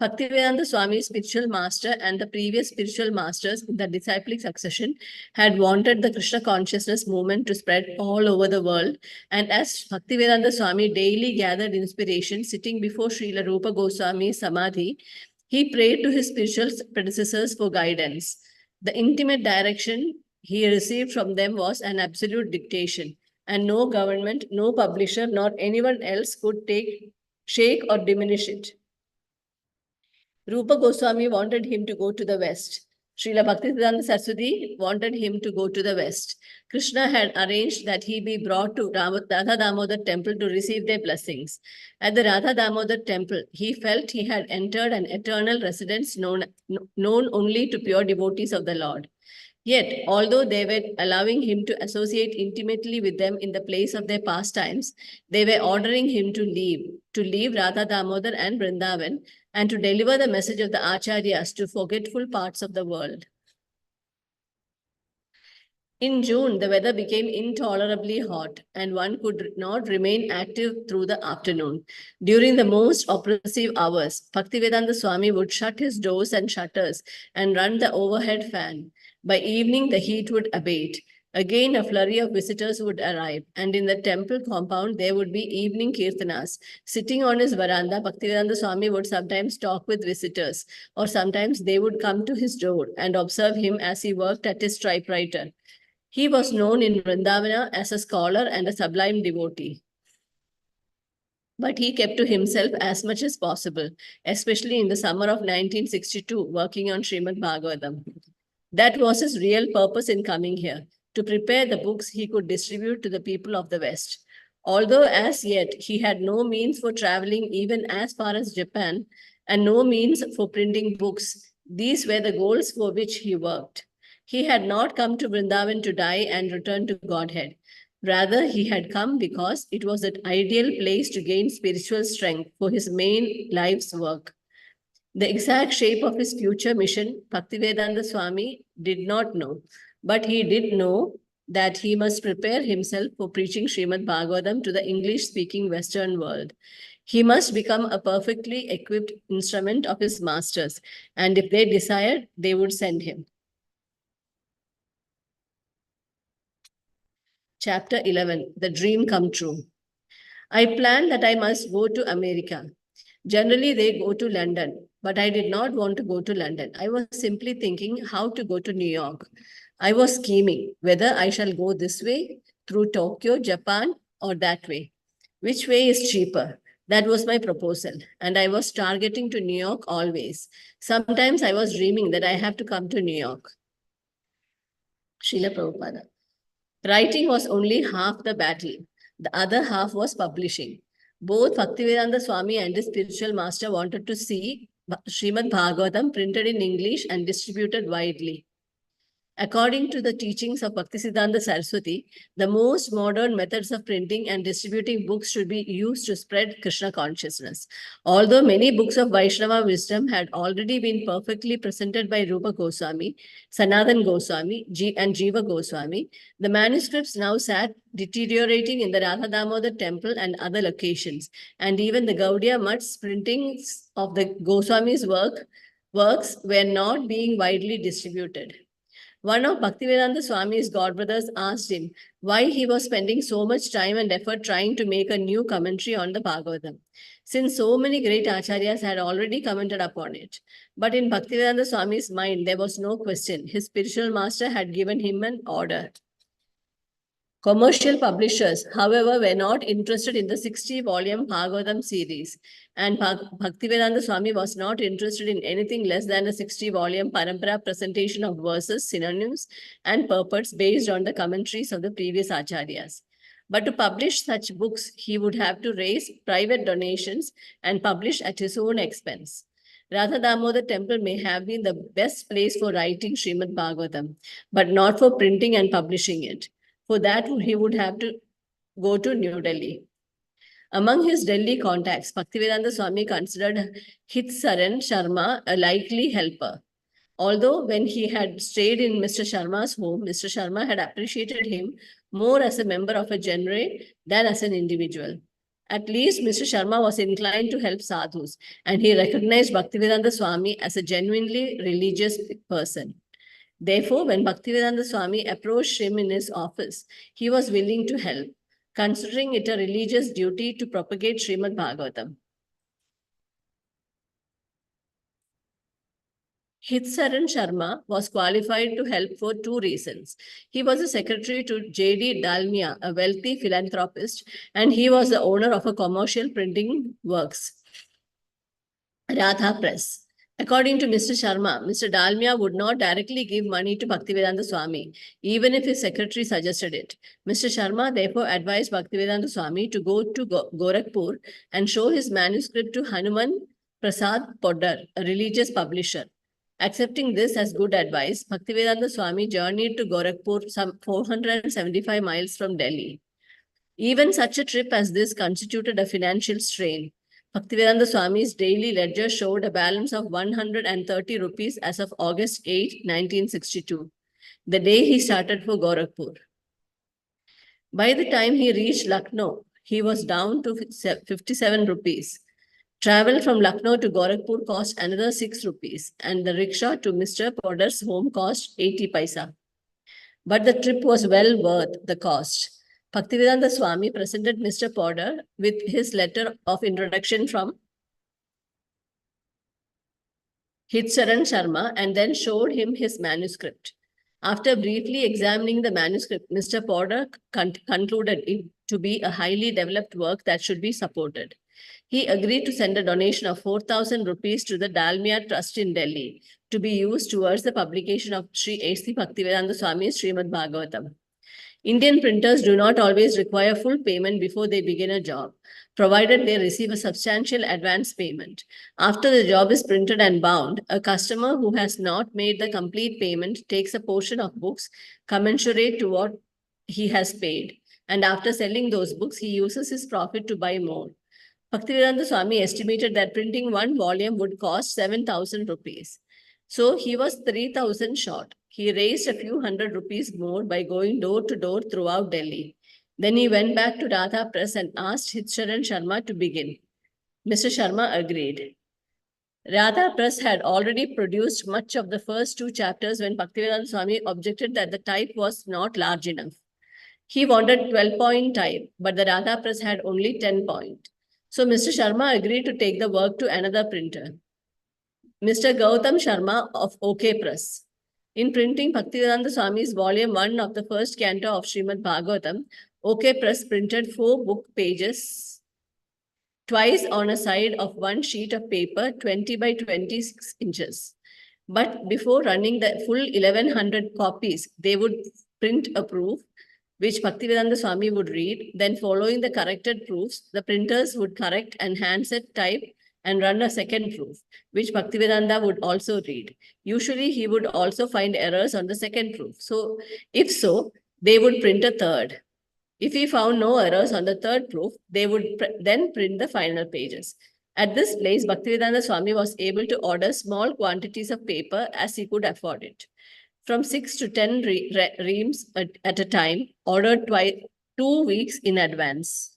Bhaktivedanta Swami's spiritual master and the previous spiritual masters in the disciplic succession had wanted the Krishna consciousness movement to spread all over the world. And as Bhaktivedanta Swami daily gathered inspiration sitting before Srila Rupa Goswami's Samadhi, he prayed to his spiritual predecessors for guidance. The intimate direction he received from them was an absolute dictation, and no government, no publisher, nor anyone else could shake or diminish it. Rupa Goswami wanted him to go to the West. Srila Bhaktisiddhanta Saraswati wanted him to go to the west. Krishna had arranged that he be brought to Radha Damodar temple to receive their blessings. At the Radha Damodar temple, he felt he had entered an eternal residence known only to pure devotees of the Lord. Yet, although they were allowing him to associate intimately with them in the place of their pastimes, they were ordering him to leave Radha Damodar and Vrindavan, and to deliver the message of the Acharyas to forgetful parts of the world. In June, the weather became intolerably hot, and one could not remain active through the afternoon. During the most oppressive hours, Bhaktivedanta Swami would shut his doors and shutters and run the overhead fan. By evening, the heat would abate. Again, a flurry of visitors would arrive, and in the temple compound, there would be evening kirtanas. Sitting on his veranda, Bhaktivedanta Swami would sometimes talk with visitors, or sometimes they would come to his door and observe him as he worked at his typewriter. He was known in Vrindavana as a scholar and a sublime devotee. But he kept to himself as much as possible, especially in the summer of 1962, working on Srimad Bhagavatam. That was his real purpose in coming here, to prepare the books he could distribute to the people of the West. Although as yet he had no means for traveling even as far as Japan, and no means for printing books, these were the goals for which he worked. He had not come to Vrindavan to die and return to Godhead. Rather, he had come because it was an ideal place to gain spiritual strength for his main life's work. The exact shape of his future mission, Bhaktivedanta Swami did not know, but he did know that he must prepare himself for preaching Srimad Bhagavatam to the English-speaking Western world. He must become a perfectly equipped instrument of his masters, and if they desired, they would send him. Chapter 11, The Dream Come True. I planned that I must go to America. Generally, they go to London, but I did not want to go to London. I was simply thinking how to go to New York. I was scheming whether I shall go this way, through Tokyo, Japan, or that way. Which way is cheaper? That was my proposal, and I was targeting to New York always. Sometimes I was dreaming that I have to come to New York. Srila Prabhupada. Writing was only half the battle. The other half was publishing. Both Bhaktivedanta Swami and his spiritual master wanted to see Srimad Bhagavatam printed in English and distributed widely. According to the teachings of Bhaktisiddhanta Saraswati, the most modern methods of printing and distributing books should be used to spread Krishna consciousness. Although many books of Vaishnava wisdom had already been perfectly presented by Rupa Goswami, Sanatan Goswami, and Jiva Goswami, the manuscripts now sat deteriorating in the Radha Damodar temple and other locations, and even the Gaudiya Mutt's printings of the Goswami's works were not being widely distributed. One of Bhaktivedanta Swami's godbrothers asked him why he was spending so much time and effort trying to make a new commentary on the Bhagavatam, since so many great acharyas had already commented upon it. But in Bhaktivedanta Swami's mind, there was no question. His spiritual master had given him an order. Commercial publishers, however, were not interested in the 60-volume Bhagavatam series, and Bhaktivedanta Swami was not interested in anything less than a 60-volume Parampara presentation of verses, synonyms, and purports based on the commentaries of the previous acharyas. But to publish such books, he would have to raise private donations and publish at his own expense. Radha Damodar temple may have been the best place for writing Srimad Bhagavatam, but not for printing and publishing it. For that, he would have to go to New Delhi. Among his Delhi contacts, Bhaktivedanta Swami considered Hitsaran Sharma a likely helper. Although when he had stayed in Mr. Sharma's home, Mr. Sharma had appreciated him more as a member of a genre than as an individual. At least Mr. Sharma was inclined to help sadhus, and he recognized Bhaktivedanta Swami as a genuinely religious person. Therefore, when Bhaktivedanta Swami approached him in his office, he was willing to help, considering it a religious duty to propagate Srimad Bhagavatam. Hitsaran Sharma was qualified to help for two reasons. He was a secretary to J.D. Dalmia, a wealthy philanthropist, and he was the owner of a commercial printing works, Radha Press. According to Mr. Sharma, Mr. Dalmia would not directly give money to Bhaktivedanta Swami, even if his secretary suggested it. Mr. Sharma therefore advised Bhaktivedanta Swami to go to Gorakhpur and show his manuscript to Hanuman Prasad Poddar, a religious publisher. Accepting this as good advice, Bhaktivedanta Swami journeyed to Gorakhpur, some 475 miles from Delhi. Even such a trip as this constituted a financial strain. Bhaktivedanta Swami's daily ledger showed a balance of 130 rupees as of August 8, 1962, the day he started for Gorakhpur. By the time he reached Lucknow, he was down to 57 rupees. Travel from Lucknow to Gorakhpur cost another 6 rupees, and the rickshaw to Mr. Poddar's home cost 80 paisa. But the trip was well worth the cost. Bhaktivedanta Swami presented Mr. Poddar with his letter of introduction from Hitcharan Sharma and then showed him his manuscript. After briefly examining the manuscript, Mr. Poddar concluded it to be a highly developed work that should be supported. He agreed to send a donation of 4,000 rupees to the Dalmia Trust in Delhi to be used towards the publication of Sri A.C. Bhaktivedanta Swami's Srimad Bhagavatam. Indian printers do not always require full payment before they begin a job, provided they receive a substantial advance payment. After the job is printed and bound, a customer who has not made the complete payment takes a portion of books commensurate to what he has paid, and after selling those books, he uses his profit to buy more. Bhaktivedanta Swami estimated that printing one volume would cost 7,000 rupees. So he was 3,000 short. He raised a few hundred rupees more by going door to door throughout Delhi. Then he went back to Radha Press and asked Hitcharan Sharma to begin. Mr. Sharma agreed. Radha Press had already produced much of the first 2 chapters when Bhaktivedanta Swami objected that the type was not large enough. He wanted 12-point type, but the Radha Press had only 10-point. So Mr. Sharma agreed to take the work to another printer, Mr. Gautam Sharma of OK Press. In printing Bhaktivedanta Swami's volume 1 of the first canto of Srimad Bhagavatam, OK Press printed 4 book pages twice on a side of one sheet of paper 20 by 26 inches. But before running the full 1100 copies, they would print a proof, which Bhaktivedanta Swami would read. Then following the corrected proofs, the printers would correct and handset type and run a second proof, which Bhaktivedanta would also read. Usually, he would also find errors on the second proof. So, if so, they would print a third. If he found no errors on the third proof, they would then print the final pages. At this place, Bhaktivedanta Swami was able to order small quantities of paper as he could afford it. From 6 to 10 reams at a time, ordered 2 weeks in advance.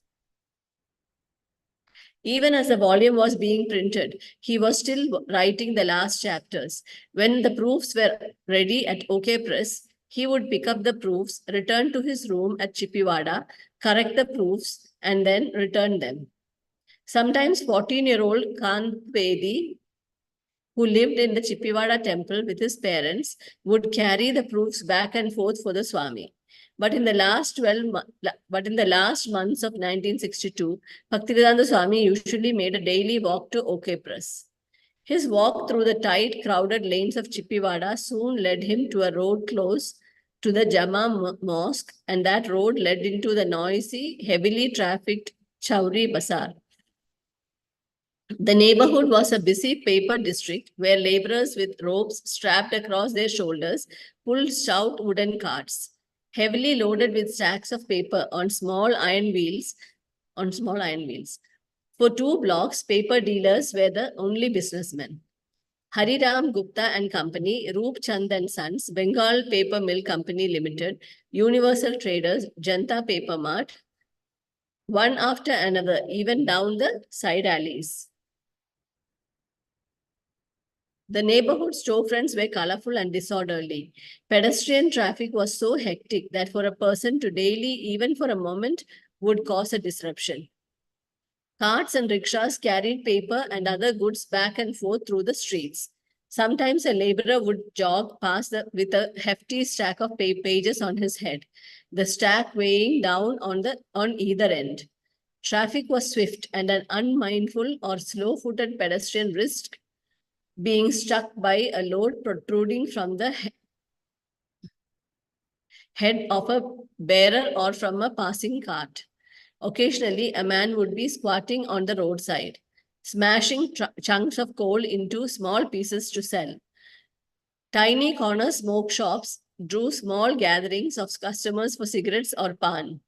Even as the volume was being printed, he was still writing the last chapters. When the proofs were ready at OK Press, he would pick up the proofs, return to his room at Chippiwada, correct the proofs, and then return them. Sometimes 14-year-old Kant Bedi, who lived in the Chippiwada temple with his parents, would carry the proofs back and forth for the Swami. But in the last months of 1962, Bhaktivedanta Swami usually made a daily walk to OK Press. His walk through the tight, crowded lanes of Chippiwada soon led him to a road close to the Jama Mosque, and that road led into the noisy, heavily trafficked Chowri Bazaar. The neighborhood was a busy paper district where laborers with ropes strapped across their shoulders pulled stout wooden carts, heavily loaded with stacks of paper on small iron wheels. For 2 blocks, paper dealers were the only businessmen. Hariram Gupta and Company, Roop Chand and Sons, Bengal Paper Mill Company Limited, Universal Traders, Janta Paper Mart, one after another, even down the side alleys. The neighborhood storefronts were colorful and disorderly. Pedestrian traffic was so hectic that for a person to daily, even for a moment, would cause a disruption. Carts and rickshaws carried paper and other goods back and forth through the streets. Sometimes a laborer would jog past with a hefty stack of pages on his head, the stack weighing down on either end. Traffic was swift, and an unmindful or slow-footed pedestrian risked being struck by a load protruding from the head of a bearer or from a passing cart. Occasionally, a man would be squatting on the roadside, smashing chunks of coal into small pieces to sell. Tiny corner smoke shops drew small gatherings of customers for cigarettes or pan.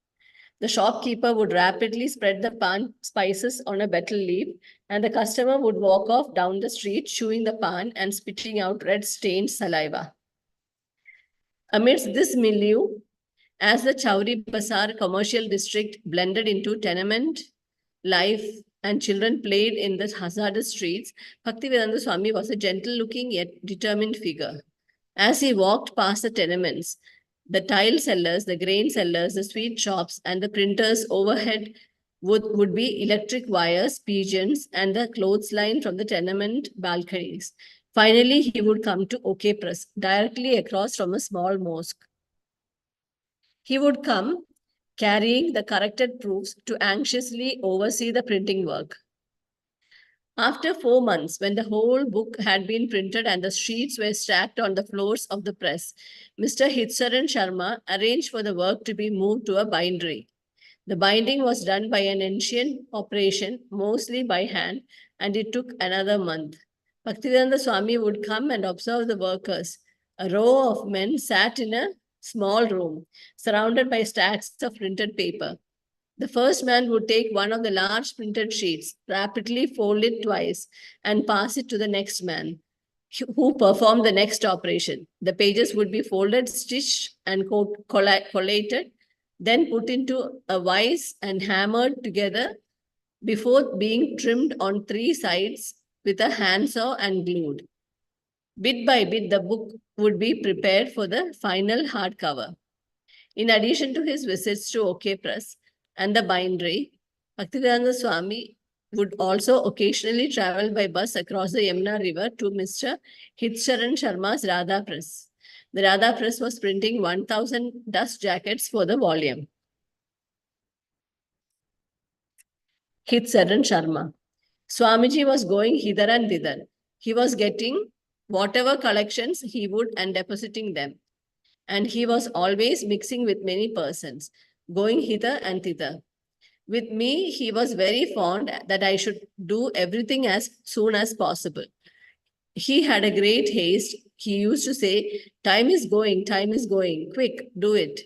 The shopkeeper would rapidly spread the pan spices on a betel leaf, and the customer would walk off down the street, chewing the pan and spitting out red-stained saliva. Amidst this milieu, as the Chowri Bazaar commercial district blended into tenement life and children played in the hazardous streets, Bhaktivedanta Swami was a gentle-looking yet determined figure. As he walked past the tenements, the tile sellers, the grain sellers, the sweet shops, and the printers overhead would be electric wires, pigeons, and the clothesline from the tenement balconies. Finally, he would come to OK Press, directly across from a small mosque. He would come carrying the corrected proofs to anxiously oversee the printing work. After 4 months, when the whole book had been printed and the sheets were stacked on the floors of the press, Mr. Hitsaran Sharma arranged for the work to be moved to a bindery. The binding was done by an ancient operation, mostly by hand, and it took another month. Bhaktivedanta Swami would come and observe the workers. A row of men sat in a small room, surrounded by stacks of printed paper. The first man would take one of the large printed sheets, rapidly fold it twice, and pass it to the next man, who performed the next operation. The pages would be folded, stitched, and collated, then put into a vise and hammered together before being trimmed on 3 sides with a handsaw and glued. Bit by bit, the book would be prepared for the final hardcover. In addition to his visits to OK Press and the bindery, Bhaktivedanta Swami would also occasionally travel by bus across the Yamuna River to Mr. Hitsaran Sharma's Radha Press. The Radha Press was printing 1,000 dust jackets for the volume. Hitsaran Sharma. Swamiji was going hither and thither. He was getting whatever collections he would and depositing them. And he was always mixing with many persons, going hither and thither. With me, he was very fond that I should do everything as soon as possible. He had a great haste. He used to say, time is going, quick, do it.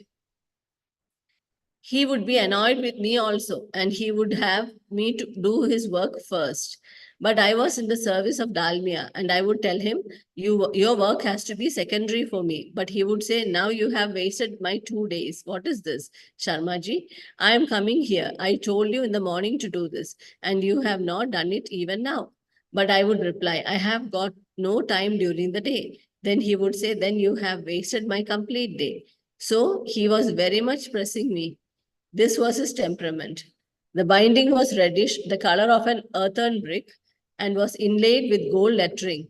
He would be annoyed with me also, and he would have me to do his work first. But I was in the service of Dalmia, and I would tell him, your work has to be secondary for me. But he would say, now you have wasted my 2 days. What is this, Sharmaji? I am coming here. I told you in the morning to do this, and you have not done it even now. But I would reply, I have got no time during the day. Then he would say, then you have wasted my complete day. So he was very much pressing me. This was his temperament. The binding was reddish, the color of an earthen brick, and was inlaid with gold lettering.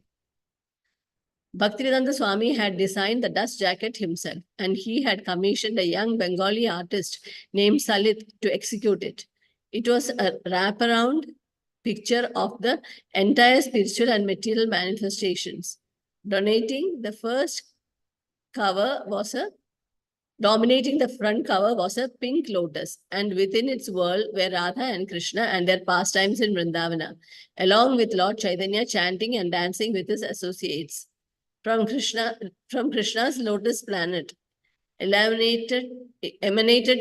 Bhaktivedanta Swami had designed the dust jacket himself, and he had commissioned a young Bengali artist named Salit to execute it. It was a wraparound picture of the entire spiritual and material manifestations. Dominating the front cover was a pink lotus, and within its world were Radha and Krishna and their pastimes in Vrindavana, along with Lord Chaitanya chanting and dancing with his associates. From Krishna's lotus planet emanated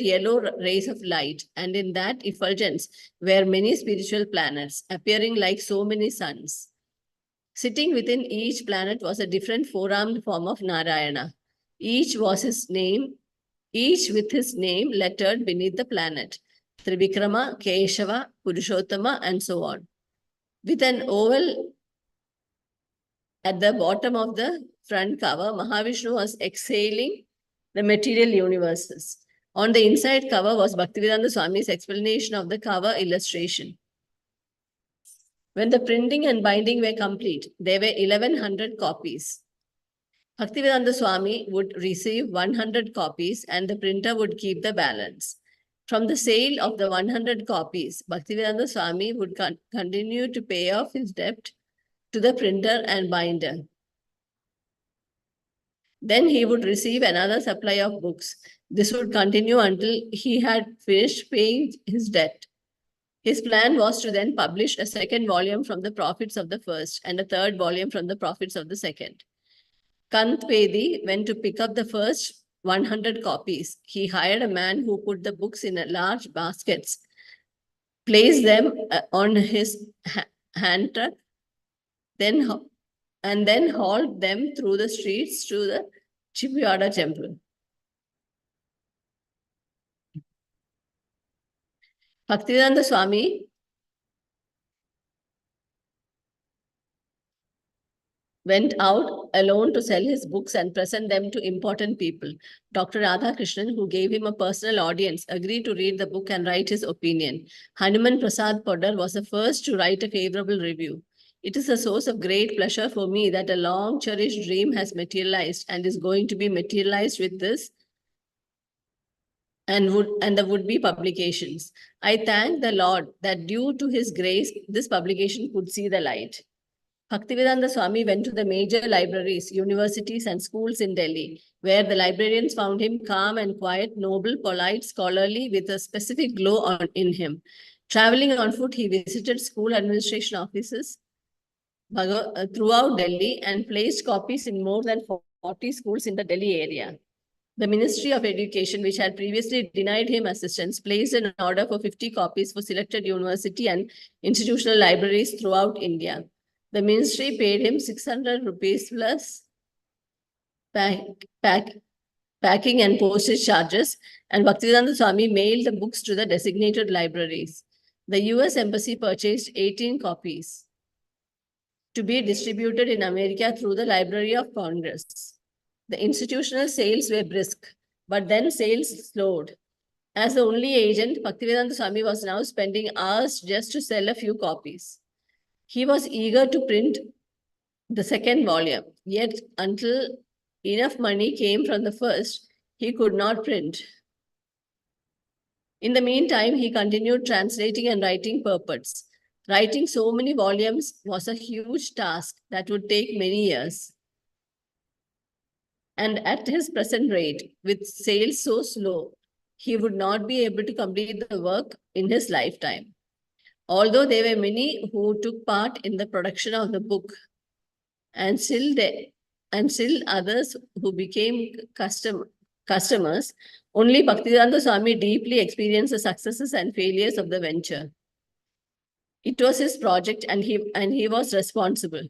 yellow rays of light, and in that effulgence were many spiritual planets, appearing like so many suns. Sitting within each planet was a different four-armed form of Narayana. Each with his name lettered beneath the planet: Trivikrama, Keshava, Purushottama, and so on. With an oval at the bottom of the front cover, Mahavishnu was exhaling the material universes. On the inside cover was Bhaktivedanta Swami's explanation of the cover illustration. When the printing and binding were complete, there were 1,100 copies. Bhaktivedanta Swami would receive 100 copies and the printer would keep the balance. From the sale of the 100 copies, Bhaktivedanta Swami would continue to pay off his debt to the printer and binder. Then he would receive another supply of books. This would continue until he had finished paying his debt. His plan was to then publish a second volume from the profits of the first and a third volume from the profits of the second. Kant Pedi went to pick up the first 100 copies. He hired a man who put the books in large baskets, placed them on his hand truck, then hauled them through the streets to the Chippyada temple. Bhaktivedanta Swami went out alone to sell his books and present them to important people. Dr. Radhakrishnan, who gave him a personal audience, agreed to read the book and write his opinion. Hanuman Prasad Poddar was the first to write a favorable review. It is a source of great pleasure for me that a long cherished dream has materialized and is going to be materialized with this and the would-be publications. I thank the Lord that due to his grace, this publication could see the light. Bhaktivedanta Swami went to the major libraries, universities, and schools in Delhi, where the librarians found him calm and quiet, noble, polite, scholarly, with a specific glow in him. Traveling on foot, he visited school administration offices throughout Delhi and placed copies in more than 40 schools in the Delhi area. The Ministry of Education, which had previously denied him assistance, placed an order for 50 copies for selected university and institutional libraries throughout India. The ministry paid him 600 rupees plus packing and postage charges, and Bhaktivedanta Swami mailed the books to the designated libraries. The US Embassy purchased 18 copies to be distributed in America through the Library of Congress. The institutional sales were brisk, but then sales slowed. As the only agent, Bhaktivedanta Swami was now spending hours just to sell a few copies. He was eager to print the second volume, yet until enough money came from the first, he could not print. In the meantime, he continued translating and writing purports. Writing so many volumes was a huge task that would take many years. And at his present rate, with sales so slow, he would not be able to complete the work in his lifetime. Although there were many who took part in the production of the book, and still others who became customers, only Bhaktivedanta Swami deeply experienced the successes and failures of the venture. It was his project, and he was responsible.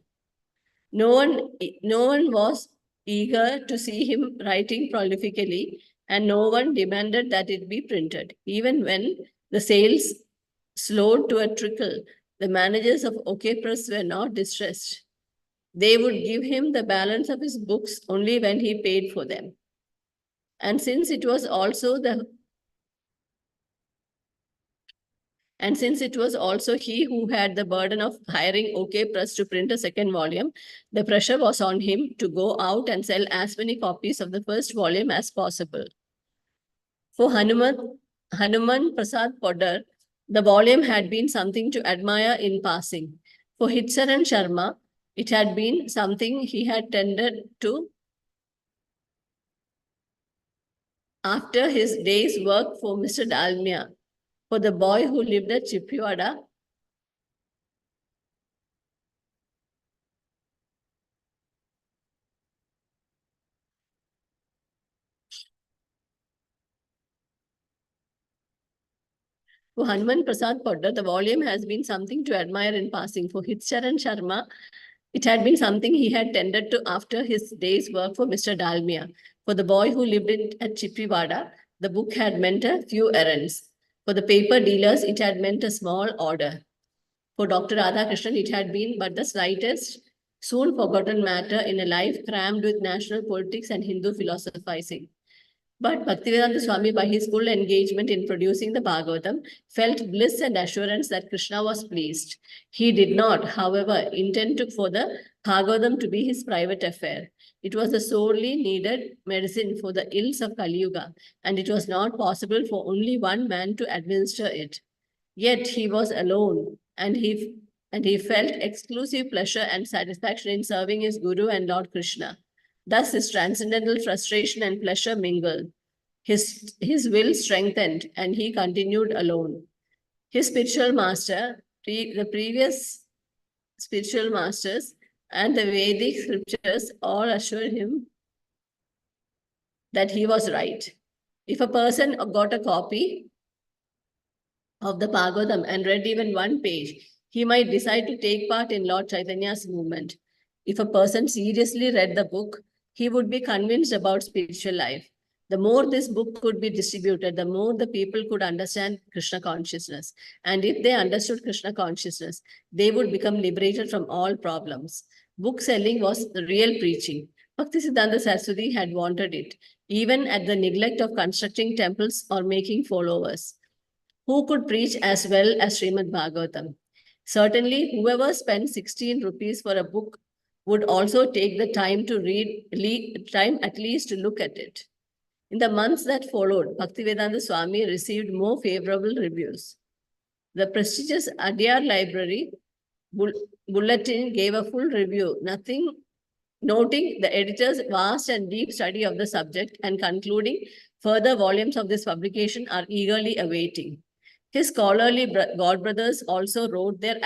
No one was eager to see him writing prolifically, and no one demanded that it be printed. Even when the sales slowed to a trickle, the managers of OK Press were not distressed. They would give him the balance of his books only when he paid for them. And since it was also he who had the burden of hiring OK Press to print a second volume, the pressure was on him to go out and sell as many copies of the first volume as possible. For Hanuman Prasad Poddar, the volume had been something to admire in passing. For Hitsaran Sharma, it had been something he had tended to after his day's work for Mr. Dalmia. For the boy who lived at Chippyada, for Hanuman Prasad Poddar, the volume has been something to admire in passing. For Hitsaran Sharma, it had been something he had tended to after his day's work for Mr. Dalmia. For the boy who lived at Chippyada, the book had meant a few errands. For the paper dealers, it had meant a small order. For Dr. Radhakrishnan, it had been but the slightest, soon forgotten matter in a life crammed with national politics and Hindu philosophizing. But Bhaktivedanta Swami, by his full engagement in producing the Bhagavatam, felt bliss and assurance that Krishna was pleased. He did not, however, intend for the Bhagavatam to be his private affair. It was the sorely needed medicine for the ills of Kali Yuga, and it was not possible for only one man to administer it. Yet he was alone, and he and he felt exclusive pleasure and satisfaction in serving his Guru and Lord Krishna. Thus, his transcendental frustration and pleasure mingled. His will strengthened, and he continued alone. His spiritual master, the previous spiritual masters, and the Vedic scriptures all assured him that he was right. If a person got a copy of the Bhagavatam and read even one page, he might decide to take part in Lord Chaitanya's movement. If a person seriously read the book, he would be convinced about spiritual life. The more this book could be distributed, the more the people could understand Krishna consciousness. And if they understood Krishna consciousness, they would become liberated from all problems. Book selling was the real preaching. Bhaktisiddhanta Saraswati had wanted it, even at the neglect of constructing temples or making followers. Who could preach as well as Srimad Bhagavatam? Certainly, whoever spent 16 rupees for a book would also take the time to time at least to look at it. In the months that followed, Bhaktivedanta Swami received more favorable reviews. The prestigious Adyar Library Bulletin gave a full review, noting the editor's vast and deep study of the subject and concluding further volumes of this publication are eagerly awaiting. His scholarly godbrothers also wrote their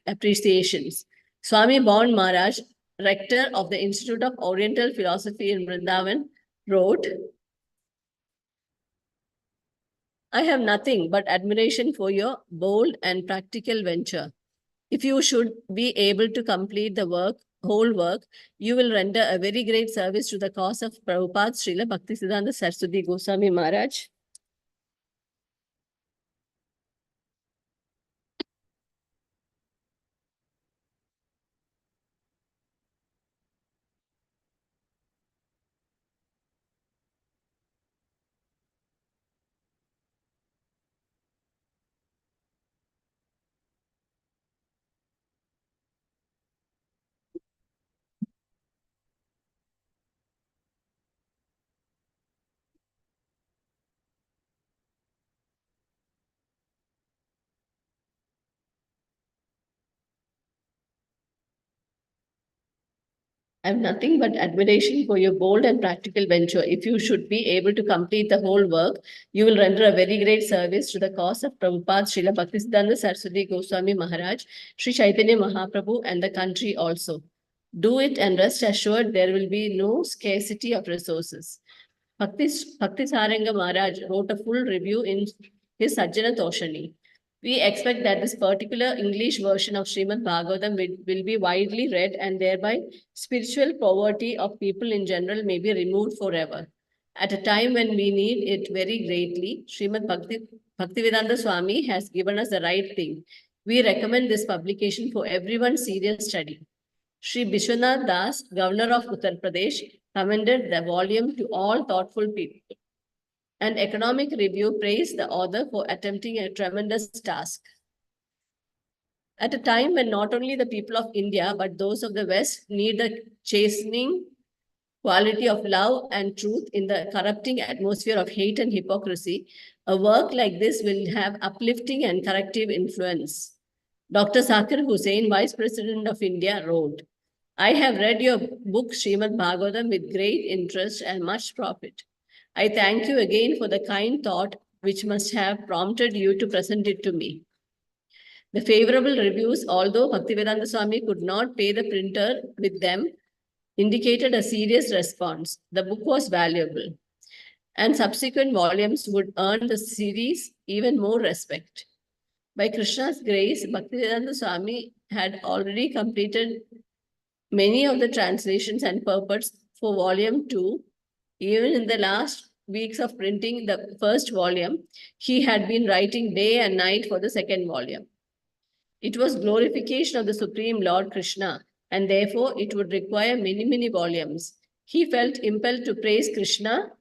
appreciations. Swami Bon Maharaj, rector of the Institute of Oriental Philosophy in Vrindavan, wrote, I have nothing but admiration for your bold and practical venture. If you should be able to complete the whole work, you will render a very great service to the cause of Prabhupada Srila Bhaktisiddhanta Saraswati Goswami Maharaj. I have nothing but admiration for your bold and practical venture. If you should be able to complete the whole work, you will render a very great service to the cause of Prabhupada Srila Bhaktisiddhanta Saraswati Goswami Maharaj, Sri Chaitanya Mahaprabhu, and the country also. Do it and rest assured there will be no scarcity of resources. Bhakti Saranga Maharaj wrote a full review in his Sajjana Toshani. We expect that this particular English version of Srimad Bhagavatam will be widely read, and thereby spiritual poverty of people in general may be removed forever. At a time when we need it very greatly, Srimad Bhaktivedanta Swami has given us the right thing. We recommend this publication for everyone's serious study. Sri Bishwanath Das, Governor of Uttar Pradesh, commended the volume to all thoughtful people. An economic review praised the author for attempting a tremendous task. At a time when not only the people of India, but those of the West need the chastening quality of love and truth in the corrupting atmosphere of hate and hypocrisy, a work like this will have uplifting and corrective influence. Dr. Zakir Hussain, Vice President of India, wrote, I have read your book, Srimad Bhagavatam, with great interest and much profit. I thank you again for the kind thought which must have prompted you to present it to me. The favorable reviews, although Bhaktivedanta Swami could not pay the printer with them, indicated a serious response. The book was valuable, and subsequent volumes would earn the series even more respect. By Krishna's grace, Bhaktivedanta Swami had already completed many of the translations and purports for volume 2. Even in the last weeks of printing the first volume, he had been writing day and night for the second volume. It was glorification of the Supreme Lord Krishna, and therefore it would require many, many volumes. He felt impelled to praise Krishna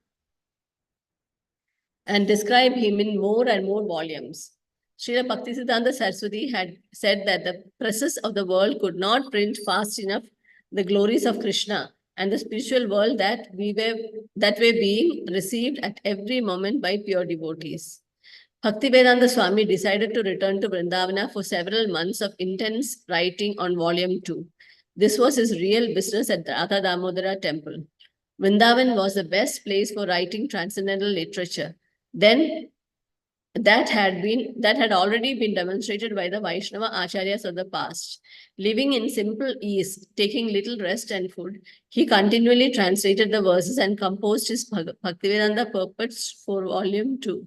and describe him in more and more volumes. Srila Bhaktisiddhanta Saraswati had said that the presses of the world could not print fast enough the glories of Krishna and the spiritual world that were being received at every moment by pure devotees. Bhaktivedanta Swami decided to return to Vrindavana for several months of intense writing on volume 2. This was his real business at the Radha Damodara temple. Vrindavan was the best place for writing transcendental literature. Then that had already been demonstrated by the Vaishnava acharyas of the past. Living in simple ease, taking little rest and food, he continually translated the verses and composed his Bhaktivedanta purports for volume 2.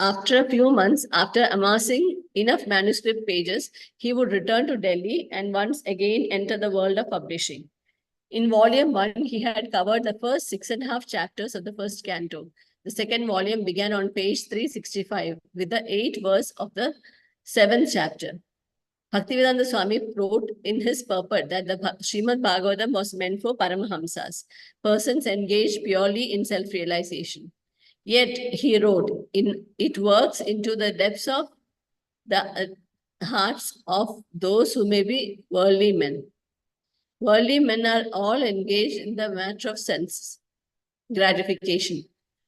After a few months, after amassing enough manuscript pages, he would return to Delhi and once again enter the world of publishing. In volume 1, he had covered the first 6.5 chapters of the first canto. The second volume began on page 365 with the 8th verse of the 7th chapter. Bhaktivedanta Swami wrote in his purport that the Srimad Bhagavatam was meant for Paramahamsas, persons engaged purely in self-realization. Yet, he wrote, it works into the depths of the hearts of those who may be worldly men. Worldly men are all engaged in the matter of sense gratification.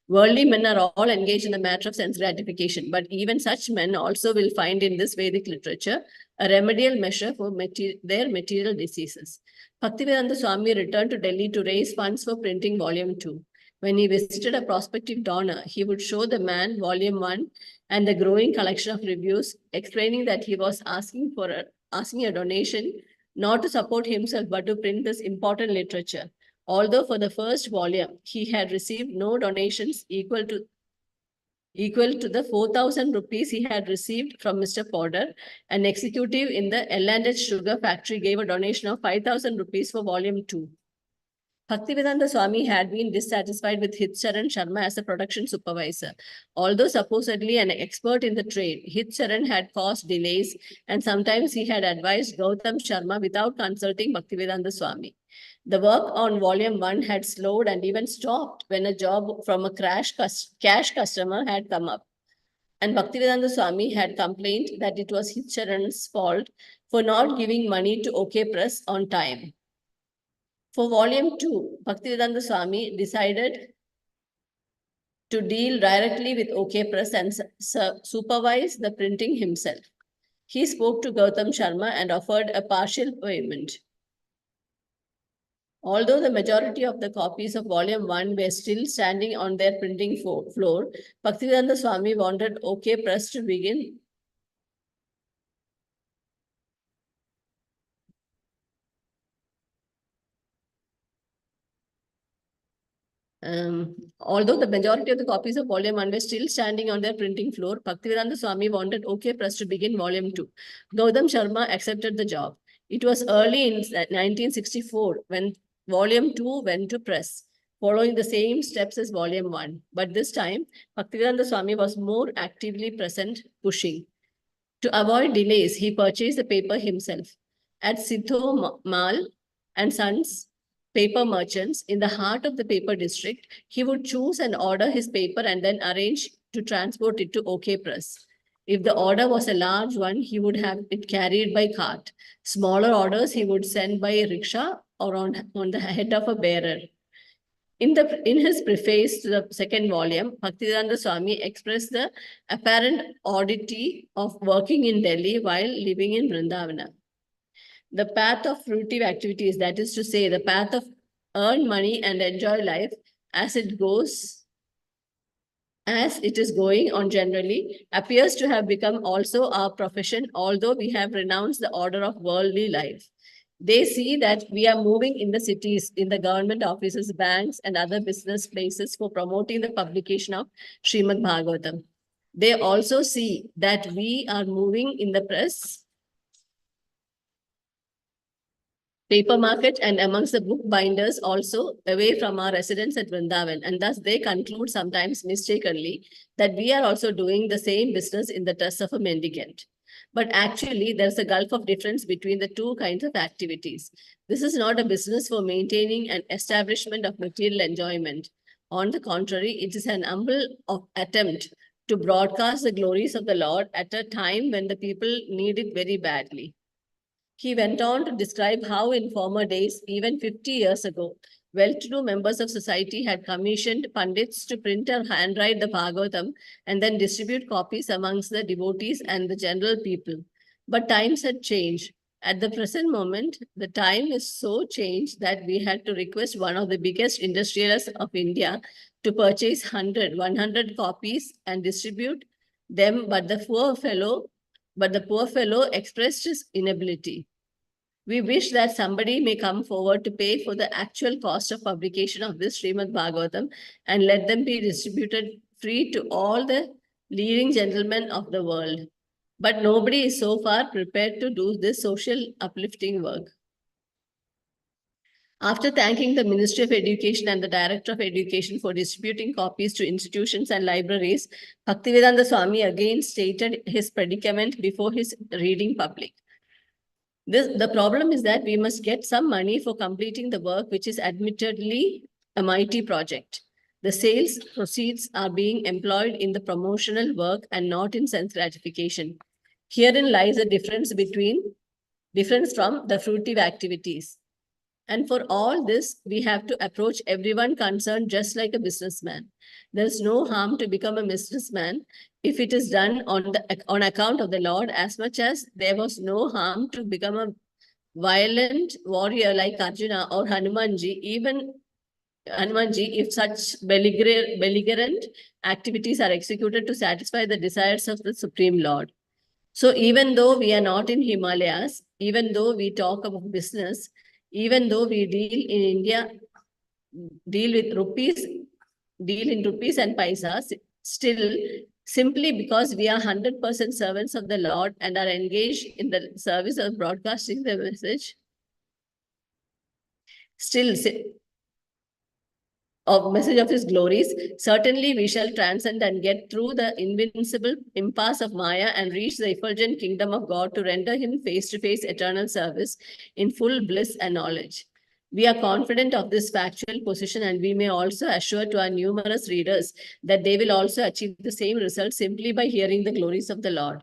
Worldly men are all engaged in the matter of sense gratification, but even such men also will find in this Vedic literature a remedial measure for their material diseases. Bhaktivedanta Swami returned to Delhi to raise funds for printing volume 2. When he visited a prospective donor, he would show the man volume 1 and the growing collection of reviews, explaining that he was asking a donation not to support himself but to print this important literature. Although for the first volume, he had received no donations equal to the 4,000 rupees he had received from Mr. Podder, an executive in the L&H sugar factory gave a donation of 5,000 rupees for volume 2. Bhaktivedanta Swami had been dissatisfied with Hitcharan Sharma as a production supervisor. Although supposedly an expert in the trade, Hitcharan had caused delays and sometimes he had advised Gautam Sharma without consulting Bhaktivedanta Swami. The work on volume 1 had slowed and even stopped when a job from a cash customer had come up. And Bhaktivedanta Swami had complained that it was Hitcharan's fault for not giving money to OK Press on time. For volume 2, Bhaktivedanta Swami decided to deal directly with OK Press and supervise the printing himself. He spoke to Gautam Sharma and offered a partial payment. Although the majority of the copies of volume 1 were still standing on their printing floor, Bhaktivedanta Swami wanted OK Press to begin although the majority of the copies of volume 1 were still standing on their printing floor, Bhaktivedanta Swami wanted OK Press to begin volume 2. Gautam Sharma accepted the job. It was early in 1964 when volume 2 went to press, following the same steps as volume 1. But this time, Bhaktivedanta Swami was more actively present, pushing. To avoid delays, he purchased the paper himself. At Sidho Mal and Sons paper merchants in the heart of the paper district, he would choose and order his paper and then arrange to transport it to OK Press. If the order was a large one, he would have it carried by cart. Smaller orders he would send by rickshaw or on the head of a bearer. In his preface to the second volume, Bhaktivedanta Swami expressed the apparent oddity of working in Delhi while living in Vrindavana. The path of fruitive activities, that is to say, the path of earn money and enjoy life as it is going on generally, appears to have become also our profession, although we have renounced the order of worldly life. They see that we are moving in the cities, in the government offices, banks, and other business places for promoting the publication of Srimad Bhagavatam. They also see that we are moving in the press, paper market, and amongst the book binders also away from our residence at Vrindavan. And thus they conclude sometimes mistakenly that we are also doing the same business in the dress of a mendicant. But actually, there's a gulf of difference between the two kinds of activities. This is not a business for maintaining an establishment of material enjoyment. On the contrary, it is an humble attempt to broadcast the glories of the Lord at a time when the people need it very badly. He went on to describe how in former days, even 50 years ago, well-to-do members of society had commissioned Pandits to print or handwrite the Bhagavatam and then distribute copies amongst the devotees and the general people. But times had changed. At the present moment, the time is so changed that we had to request one of the biggest industrialists of India to purchase 100 copies and distribute them, but the poor fellow expressed his inability. We wish that somebody may come forward to pay for the actual cost of publication of this Srimad Bhagavatam and let them be distributed free to all the leading gentlemen of the world. But nobody is so far prepared to do this social uplifting work. After thanking the Ministry of Education and the Director of Education for distributing copies to institutions and libraries, Bhaktivedanta Swami again stated his predicament before his reading public. The problem is that we must get some money for completing the work, which is admittedly a mighty project. The sales proceeds are being employed in the promotional work and not in sense gratification. Herein lies a difference from the fruitive activities. And for all this, we have to approach everyone concerned just like a businessman. There's no harm to become a businessman if it is done on account of the Lord, as much as there was no harm to become a violent warrior like Arjuna or Hanumanji, if such belligerent activities are executed to satisfy the desires of the Supreme Lord. So even though we are not in Himalayas, even though we talk about business, even though we deal in India, deal in rupees and paisas, still, simply because we are 100% servants of the Lord and are engaged in the service of broadcasting the message, message of his glories, certainly we shall transcend and get through the invincible impasse of Maya and reach the effulgent kingdom of God to render him face-to-face eternal service in full bliss and knowledge. We are confident of this factual position, and we may also assure to our numerous readers that they will also achieve the same result simply by hearing the glories of the Lord.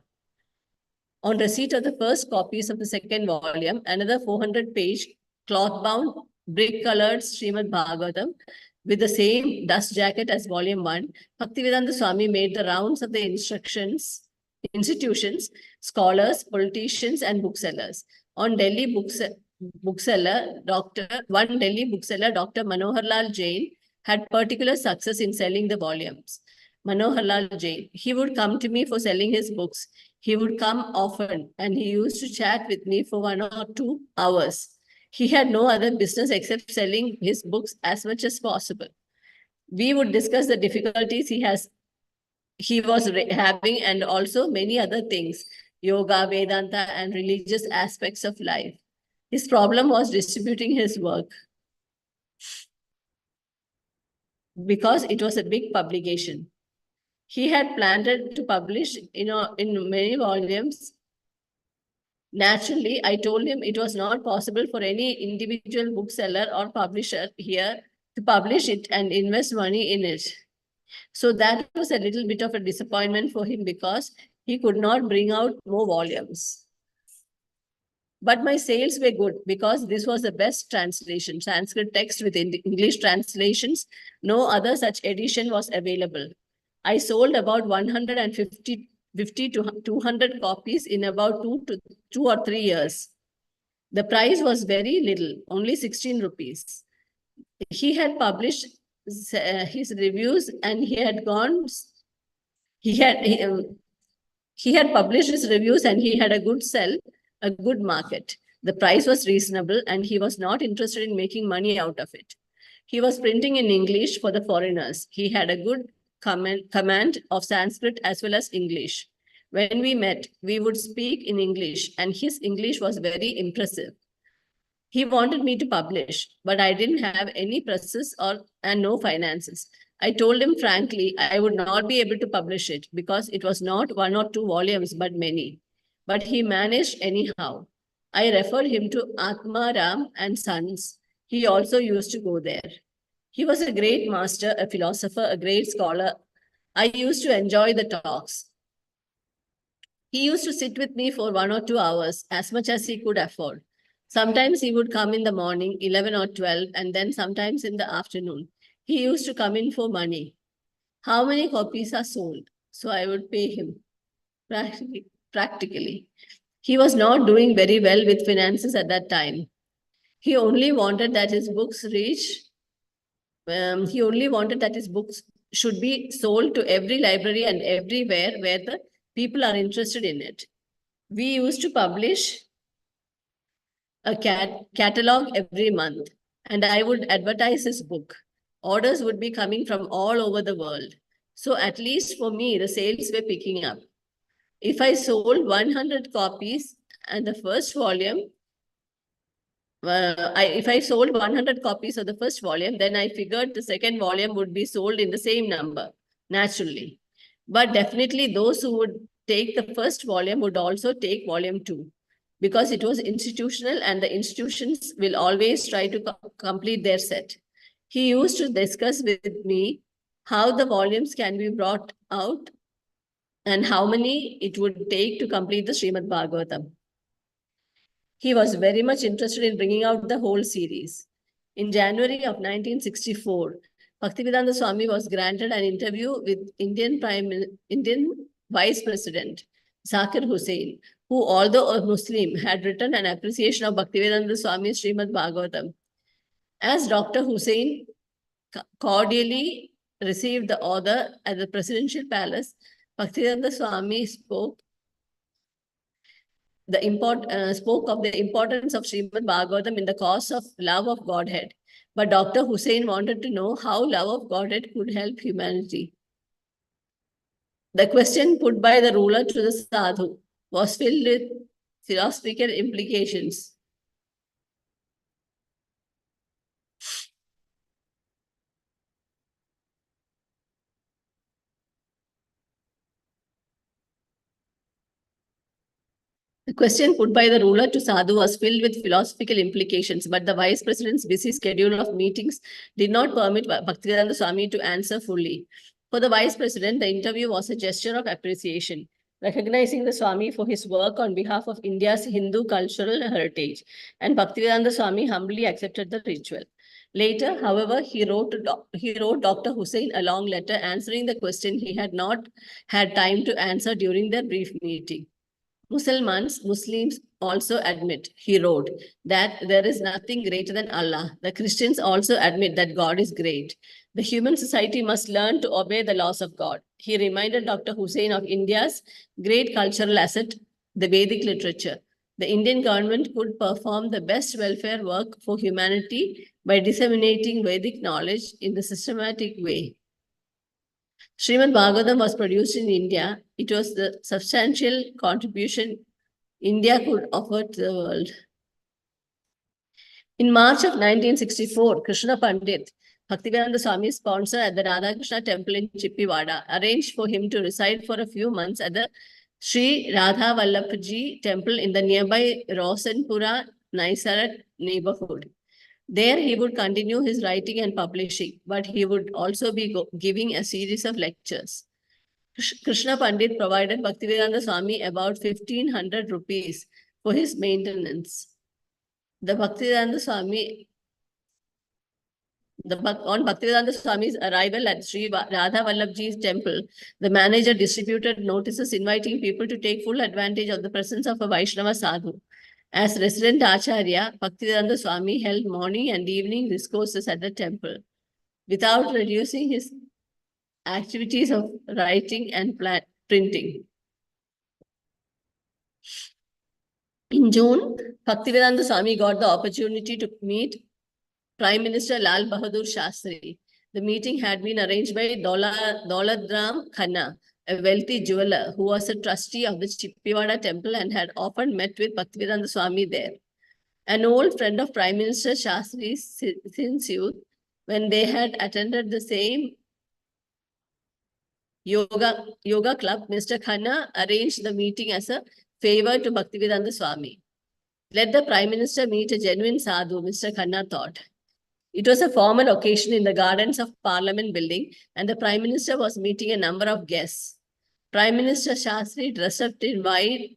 On receipt of the first copies of the second volume, another 400-page cloth-bound, brick-colored Srimad Bhagavatam with the same dust jacket as volume 1, Bhaktivedanta Swami made the rounds of the institutions, scholars, politicians, and booksellers. One Delhi bookseller, Dr. Manoharlal Jain, had particular success in selling the volumes. Manoharlal Jain, he would come to me for selling his books. He would come often, and he used to chat with me for 1 or 2 hours. He had no other business except selling his books as much as possible. We would discuss the difficulties he was having, and also many other things, yoga, Vedanta, and religious aspects of life. His problem was distributing his work because it was a big publication. He had planned to publish in many volumes. Naturally, I told him it was not possible for any individual bookseller or publisher here to publish it and invest money in it. So that was a little bit of a disappointment for him because he could not bring out more volumes. But my sales were good because this was the best translation, Sanskrit text with English translations. No other such edition was available. I sold about 150 to 200 copies in about 2 or 3 years. The price was very little, only 16 rupees. He had published his reviews and he had published his reviews and he had a good market. The price was reasonable and he was not interested in making money out of it. He was printing in English for the foreigners. He had a good command of Sanskrit as well as English. When we met, we would speak in English and his English was very impressive. He wanted me to publish, but I didn't have any presses and no finances. I told him frankly, I would not be able to publish it because it was not 1 or 2 volumes, but many. But he managed anyhow. I referred him to Atma Ram and Sons. He also used to go there. He was a great master, a philosopher, a great scholar. I used to enjoy the talks. He used to sit with me for 1 or 2 hours, as much as he could afford. Sometimes he would come in the morning, 11 or 12, and then sometimes in the afternoon. He used to come in for money. How many copies are sold? So I would pay him practically. He was not doing very well with finances at that time. He only wanted that his books should be sold to every library and everywhere where the people are interested in it. We used to publish a catalog every month, and I would advertise his book. Orders would be coming from all over the world. So at least for me, the sales were picking up. If I sold 100 copies and the first volume, if I sold 100 copies of the first volume, then I figured the second volume would be sold in the same number, naturally. But definitely those who would take the first volume would also take volume 2, because it was institutional and the institutions will always try to complete their set. He used to discuss with me how the volumes can be brought out and how many it would take to complete the Srimad Bhagavatam. He was very much interested in bringing out the whole series. In January of 1964, Bhaktivedanta Swami was granted an interview with Indian Vice President Zakir Hussain, who, although a Muslim, had written an appreciation of Bhaktivedanta Swami's Srimad Bhagavatam. As Dr. Hussain cordially received the author at the presidential palace, Bhaktivedanta Swami spoke of the importance of Srimad Bhagavatam in the cause of love of Godhead. But Dr. Hussain wanted to know how love of Godhead could help humanity. The question put by the ruler to the sadhu was filled with philosophical implications. The question put by the ruler to Sadhu was filled with philosophical implications, but the vice president's busy schedule of meetings did not permit Bhaktivedanta Swami to answer fully. For the vice president, the interview was a gesture of appreciation, recognizing the Swami for his work on behalf of India's Hindu cultural heritage, and Bhaktivedanta Swami humbly accepted the ritual. Later, however, he wrote Dr. Hussain a long letter answering the question he had not had time to answer during their brief meeting. Muslims also admit, he wrote, that there is nothing greater than Allah. The Christians also admit that God is great. The human society must learn to obey the laws of God. He reminded Dr. Hussain of India's great cultural asset, the Vedic literature. The Indian government could perform the best welfare work for humanity by disseminating Vedic knowledge in the systematic way. Srimad Bhagavatam was produced in India. It was the substantial contribution India could offer to the world. In March of 1964, Krishna Pandit, Bhaktivedanta Swami's sponsor at the Radhakrishna temple in Chippivada, arranged for him to reside for a few months at the Sri Radha Vallabhji temple in the nearby Rosenpura, Naisarat neighborhood. There he would continue his writing and publishing, but he would also be giving a series of lectures. Krishna Pandit provided Bhaktivedanta Swami about 1,500 rupees for his maintenance. On Bhaktivedanta Swami's arrival at Sri Radha Vallabhji's temple, the manager distributed notices inviting people to take full advantage of the presence of a Vaishnava sadhu. As resident Acharya, Bhaktivedanta Swami held morning and evening discourses at the temple without reducing his activities of writing and printing. In June, Bhaktivedanta Swami got the opportunity to meet Prime Minister Lal Bahadur Shastri. The meeting had been arranged by Daulatram Khanna, a wealthy jeweler who was a trustee of the Chippivada temple and had often met with Bhaktivedanta Swami there. An old friend of Prime Minister Shastri since youth, when they had attended the same yoga club, Mr. Khanna arranged the meeting as a favor to Bhaktivedanta Swami. Let the Prime Minister meet a genuine sadhu, Mr. Khanna thought. It was a formal occasion in the gardens of Parliament building, and the Prime Minister was meeting a number of guests. Prime Minister Shastri, dressed up in white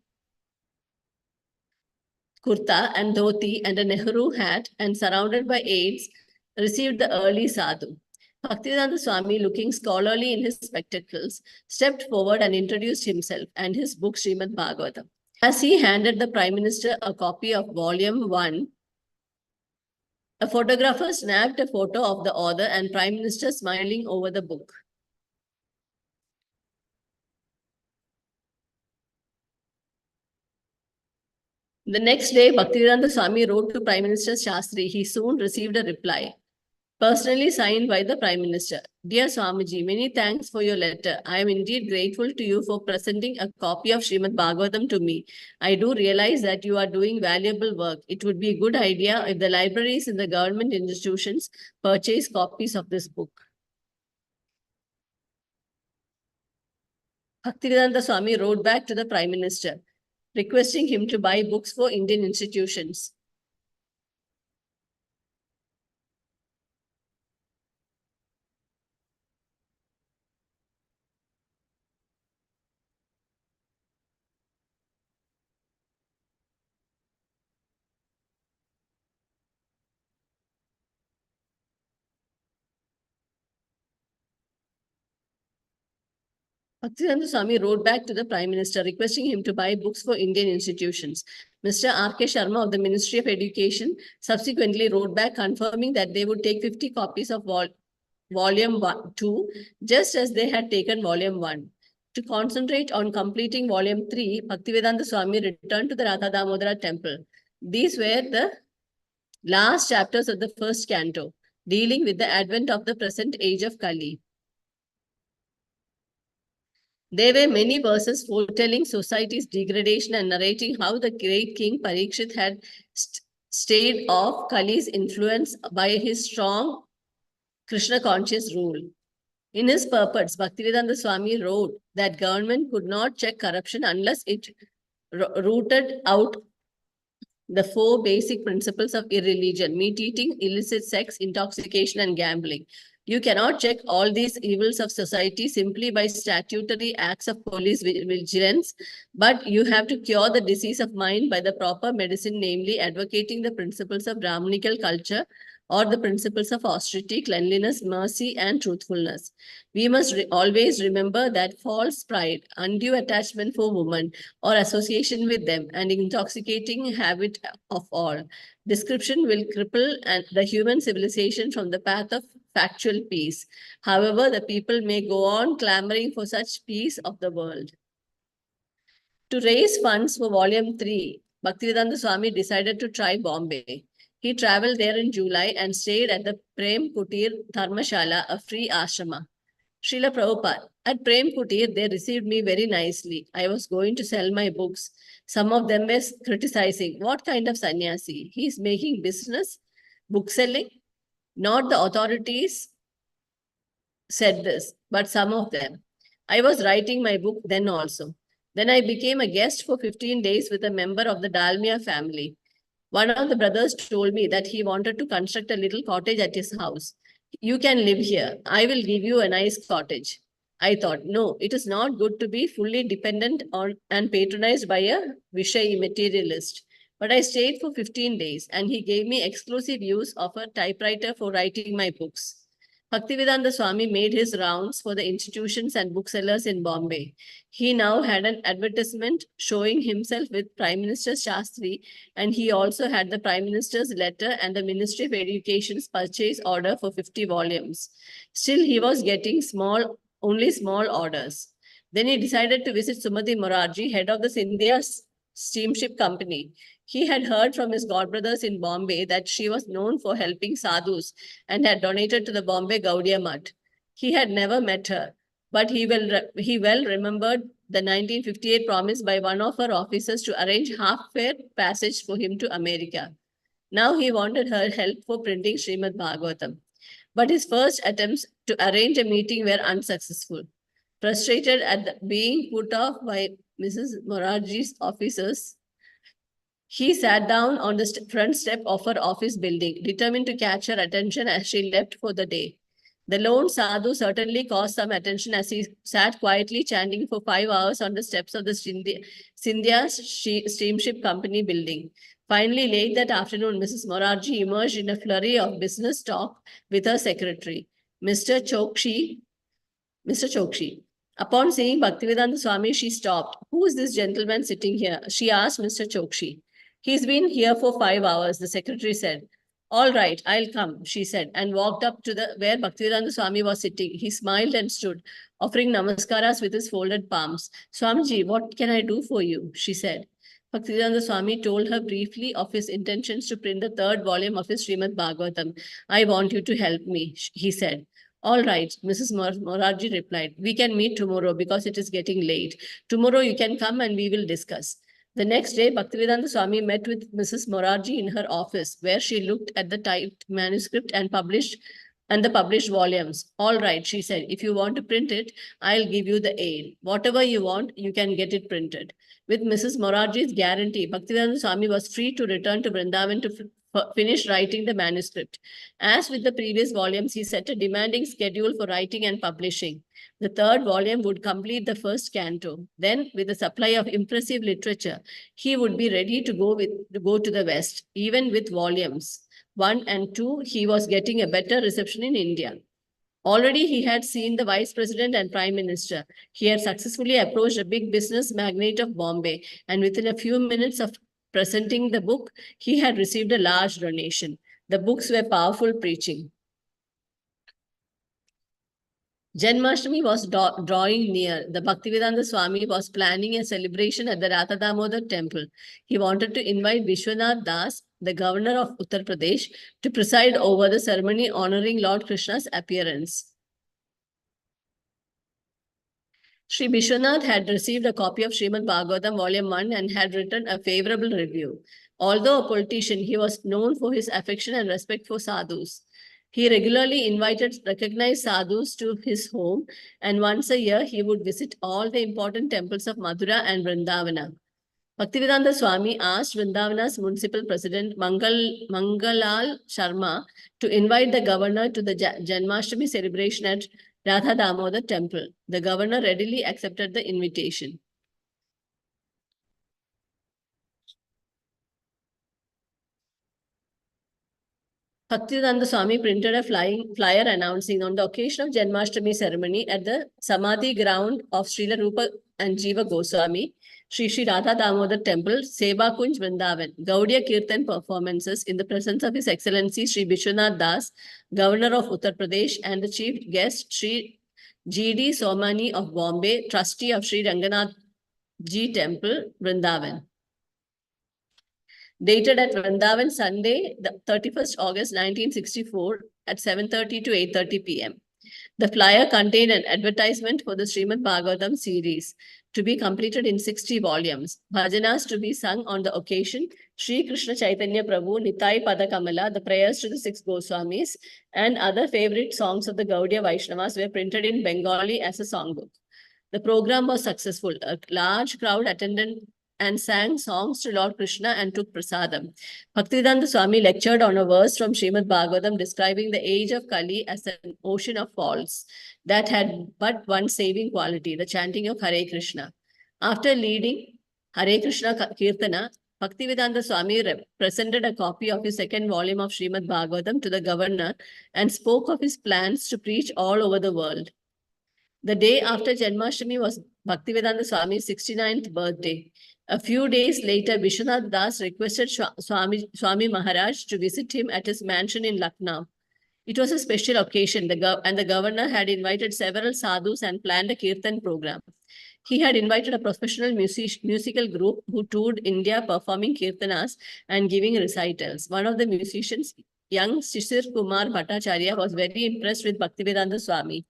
kurta and dhoti and a Nehru hat and surrounded by aides, received the early sadhu. Bhaktivedanta Swami, looking scholarly in his spectacles, stepped forward and introduced himself and his book Srimad Bhagavatam. As he handed the Prime Minister a copy of Volume 1, a photographer snapped a photo of the author and Prime Minister smiling over the book. The next day, Bhaktivedanta Swami wrote to Prime Minister Shastri. He soon received a reply, personally signed by the Prime Minister. Dear Swamiji, many thanks for your letter. I am indeed grateful to you for presenting a copy of Srimad Bhagavatam to me. I do realize that you are doing valuable work. It would be a good idea if the libraries in the government institutions purchase copies of this book. Bhaktivedanta Swami wrote back to the Prime Minister, requesting him to buy books for Indian institutions. Bhaktivedanta Swami wrote back to the Prime Minister requesting him to buy books for Indian institutions. Mr. R.K. Sharma of the Ministry of Education subsequently wrote back confirming that they would take 50 copies of Volume 2, just as they had taken Volume 1. To concentrate on completing Volume 3, Bhaktivedanta Swami returned to the Radha Damodara temple. These were the last chapters of the first canto, dealing with the advent of the present age of Kali. There were many verses foretelling society's degradation and narrating how the great king Parikshit had stayed off Kali's influence by his strong Krishna-conscious rule. In his purports, Bhaktivedanta Swami wrote that government could not check corruption unless it rooted out the 4 basic principles of irreligion: meat eating, illicit sex, intoxication, and gambling. You cannot check all these evils of society simply by statutory acts of police vigilance, but you have to cure the disease of mind by the proper medicine, namely advocating the principles of Brahmanical culture or the principles of austerity, cleanliness, mercy, and truthfulness. We must always remember that false pride, undue attachment for women, or association with them, and intoxicating habit of all description will cripple the human civilization from the path of factual peace. However, the people may go on clamoring for such peace of the world. To raise funds for Volume 3, Bhaktivedanta Swami decided to try Bombay. He traveled there in July and stayed at the Prem Kutir Dharmashala, a free ashrama. Srila Prabhupada, at Prem Kutir, they received me very nicely. I was going to sell my books. Some of them were criticizing, what kind of sannyasi? He is making business, book selling? Not the authorities said this, but some of them. I was writing my book then also. Then I became a guest for 15 days with a member of the Dalmia family. One of the brothers told me that he wanted to construct a little cottage at his house. You can live here. I will give you a nice cottage. I thought, no, it is not good to be fully dependent on and patronized by a Vishay materialist. But I stayed for 15 days and he gave me exclusive use of a typewriter for writing my books. Bhaktivedanta Swami made his rounds for the institutions and booksellers in Bombay. He now had an advertisement showing himself with Prime Minister Shastri, and he also had the Prime Minister's letter and the Ministry of Education's purchase order for 50 volumes. Still, he was getting only small orders. Then he decided to visit Sumati Morarji, head of the Scindia Steamship Company. He had heard from his godbrothers in Bombay that she was known for helping sadhus and had donated to the Bombay Gaudiya Mutt. He had never met her, but he well remembered the 1958 promise by one of her officers to arrange half-fare passage for him to America. Now he wanted her help for printing Srimad Bhagavatam. But his first attempts to arrange a meeting were unsuccessful. Frustrated at being put off by Mrs. Morarji's officers, he sat down on the front step of her office building, determined to catch her attention as she left for the day. The lone sadhu certainly caused some attention as he sat quietly chanting for 5 hours on the steps of the Scindia Steamship Company building. Finally, late that afternoon, Mrs. Morarji emerged in a flurry of business talk with her secretary, Mr. Chokshi. Mr. Chokshi. Upon seeing Bhaktivedanta Swami, she stopped. Who is this gentleman sitting here? She asked Mr. Chokshi. He's been here for 5 hours, the secretary said. All right, I'll come, she said, and walked up to the where Bhaktivedanta Swami was sitting. He smiled and stood, offering namaskaras with his folded palms. Swamiji, what can I do for you? She said. Bhaktivedanta Swami told her briefly of his intentions to print the 3rd volume of his Srimad Bhagavatam. I want you to help me, he said. All right, Mrs. Morarji replied. We can meet tomorrow because it is getting late. Tomorrow you can come and we will discuss. The next day, Bhaktivedanta Swami met with Mrs. Morarji in her office, where she looked at the typed manuscript and the published volumes. All right, she said, if you want to print it, I'll give you the aid. Whatever you want, you can get it printed. With Mrs. Morarji's guarantee, Bhaktivedanta Swami was free to return to Vrindavan to finish writing the manuscript. As with the previous volumes, he set a demanding schedule for writing and publishing. The 3rd volume would complete the 1st canto. Then, with the supply of impressive literature, he would be ready to go to the West. Even with volumes 1 and 2, he was getting a better reception in India. Already he had seen the Vice President and Prime Minister. He had successfully approached a big business magnate of Bombay, and within a few minutes of presenting the book, he had received a large donation. The books were powerful preaching. Janmashtami was drawing near. The Bhaktivedanta Swami was planning a celebration at the Radha Damodar temple. He wanted to invite Vishwanath Das, the governor of Uttar Pradesh, to preside over the ceremony honoring Lord Krishna's appearance. Sri Vishwanath had received a copy of Srimad Bhagavatam Volume 1 and had written a favorable review. Although a politician, he was known for his affection and respect for sadhus. He regularly invited recognized sadhus to his home, and once a year he would visit all the important temples of Mathura and Vrindavana. Bhaktivedanta Swami asked Vrindavana's municipal president Mangalal Sharma to invite the governor to the Janmashtami celebration at Radha Damodar temple. The governor readily accepted the invitation. Bhaktivedanta Swami printed a flyer announcing on the occasion of Janmashtami ceremony at the Samadhi ground of Srila Rupa and Jiva Goswami, Sri Radha Damodar Temple, Seva Kunj, Vrindavan, Gaudiya Kirtan performances in the presence of His Excellency Sri Vishwanath Das, Governor of Uttar Pradesh, and the chief guest Sri G.D. Somani of Bombay, trustee of Sri Ranganath Ji Temple, Vrindavan. Dated at Vrindavan, Sunday, the 31st August 1964 at 7:30 to 8:30 p.m. The flyer contained an advertisement for the Srimad Bhagavatam series to be completed in 60 volumes. Bhajanas to be sung on the occasion, Sri Krishna Chaitanya Prabhu, Nitai Padakamala, the prayers to the 6 Goswamis, and other favorite songs of the Gaudiya Vaishnavas were printed in Bengali as a songbook. The program was successful. A large crowd attended and sang songs to Lord Krishna and took prasadam. Bhaktivedanta Swami lectured on a verse from Srimad Bhagavatam describing the age of Kali as an ocean of faults that had but one saving quality, the chanting of Hare Krishna. After leading Hare Krishna Kirtana, Bhaktivedanta Swami presented a copy of his 2nd volume of Srimad Bhagavatam to the governor and spoke of his plans to preach all over the world. The day after Janmashtami was Bhaktivedanta Swami's 69th birthday. A few days later, Vishwanath Das requested Swami Maharaj to visit him at his mansion in Lucknow. It was a special occasion, and the governor had invited several sadhus and planned a kirtan program. He had invited a professional musical group who toured India performing kirtanas and giving recitals. One of the musicians, young Sisir Kumar Bhattacharya, was very impressed with Bhaktivedanta Swami.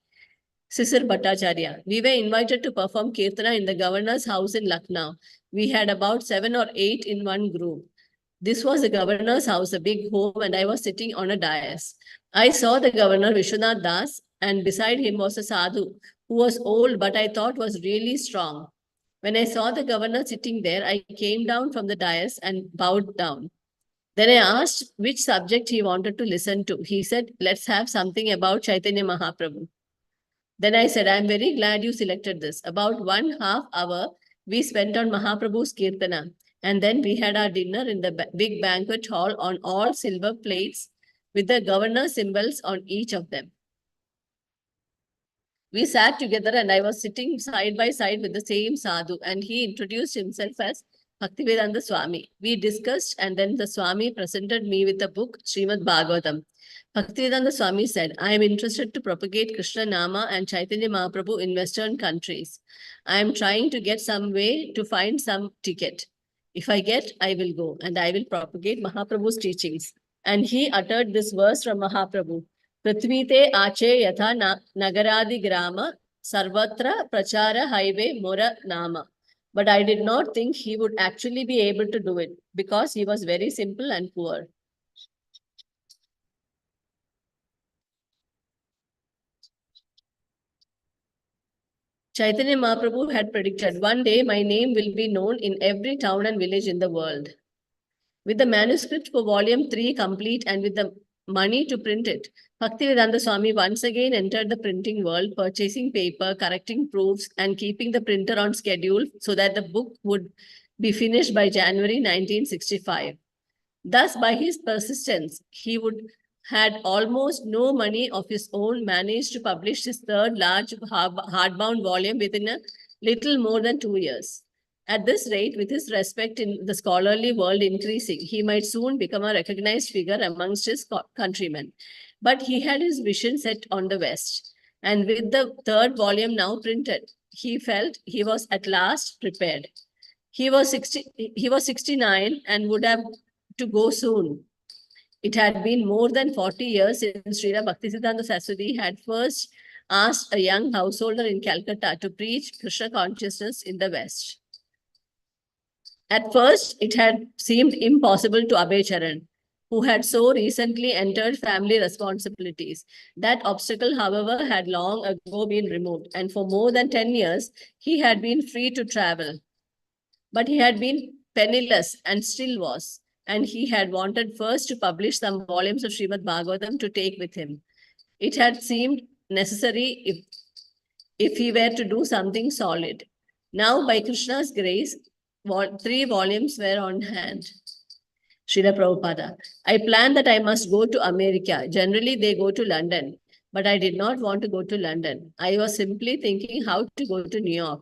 Sisir Bhattacharya. We were invited to perform kirtana in the governor's house in Lucknow. We had about 7 or 8 in one group. This was the governor's house, a big home, and I was sitting on a dais. I saw the governor, Vishwanath Das, and beside him was a sadhu who was old, but I thought was really strong. When I saw the governor sitting there, I came down from the dais and bowed down. Then I asked which subject he wanted to listen to. He said, let's have something about Chaitanya Mahaprabhu. Then I said, I'm very glad you selected this. About 1.5 hour we spent on Mahaprabhu's Kirtana. And then we had our dinner in the big banquet hall on all silver plates with the governor symbols on each of them. We sat together and I was sitting side by side with the same sadhu, and he introduced himself as Bhaktivedanta Swami. We discussed, and then the Swami presented me with a book, Srimad Bhagavatam. Bhaktivedanta Swami said, I am interested to propagate Krishna Nama and Chaitanya Mahaprabhu in Western countries. I am trying to get some way to find some ticket. If I get, I will go, and I will propagate Mahaprabhu's teachings. And he uttered this verse from Mahaprabhu. Prithvite ache yatha nagaradi grama sarvatra prachara highway mora nama. But I did not think he would actually be able to do it because he was very simple and poor. Chaitanya Mahaprabhu had predicted, one day my name will be known in every town and village in the world. With the manuscript for volume 3 complete and with the money to print it, Bhaktivedanta Swami once again entered the printing world, purchasing paper, correcting proofs, and keeping the printer on schedule so that the book would be finished by January 1965. Thus, by his persistence, he had almost no money of his own, managed to publish his third large hardbound volume within a little more than 2 years. At this rate, with his respect in the scholarly world increasing, he might soon become a recognized figure amongst his countrymen. But he had his vision set on the West. And with the third volume now printed, he felt he was at last prepared. He was 69 and would have to go soon. It had been more than 40 years since Srila Bhaktisiddhanta Saraswati had first asked a young householder in Calcutta to preach Krishna consciousness in the West. At first, it had seemed impossible to Abhay Charan, who had so recently entered family responsibilities. That obstacle, however, had long ago been removed, and for more than 10 years, he had been free to travel. But he had been penniless and still was, and he had wanted first to publish some volumes of Srimad Bhagavatam to take with him. It had seemed necessary if he were to do something solid. Now, by Krishna's grace, 3 volumes were on hand. Srila Prabhupada, I planned that I must go to America. Generally, they go to London, but I did not want to go to London. I was simply thinking how to go to New York.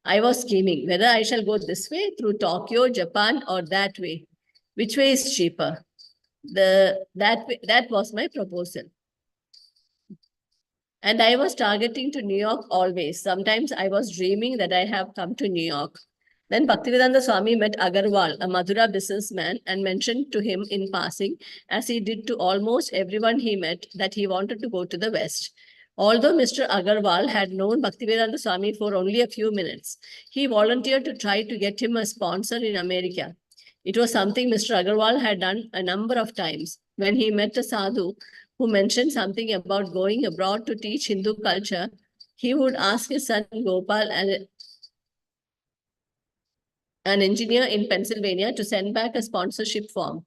I was scheming whether I shall go this way through Tokyo, Japan, or that way. Which way is cheaper? That was my proposal. And I was targeting to New York always. Sometimes I was dreaming that I have come to New York. Then Bhaktivedanta Swami met Agarwal, a Madura businessman, and mentioned to him in passing, as he did to almost everyone he met, that he wanted to go to the West. Although Mr. Agarwal had known Bhaktivedanta Swami for only a few minutes, he volunteered to try to get him a sponsor in America. It was something Mr. Agarwal had done a number of times. When he met a sadhu who mentioned something about going abroad to teach Hindu culture, he would ask his son Gopal, an engineer in Pennsylvania, to send back a sponsorship form.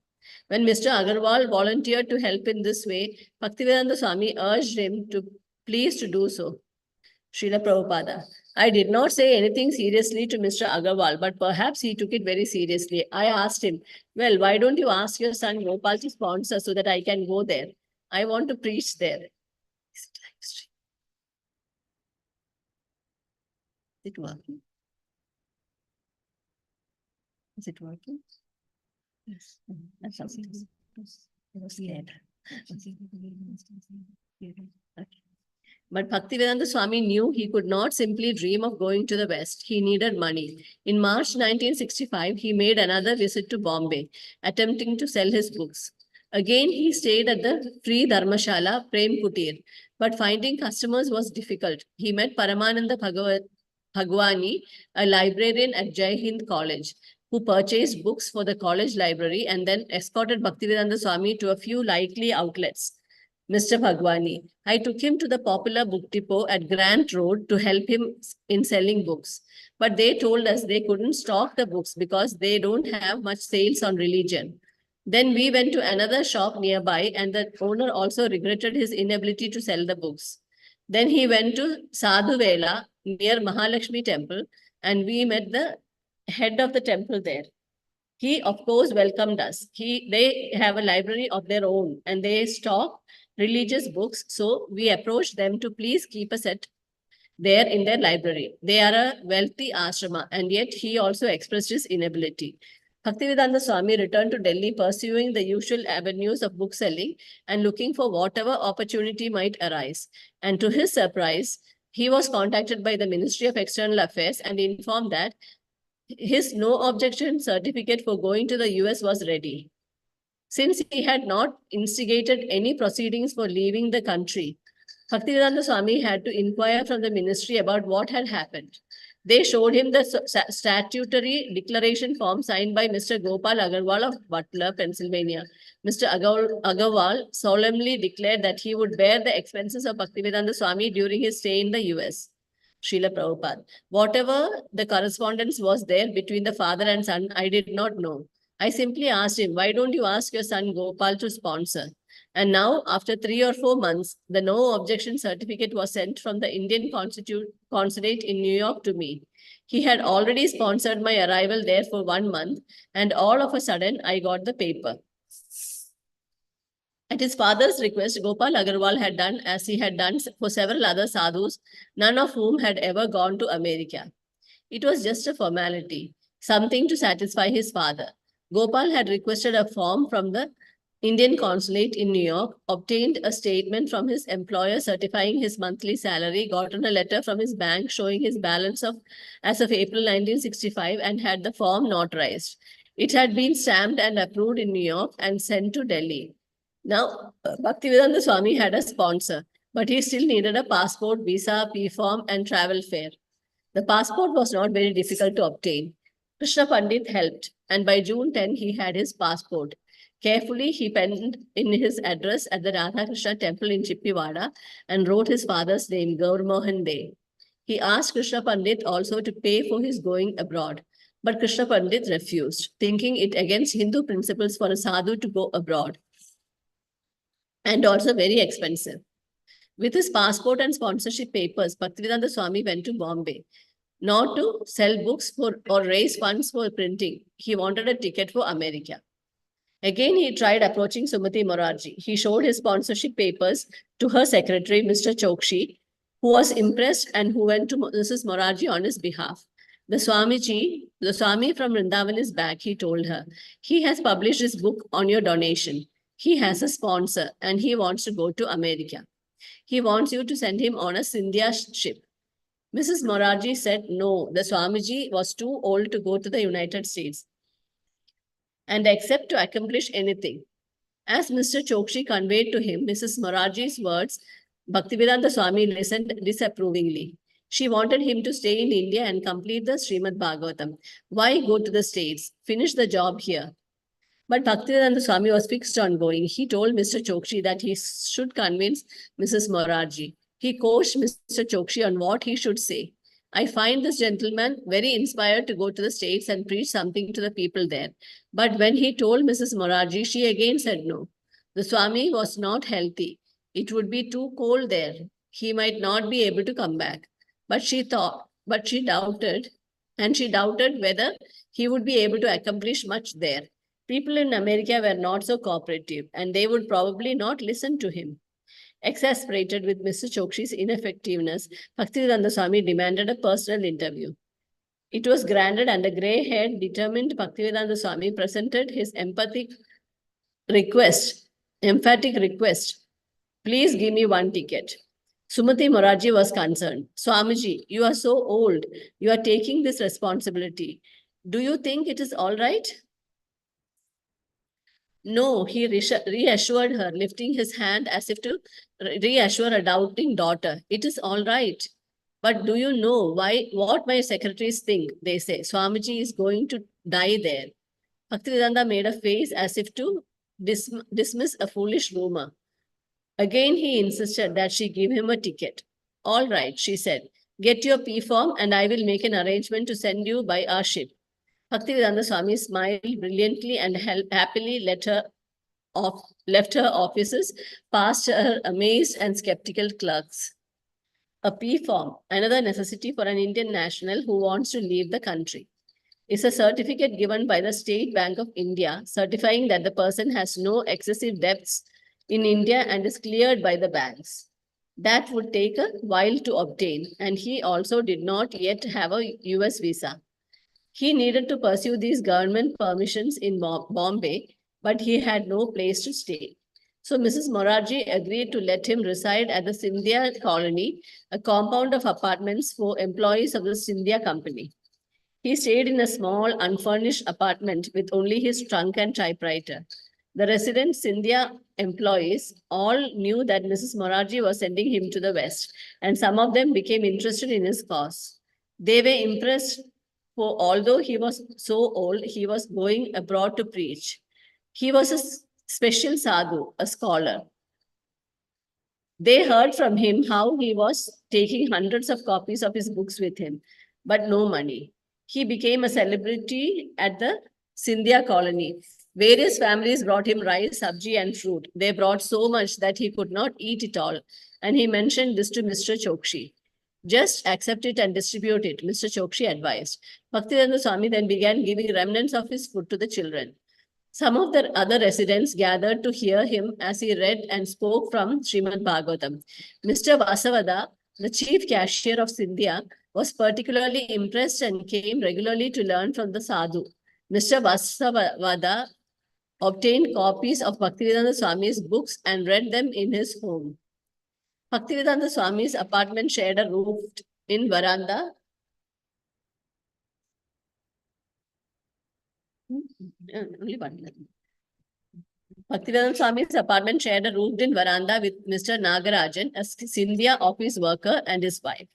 When Mr. Agarwal volunteered to help in this way, Bhaktivedanta Swami urged him to please to do so. Srila Prabhupada, I did not say anything seriously to Mr. Agarwal, but perhaps he took it very seriously. I asked him, well, why don't you ask your son Gopal to sponsor so that I can go there? I want to preach there. Is it working? Is it working? Yes. That's something. I was scared. But Bhaktivedanta Swami knew he could not simply dream of going to the West. He needed money. In March 1965, he made another visit to Bombay, attempting to sell his books. Again, he stayed at the free Dharmashala, Prem Kutir, but finding customers was difficult. He met Paramananda Bhagwani, a librarian at Jai Hind College, who purchased books for the college library and then escorted Bhaktivedanta Swami to a few likely outlets. Mr. Bhagwani, I took him to the popular book depot at Grant Road to help him in selling books. But they told us they couldn't stock the books because they don't have much sales on religion. Then we went to another shop nearby, and the owner also regretted his inability to sell the books. Then he went to Sadhu Vela near Mahalakshmi temple, and we met the head of the temple there. He, of course, welcomed us. They have a library of their own, and they stock religious books. So we approached them to please keep a set there in their library. They are a wealthy ashrama, and yet he also expressed his inability. Bhaktivedanta Swami returned to Delhi, pursuing the usual avenues of bookselling and looking for whatever opportunity might arise. And to his surprise, he was contacted by the Ministry of External Affairs and informed that his no objection certificate for going to the US was ready. Since he had not instigated any proceedings for leaving the country, Bhaktivedanta Swami had to inquire from the ministry about what had happened. They showed him the statutory declaration form signed by Mr. Gopal Agarwal of Butler, Pennsylvania. Mr. Agarwal solemnly declared that he would bear the expenses of Bhaktivedanta Swami during his stay in the US. Srila Prabhupada. Whatever the correspondence was there between the father and son, I did not know. I simply asked him, why don't you ask your son Gopal to sponsor? And now, after 3 or 4 months, the no objection certificate was sent from the Indian consulate in New York to me. He had already sponsored my arrival there for 1 month, and all of a sudden, I got the paper. At his father's request, Gopal Agarwal had done as he had done for several other sadhus, none of whom had ever gone to America. It was just a formality, something to satisfy his father. Gopal had requested a form from the Indian consulate in New York, obtained a statement from his employer certifying his monthly salary, gotten a letter from his bank showing his balance as of April 1965, and had the form notarized. It had been stamped and approved in New York and sent to Delhi. Now, Bhaktivedanta Swami had a sponsor, but he still needed a passport, visa, P-form, and travel fare. The passport was not very difficult to obtain. Krishna Pandit helped, and by June 10, he had his passport. Carefully, he penned in his address at the Radha Krishna temple in Chippivada and wrote his father's name, Gauramohan De. He asked Krishna Pandit also to pay for his going abroad, but Krishna Pandit refused, thinking it against Hindu principles for a sadhu to go abroad, and also very expensive. With his passport and sponsorship papers, Bhaktivedanta Swami went to Bombay, not to sell books or raise funds for printing. He wanted a ticket for America. Again, he tried approaching Sumati Morarji. He showed his sponsorship papers to her secretary, Mr. Chokshi, who was impressed and who went to Mrs. Morarji on his behalf. The Swami from Vrindavan is back, he told her. He has published his book on your donation. He has a sponsor and he wants to go to America. He wants you to send him on a Scindia ship. Mrs. Morarji said no, the Swamiji was too old to go to the United States and accept to accomplish anything. As Mr. Chokshi conveyed to him Mrs. Morarji's words, Bhaktivedanta Swami listened disapprovingly. She wanted him to stay in India and complete the Srimad Bhagavatam. Why go to the States? Finish the job here. But Bhaktivedanta Swami was fixed on going. He told Mr. Chokshi that he should convince Mrs. Morarji. He coached Mr. Chokshi on what he should say. I find this gentleman very inspired to go to the States and preach something to the people there. But when he told Mrs. Morarji, she again said no. The Swami was not healthy. It would be too cold there. He might not be able to come back. But she doubted whether he would be able to accomplish much there. People in America were not so cooperative, and they would probably not listen to him. Exasperated with Mr. Chokshi's ineffectiveness, Bhaktivedanta Swami demanded a personal interview. It was granted, and a grey-haired, determined Bhaktivedanta Swami presented his emphatic request. Please give me one ticket. Sumati Morarji was concerned. Swamiji, you are so old. You are taking this responsibility. Do you think it is all right? No, he reassured her, lifting his hand as if to reassure a doubting daughter. It is all right. But do you know what my secretaries think? They say, Swamiji is going to die there. Bhaktivedanta made a face as if to dismiss a foolish rumor. Again, he insisted that she give him a ticket. All right, she said. Get your P-form and I will make an arrangement to send you by our ship. Bhaktivedanta Swami smiled brilliantly and happily left her offices past her amazed and skeptical clerks. A P form, another necessity for an Indian national who wants to leave the country, is a certificate given by the State Bank of India certifying that the person has no excessive debts in India and is cleared by the banks. That would take a while to obtain, and he also did not yet have a US visa. He needed to pursue these government permissions in Bombay, but he had no place to stay. So Mrs. Morarji agreed to let him reside at the Scindia colony, a compound of apartments for employees of the Scindia company. He stayed in a small, unfurnished apartment with only his trunk and typewriter. The resident Scindia employees all knew that Mrs. Morarji was sending him to the West, and some of them became interested in his cause. They were impressed, for although he was so old, he was going abroad to preach. He was a special sadhu, a scholar. They heard from him how he was taking hundreds of copies of his books with him, but no money. He became a celebrity at the Scindia colony. Various families brought him rice, sabji, and fruit. They brought so much that he could not eat it all. And he mentioned this to Mr. Chokshi. Just accept it and distribute it, Mr. Chokshi advised. Bhaktivedanta Swami then began giving remnants of his food to the children. Some of the other residents gathered to hear him as he read and spoke from Srimad Bhagavatam. Mr. Vasavada, the chief cashier of Scindia, was particularly impressed and came regularly to learn from the sadhu. Mr. Vasavada obtained copies of Bhaktivedanta Swami's books and read them in his home. Bhaktivedanta Swami's apartment shared a roof in veranda. Only one. Bhaktivedanta Swami's apartment shared a roofed-in veranda with Mr. Nagarajan, a Scindia office worker, and his wife.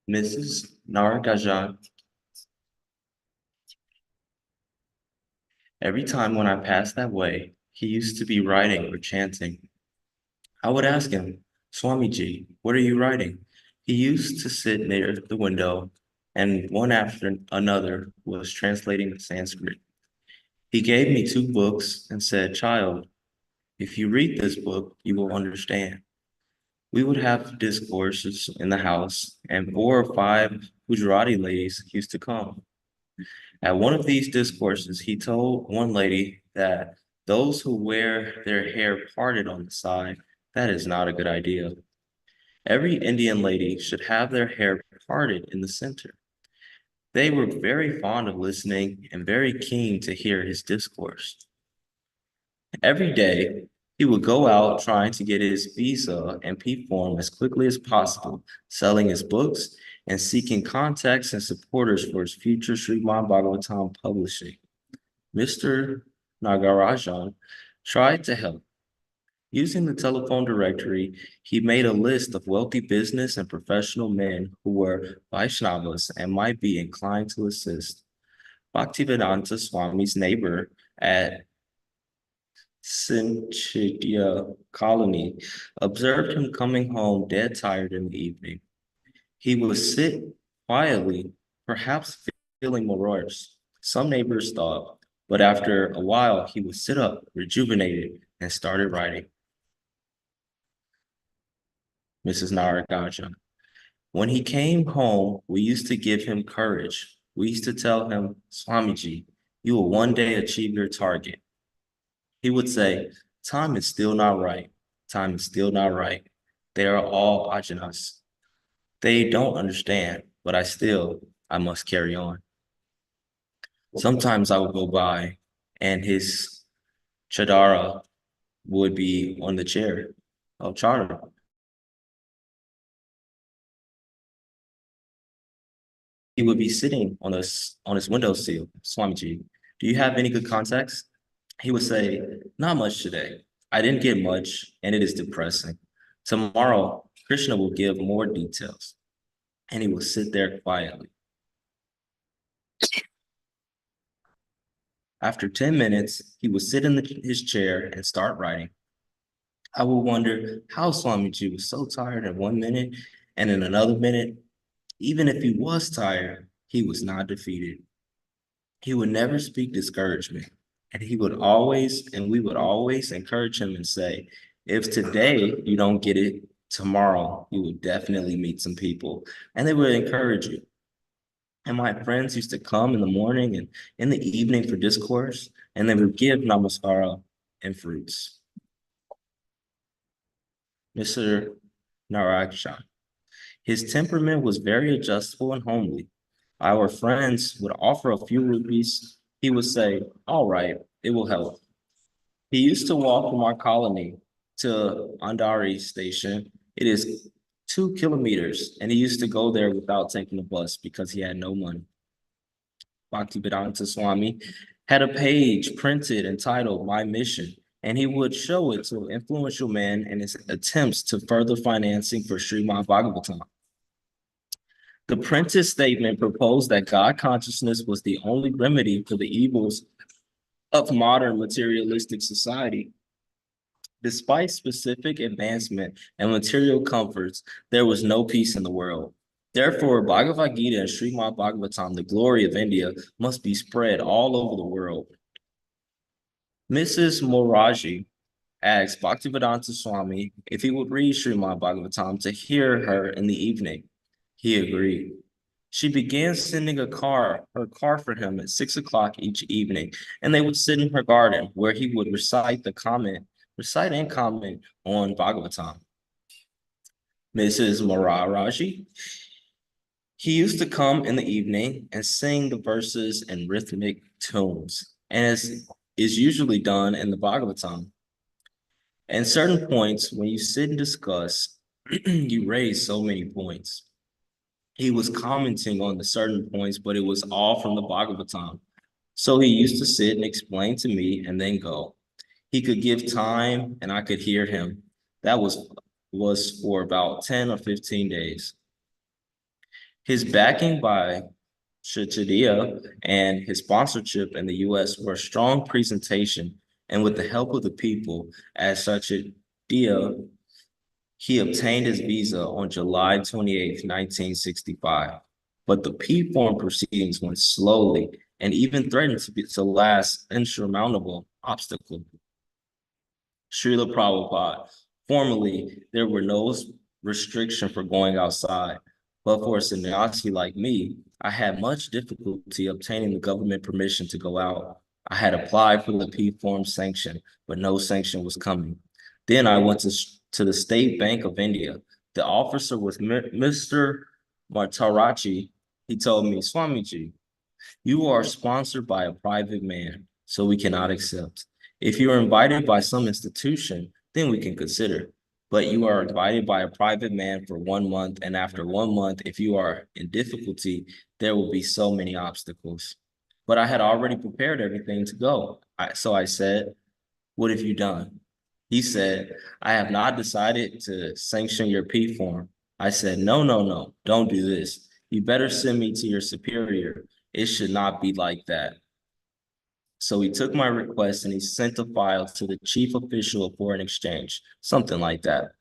Mrs. Naragajan. Every time when I passed that way, he used to be writing or chanting. I would ask him, Swamiji, what are you writing? He used to sit near the window, and one after another was translating the Sanskrit. He gave me 2 books and said, Child, if you read this book, you will understand. We would have discourses in the house, and 4 or 5 Gujarati ladies used to come. At one of these discourses, he told one lady that those who wear their hair parted on the side, that is not a good idea. Every Indian lady should have their hair parted in the center. They were very fond of listening and very keen to hear his discourse. Every day, he would go out trying to get his visa and P form as quickly as possible, selling his books and seeking contacts and supporters for his future Srimad Bhagavatam publishing. Mr. Nagarajan tried to help. Using the telephone directory, he made a list of wealthy business and professional men who were Vaishnavas and might be inclined to assist. Bhaktivedanta Swami's neighbor at Sinchidia colony observed him coming home dead tired in the evening. He would sit quietly, perhaps feeling morose. Some neighbors thought, but after a while he would sit up, rejuvenated, and started writing. Mrs. Naragaja. When he came home, we used to give him courage. We used to tell him, Swamiji, you will one day achieve your target. He would say, time is still not right. Time is still not right. They are all ajanas. They don't understand, but I must carry on. Sometimes I would go by and his chadara would be on the chair of chadara. He would be sitting on his windowsill. Swamiji, do you have any good contacts? He would say, not much today. I didn't get much, and it is depressing. Tomorrow, Krishna will give more details, and he will sit there quietly. After 10 minutes, he would sit in his chair and start writing. I would wonder how Swamiji was so tired in 1 minute, and in another minute, even if he was tired, he was not defeated. He would never speak discouragement, and we would always encourage him and say, if today you don't get it, tomorrow you will definitely meet some people, and they would encourage you. And my friends used to come in the morning and in the evening for discourse, and they would give namaskara and fruits. Mr. Naraksha. His temperament was very adjustable and homely. Our friends would offer a few rupees. He would say, all right, it will help. He used to walk from our colony to Andari station. It is 2 kilometers, and he used to go there without taking a bus because he had no money. Bhaktivedanta Swami had a page printed entitled My Mission, and he would show it to influential men in his attempts to further financing for Srimad Bhagavatam. The printed statement proposed that God consciousness was the only remedy for the evils of modern materialistic society. Despite specific advancement and material comforts, there was no peace in the world. Therefore, Bhagavad Gita and Srimad Bhagavatam, the glory of India, must be spread all over the world. Mrs. Moraji asked Bhaktivedanta Swami if he would read Srimad Bhagavatam to hear her in the evening. He agreed. She began sending her car for him at 6 o'clock each evening, and they would sit in her garden where he would recite and comment on Bhagavatam. Mrs. Moraraji, he used to come in the evening and sing the verses in rhythmic tunes, as is usually done in the Bhagavatam. And certain points, when you sit and discuss, you raise so many points. He was commenting on the certain points, but it was all from the Bhagavatam. So he used to sit and explain to me and then go. He could give time and I could hear him. That was for about 10 or 15 days. His backing by Chachadia and his sponsorship in the US were a strong presentation, and with the help of the people at Chachadia, he obtained his visa on July 28, 1965. But the P-form proceedings went slowly and even threatened to last insurmountable obstacle. Srila Prabhupada, formerly, there were no restriction for going outside, but for a sannyasi like me, I had much difficulty obtaining the government permission to go out. I had applied for the P-form sanction, but no sanction was coming. Then I went to the State Bank of India. The officer was Mr. Martarachi. He told me, Swamiji, you are sponsored by a private man, so we cannot accept. If you are invited by some institution, then we can consider. But you are invited by a private man for 1 month, and after 1 month, if you are in difficulty, there will be so many obstacles. But I had already prepared everything to go. So I said, what have you done? He said, I have not decided to sanction your P form. I said, no, don't do this. You better send me to your superior. It should not be like that. So he took my request and he sent the file to the chief official of foreign exchange, something like that.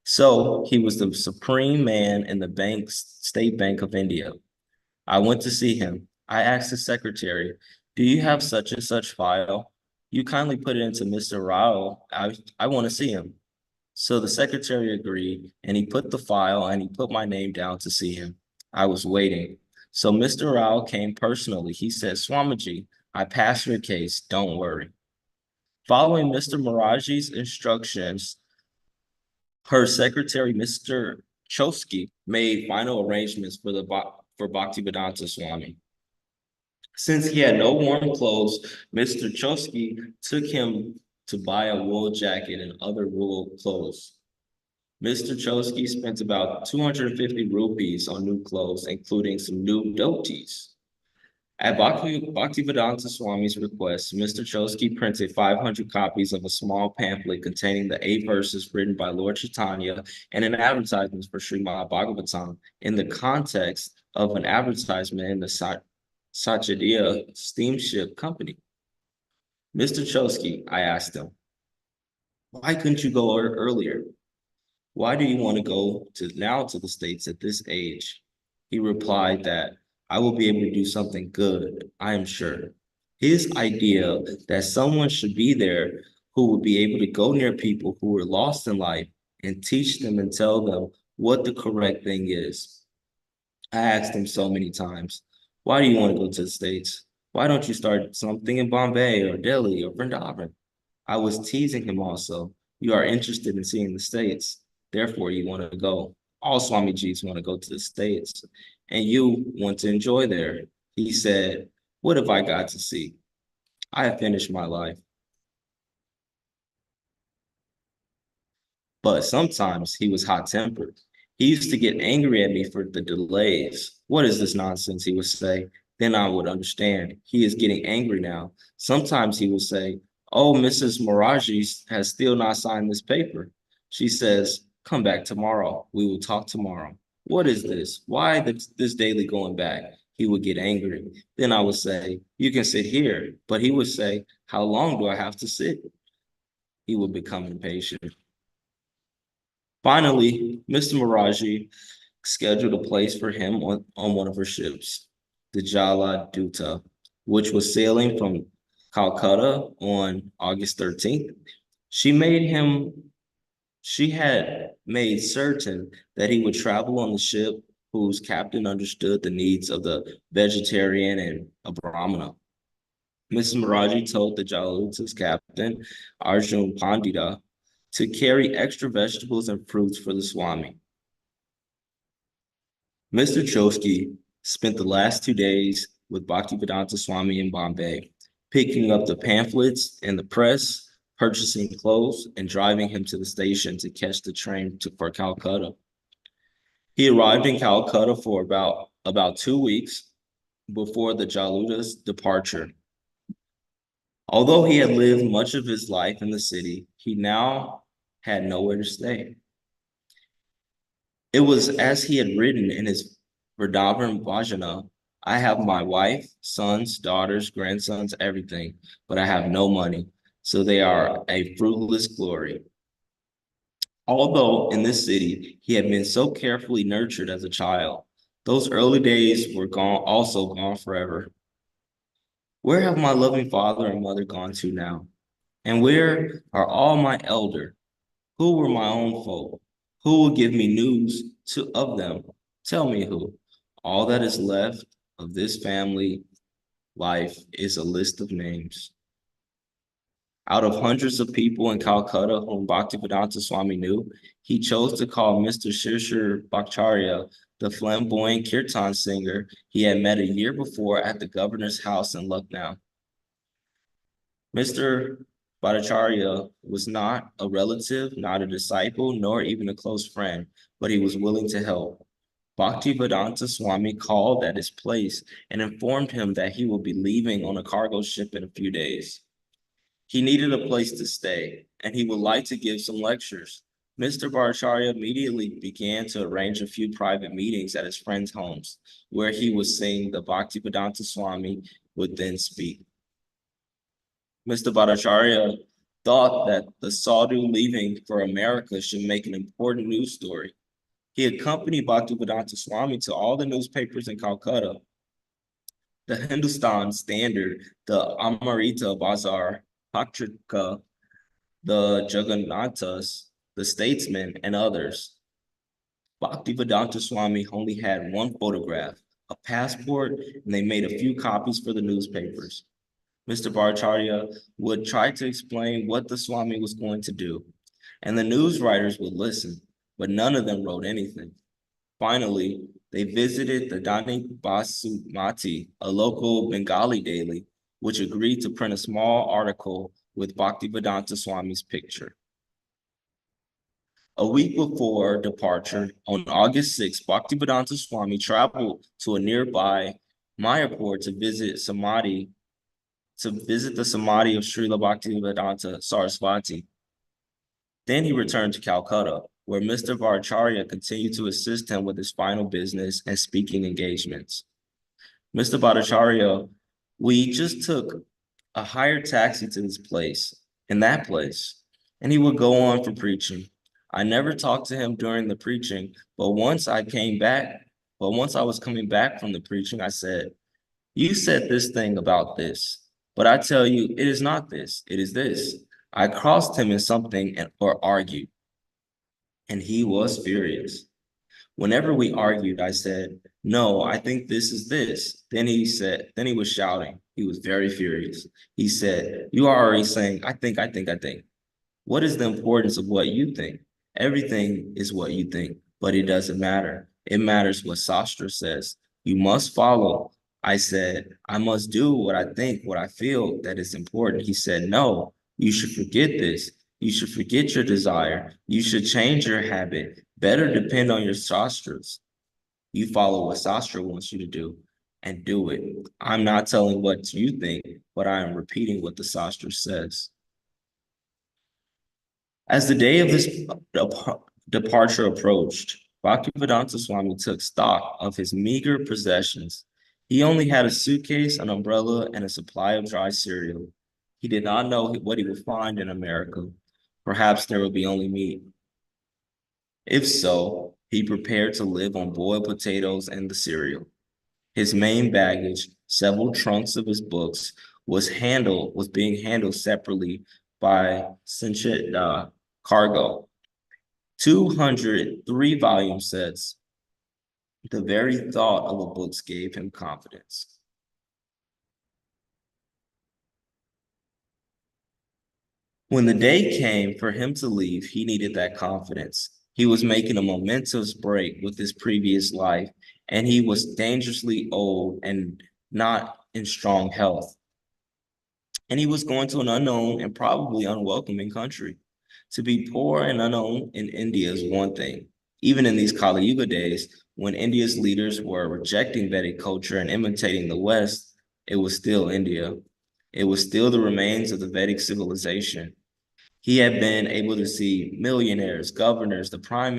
So he was the supreme man in the State Bank of India. I went to see him. I asked the secretary, do you have such and such file? You kindly put it into Mr. Rao. I want to see him. So the secretary agreed, and he put the file and he put my name down to see him. I was waiting. So Mr. Rao came personally. He said, Swamiji, I passed your case. Don't worry. Following Mr. Maraji's instructions, her secretary, Mr. Chosky, made final arrangements for Bhaktivedanta Swami. Since he had no warm clothes, Mr. Chosky took him to buy a wool jacket and other wool clothes. Mr. Chosky spent about 250 rupees on new clothes, including some new dhotis. At Bhaktivedanta Swami's request, Mr. Chosky printed 500 copies of a small pamphlet containing the 8 verses written by Lord Chaitanya and an advertisement for Srimad Bhagavatam in the context of an advertisement in the Sachadiya steamship company. Mr. Chosky, I asked him, why couldn't you go earlier? Why do you want to go now to the States at this age? He replied that I will be able to do something good, I am sure. His idea that someone should be there who would be able to go near people who were lost in life and teach them and tell them what the correct thing is. I asked him so many times, why do you want to go to the States? Why don't you start something in Bombay or Delhi or Vrindavan? I was teasing him also. You are interested in seeing the States. Therefore, you want to go. All Swamijis want to go to the States, and you want to enjoy there. He said, what have I got to see? I have finished my life. But sometimes he was hot-tempered. He used to get angry at me for the delays. What is this nonsense, he would say. Then I would understand. He is getting angry now. Sometimes he would say, oh, Mrs. Moraji has still not signed this paper. She says, come back tomorrow. We will talk tomorrow. What is this? Why this daily going back? He would get angry. Then I would say, you can sit here. But he would say, how long do I have to sit? He would become impatient. Finally, Mr. Maraji scheduled a place for him on one of her ships, the Jala Duta, which was sailing from Calcutta on August 13th. She had made certain that he would travel on the ship whose captain understood the needs of the vegetarian and a Brahmana. Mrs. Maraji told the Jaluta's captain, Arjun Pandita, to carry extra vegetables and fruits for the Swami. Mr. Chosky spent the last 2 days with Bhaktivedanta Swami in Bombay, picking up the pamphlets in the press, purchasing clothes, and driving him to the station to catch the train for Calcutta. He arrived in Calcutta for about 2 weeks before the Jaluta's departure. Although he had lived much of his life in the city, he now had nowhere to stay. It was as he had written in his Vrindavan Bhajana, I have my wife, sons, daughters, grandsons, everything, but I have no money, so they are a fruitless glory. Although in this city, he had been so carefully nurtured as a child, those early days were also gone forever. Where have my loving father and mother gone to now? And where are all my elder? Who were my own folk? Who will give me news of them? Tell me who. All that is left of this family life is a list of names. Out of hundreds of people in Calcutta whom Bhaktivedanta Swami knew, he chose to call Mr. Shirshir Bhattacharya the flamboyant kirtan singer he had met a year before at the governor's house in Lucknow. Mr. Bhattacharya was not a relative, not a disciple, nor even a close friend, but he was willing to help. Bhaktivedanta Swami called at his place and informed him that he would be leaving on a cargo ship in a few days. He needed a place to stay, and he would like to give some lectures. Mr. Bhattacharya immediately began to arrange a few private meetings at his friends' homes, where he was saying the Bhaktivedanta Swami would then speak. Mr. Bhattacharya thought that the Sadhu leaving for America should make an important news story. He accompanied Bhaktivedanta Swami to all the newspapers in Calcutta, the Hindustan Standard, the Amrita Bazar, Patrika, the Jagannatha's, the Statesman, and others. Bhaktivedanta Swami only had one photograph, a passport, and they made a few copies for the newspapers. Mr. Bhattacharya would try to explain what the Swami was going to do, and the news writers would listen, but none of them wrote anything. Finally, they visited the Dainik Basumati, a local Bengali daily, which agreed to print a small article with Bhaktivedanta Swami's picture. A week before departure, on August 6, Bhaktivedanta Swami traveled to a nearby Mayapur to visit the Samadhi of Srila Bhaktivedanta Sarasvati. Then he returned to Calcutta, where Mr. Bhattacharya continued to assist him with his final business and speaking engagements. Mr. Bhattacharya, we just took a hired taxi to this place, and he would go on for preaching. I never talked to him during the preaching, but once I was coming back from the preaching, I said, "You said this thing about this, but I tell you, it is not this, it is this." I crossed him in something or argued, and he was furious. Whenever we argued, I said, "No, I think this is this." Then he was shouting. He was very furious. He said, "You are already saying, I think. What is the importance of what you think? Everything is what you think, but it doesn't matter. It matters what Sastra says. You must follow." I said, "I must do what I think, what I feel that is important." He said, "No, you should forget this. You should forget your desire. You should change your habit. Better depend on your Sastras. You follow what Sastra wants you to do and do it. I'm not telling what you think, but I am repeating what the Sastra says." As the day of his departure approached, Bhaktivedanta Swami took stock of his meager possessions. He only had a suitcase, an umbrella, and a supply of dry cereal. He did not know what he would find in America. Perhaps there would be only meat. If so, he prepared to live on boiled potatoes and the cereal. His main baggage, several trunks of his books, was being handled separately by Sinchit cargo. 203 volume sets. The very thought of the books gave him confidence. When the day came for him to leave, he needed that confidence. He was making a momentous break with his previous life, and he was dangerously old and not in strong health. And he was going to an unknown and probably unwelcoming country. To be poor and unknown in India is one thing. Even in these Kali Yuga days, when India's leaders were rejecting Vedic culture and imitating the West, it was still India. It was still the remains of the Vedic civilization. He had been able to see millionaires, governors, the prime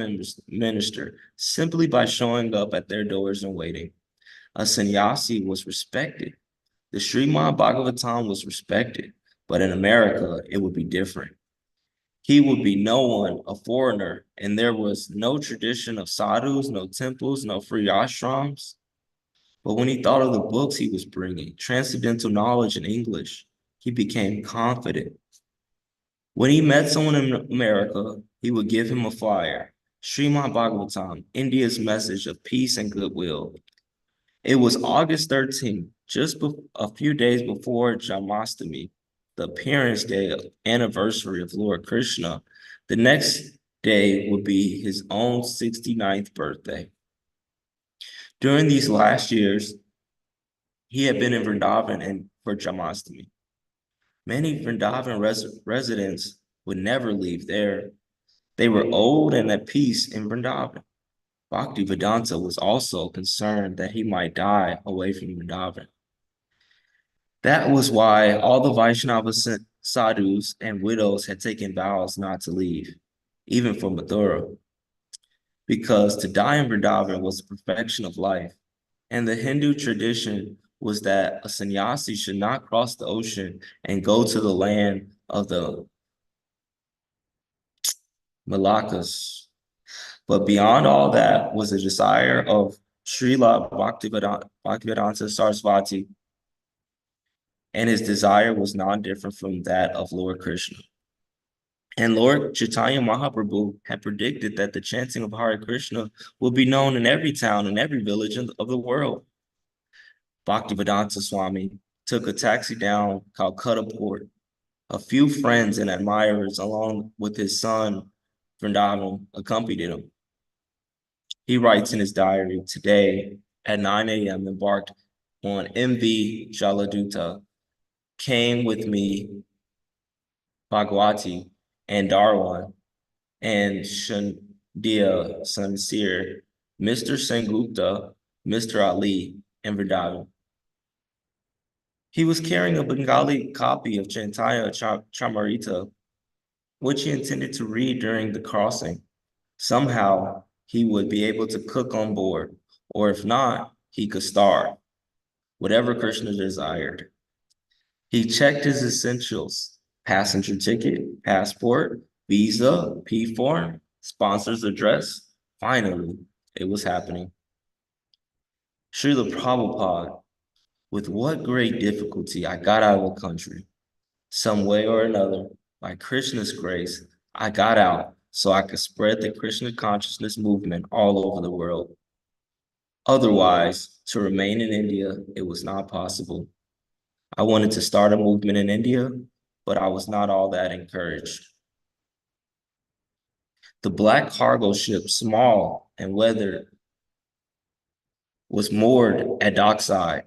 minister, simply by showing up at their doors and waiting. A sannyasi was respected. The Srimad Bhagavatam was respected, but in America, it would be different. He would be no one, a foreigner, and there was no tradition of sadhus, no temples, no free ashrams. But when he thought of the books he was bringing, transcendental knowledge in English, he became confident. When he met someone in America, he would give him a flyer, Srimad Bhagavatam, India's message of peace and goodwill. It was August 13th, just a few days before Janmashtami, the appearance day anniversary of Lord Krishna. The next day would be his own 69th birthday. During these last years, he had been in Vrindavan for Janmashtami. Many Vrindavan residents would never leave there. They were old and at peace in Vrindavan. Bhaktivedanta was also concerned that he might die away from Vrindavan. That was why all the Vaishnava sadhus and widows had taken vows not to leave, even for Mathura, because to die in Vrindavan was the perfection of life. And the Hindu tradition was that a sannyasi should not cross the ocean and go to the land of the Malakas. But beyond all that was the desire of Srila Bhaktivedanta Sarasvati, and his desire was non-different from that of Lord Krishna. And Lord Chaitanya Mahaprabhu had predicted that the chanting of Hare Krishna would be known in every town and every village of the world. Bhaktivedanta Swami took a taxi down Calcutta Port. A few friends and admirers, along with his son Vrindavan, accompanied him. He writes in his diary, "Today at 9 a.m. embarked on MV Jaladuta, came with me Bhagwati and Darwan, and Shandia Sincere, Mr. Sengupta, Mr. Ali, and Vrindavan. He was carrying a Bengali copy of Chaitanya Chamarita, which he intended to read during the crossing. Somehow, he would be able to cook on board, or if not, he could starve, whatever Krishna desired. He checked his essentials: passenger ticket, passport, visa, P form, sponsor's address. Finally, it was happening. Srila Prabhupada, with what great difficulty I got out of the country. Some way or another, by Krishna's grace, I got out so I could spread the Krishna consciousness movement all over the world. Otherwise, to remain in India, it was not possible. I wanted to start a movement in India, but I was not all that encouraged. The black cargo ship, small and weathered, was moored at dockside,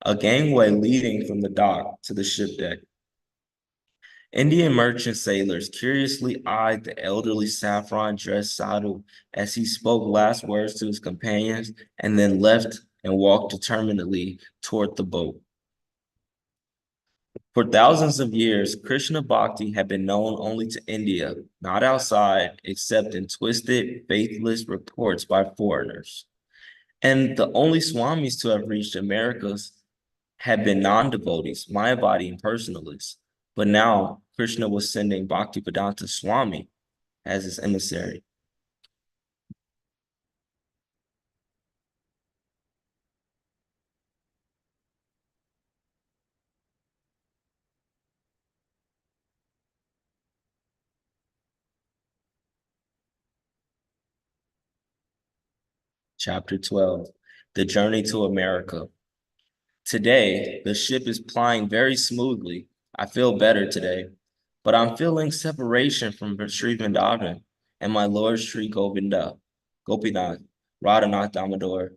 a gangway leading from the dock to the ship deck. Indian merchant sailors curiously eyed the elderly saffron-dressed sadhu as he spoke last words to his companions and then left and walked determinedly toward the boat. For thousands of years, Krishna Bhakti had been known only to India, not outside, except in twisted, faithless reports by foreigners. And the only swamis to have reached Americas had been non-devotees, Mayavadi and personalists. But now Krishna was sending Bhaktivedanta Swami as his emissary. Chapter 12, The Journey to America. Today, the ship is plying very smoothly. I feel better today, but I'm feeling separation from Sri Vrindavan and my Lord Sri Govinda, Gopinath, Radhanath Damodar.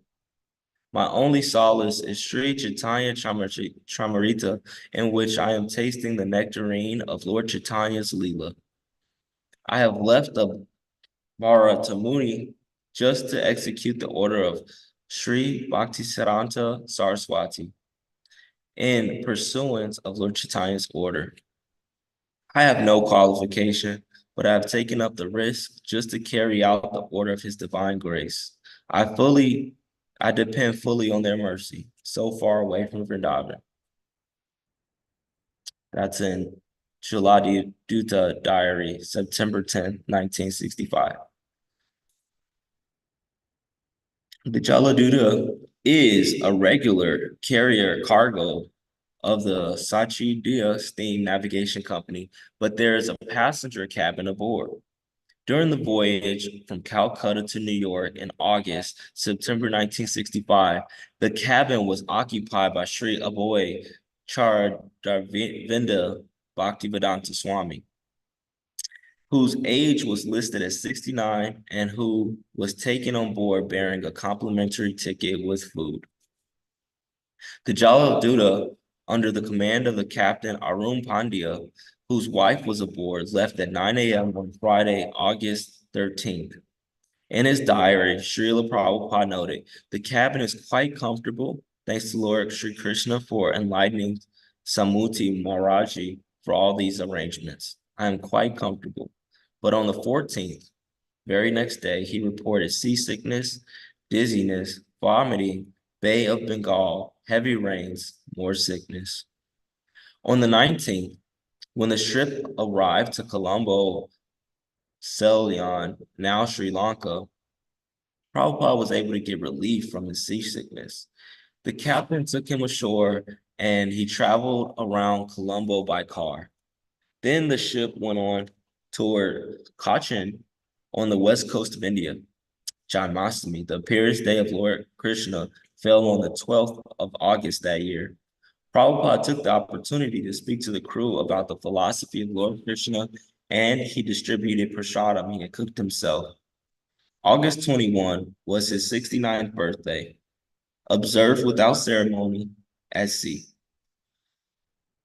My only solace is Sri Chaitanya Chamarita, in which I am tasting the nectarine of Lord Chaitanya's Lila. I have left the Bharatamuni just to execute the order of Sri Bhaktisiddhanta Saraswati in pursuance of Lord Chaitanya's order. I have no qualification, but I have taken up the risk just to carry out the order of his divine grace. I depend fully on their mercy, so far away from Vrindavan. That's in Srila Duta Diary, September 10, 1965. The Jaladuta is a regular carrier cargo of the Sachidiya Steam Navigation Company, but there is a passenger cabin aboard. During the voyage from Calcutta to New York in September 1965, the cabin was occupied by Sri Abhoy Chardavinda Bhaktivedanta Swami, whose age was listed as 69 and who was taken on board bearing a complimentary ticket with food. The Jaladuta, under the command of the captain Arun Pandya, whose wife was aboard, left at 9 a.m. on Friday, August 13th. In his diary, Srila Prabhupada noted, the cabin is quite comfortable, thanks to Lord Sri Krishna for enlightening Samuti Maharaji for all these arrangements. I am quite comfortable. But on the 14th, very next day, he reported seasickness, dizziness, vomiting, Bay of Bengal, heavy rains, more sickness. On the 19th, when the ship arrived to Colombo, Ceylon, now Sri Lanka, Prabhupada was able to get relief from his seasickness. The captain took him ashore and he traveled around Colombo by car. Then the ship went on toward Cochin on the west coast of India. Janmashtami, the appearance day of Lord Krishna, fell on the 12th of August that year. Prabhupada took the opportunity to speak to the crew about the philosophy of Lord Krishna, and he distributed prasadam he had cooked himself. August 21 was his 69th birthday, observed without ceremony at sea.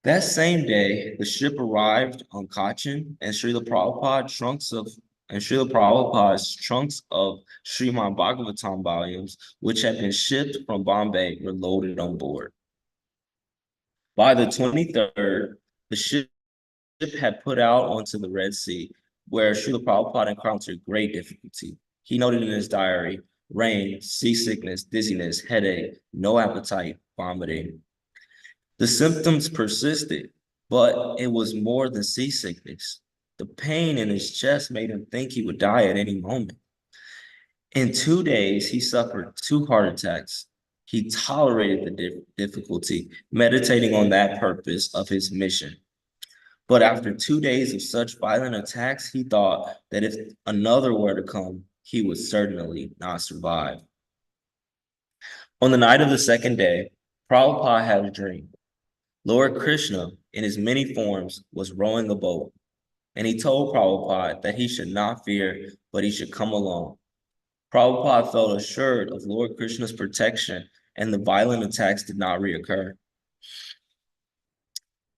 That same day, the ship arrived on Cochin, and Srila Prabhupada, trunks of and Srila Prabhupada's trunks of Srimad Bhagavatam volumes, which had been shipped from Bombay, were loaded on board. By the 23rd, the ship had put out onto the Red Sea, where Srila Prabhupada encountered great difficulty. He noted in his diary, rain, seasickness, dizziness, headache, no appetite, vomiting. The symptoms persisted, but it was more than seasickness. The pain in his chest made him think he would die at any moment. In 2 days, he suffered 2 heart attacks. He tolerated the difficulty, meditating on that purpose of his mission. But after 2 days of such violent attacks, he thought that if another were to come, he would certainly not survive. On the night of the second day, Prabhupada had a dream. Lord Krishna, in his many forms, was rowing a boat, and he told Prabhupada that he should not fear, but he should come along. Prabhupada felt assured of Lord Krishna's protection, and the violent attacks did not reoccur.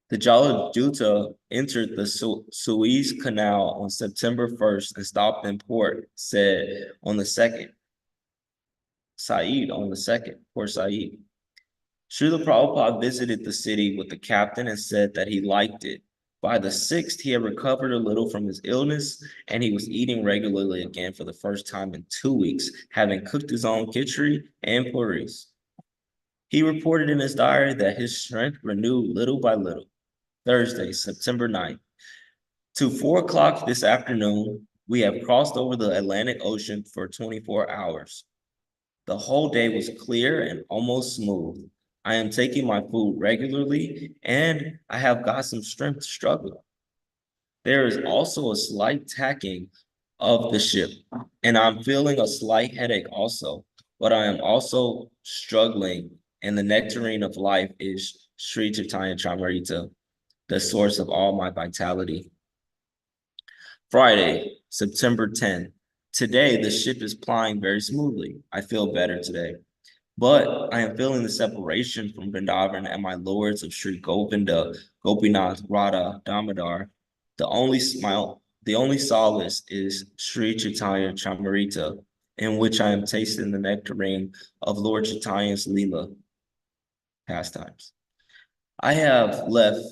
The Jaladuta entered the Suez Canal on September 1st and stopped in Port Said on the 2nd. Port Said. Srila Prabhupada visited the city with the captain and said that he liked it. By the 6th, he had recovered a little from his illness, and he was eating regularly again for the first time in 2 weeks, having cooked his own khichdi and puris. He reported in his diary that his strength renewed little by little. Thursday, September 9th. To 4 o'clock this afternoon, we have crossed over the Atlantic Ocean for 24 hours. The whole day was clear and almost smooth. I am taking my food regularly, and I have got some strength to struggle. There is also a slight tacking of the ship, and I'm feeling a slight headache also, but I am also struggling, and the nectarine of life is Sri Chaitanya Chamrita, the source of all my vitality. Friday, September 10th. Today, the ship is plying very smoothly. I feel better today. But I am feeling the separation from Vrindavan and my lords of Sri Govinda, Gopinath, Radha, Damodar. The only solace is Sri Chaitanya Chamrita, in which I am tasting the nectarine of Lord Chaitanya's Leela pastimes. I have left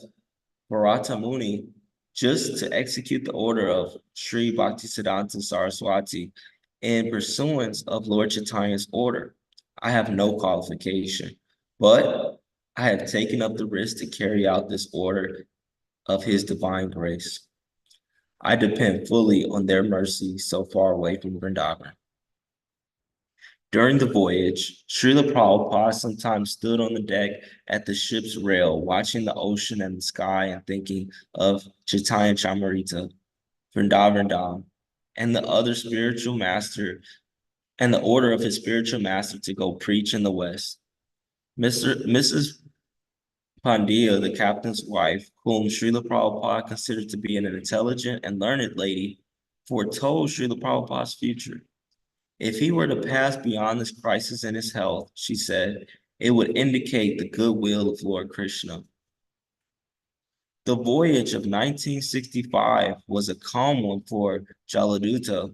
Bharata Muni just to execute the order of Sri Bhaktisiddhanta Saraswati in pursuance of Lord Chaitanya's order. I have no qualification, but I have taken up the risk to carry out this order of his divine grace. I depend fully on their mercy so far away from Vrindavan. During the voyage, Srila Prabhupada sometimes stood on the deck at the ship's rail, watching the ocean and the sky and thinking of Chaitanya Chamrita, Vrindavan Dham, and the other spiritual master, and the order of his spiritual master to go preach in the West. Mrs. Pandya, the captain's wife, whom Srila Prabhupada considered to be an intelligent and learned lady, foretold Srila Prabhupada's future. If he were to pass beyond this crisis in his health, she said, it would indicate the goodwill of Lord Krishna. The voyage of 1965 was a calm one for Jaladuta.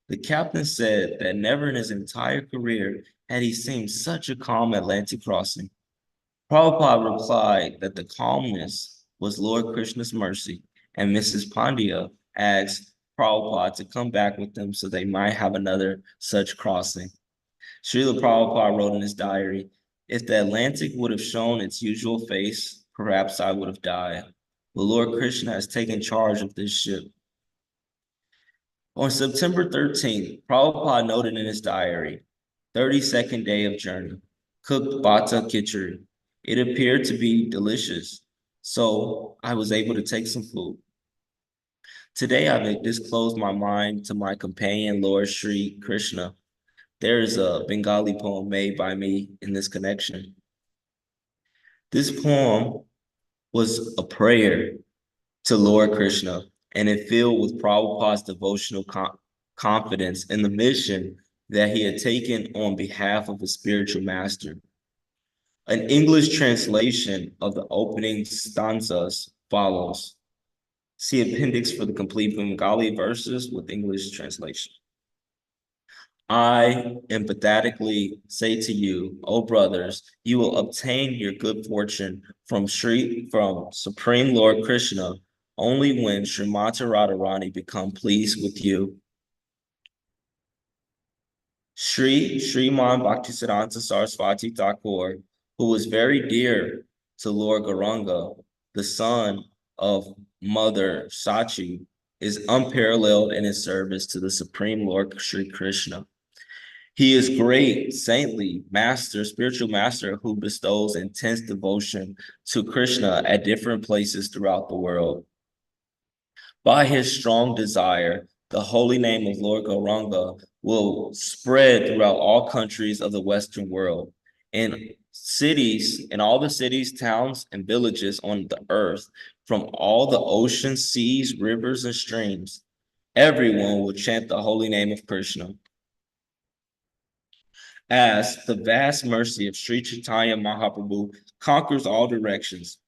The captain said that never in his entire career had he seen such a calm Atlantic crossing. Prabhupada replied that the calmness was Lord Krishna's mercy, and Mrs. Pandya asked Prabhupada to come back with them so they might have another such crossing. Srila Prabhupada wrote in his diary, if the Atlantic would have shown its usual face, perhaps I would have died. But Lord Krishna has taken charge of this ship. On September 13th, Prabhupada noted in his diary, 32nd day of journey, cooked bata khichdi. It appeared to be delicious, so I was able to take some food. Today, I've disclosed my mind to my companion, Lord Sri Krishna. There is a Bengali poem made by me in this connection. This poem was a prayer to Lord Krishna, and it filled with Prabhupada's devotional confidence in the mission that he had taken on behalf of his spiritual master. An English translation of the opening stanzas follows. See appendix for the complete Bengali verses with English translation. I emphatically say to you, O brothers, you will obtain your good fortune from Supreme Lord Krishna only when Srimati Radharani become pleased with you. Sriman Bhaktisiddhanta Saraswati Thakur, who was very dear to Lord Gauranga, the son of Mother Sachi, is unparalleled in his service to the Supreme Lord Sri Krishna. He is great, saintly master, spiritual master who bestows intense devotion to Krishna at different places throughout the world. By his strong desire, the holy name of Lord Gauranga will spread throughout all countries of the Western world. In all the cities, towns, and villages on the earth, from all the oceans, seas, rivers, and streams, everyone will chant the holy name of Krishna. As the vast mercy of Sri Chaitanya Mahaprabhu conquers all directions,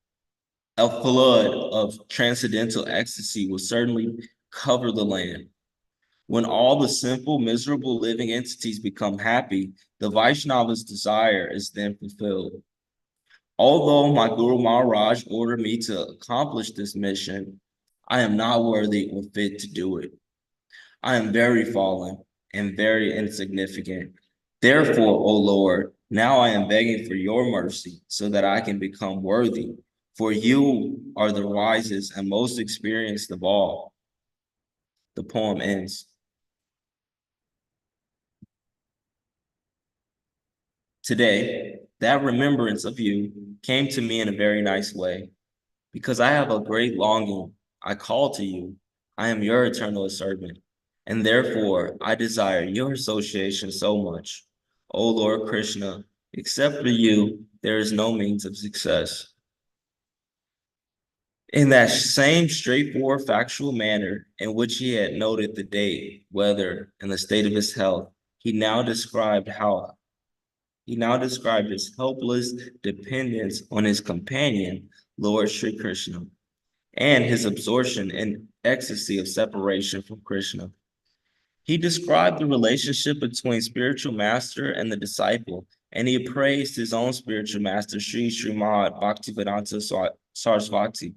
a flood of transcendental ecstasy will certainly cover the land. When all the simple, miserable living entities become happy, the Vaishnava's desire is then fulfilled. Although my Guru Maharaj ordered me to accomplish this mission, I am not worthy or fit to do it. I am very fallen and very insignificant. Therefore, O Lord, now I am begging for your mercy so that I can become worthy, for you are the wisest and most experienced of all. The poem ends. Today, that remembrance of you came to me in a very nice way. Because I have a great longing, I call to you. I am your eternal servant, and therefore I desire your association so much. O Lord Krishna, except for you, there is no means of success. In that same straightforward, factual manner in which he had noted the date, weather, and the state of his health, he now described his helpless dependence on his companion, Lord Sri Krishna, and his absorption and ecstasy of separation from Krishna. He described the relationship between spiritual master and the disciple, and he praised his own spiritual master, Srimad Bhaktivedanta Saraswati.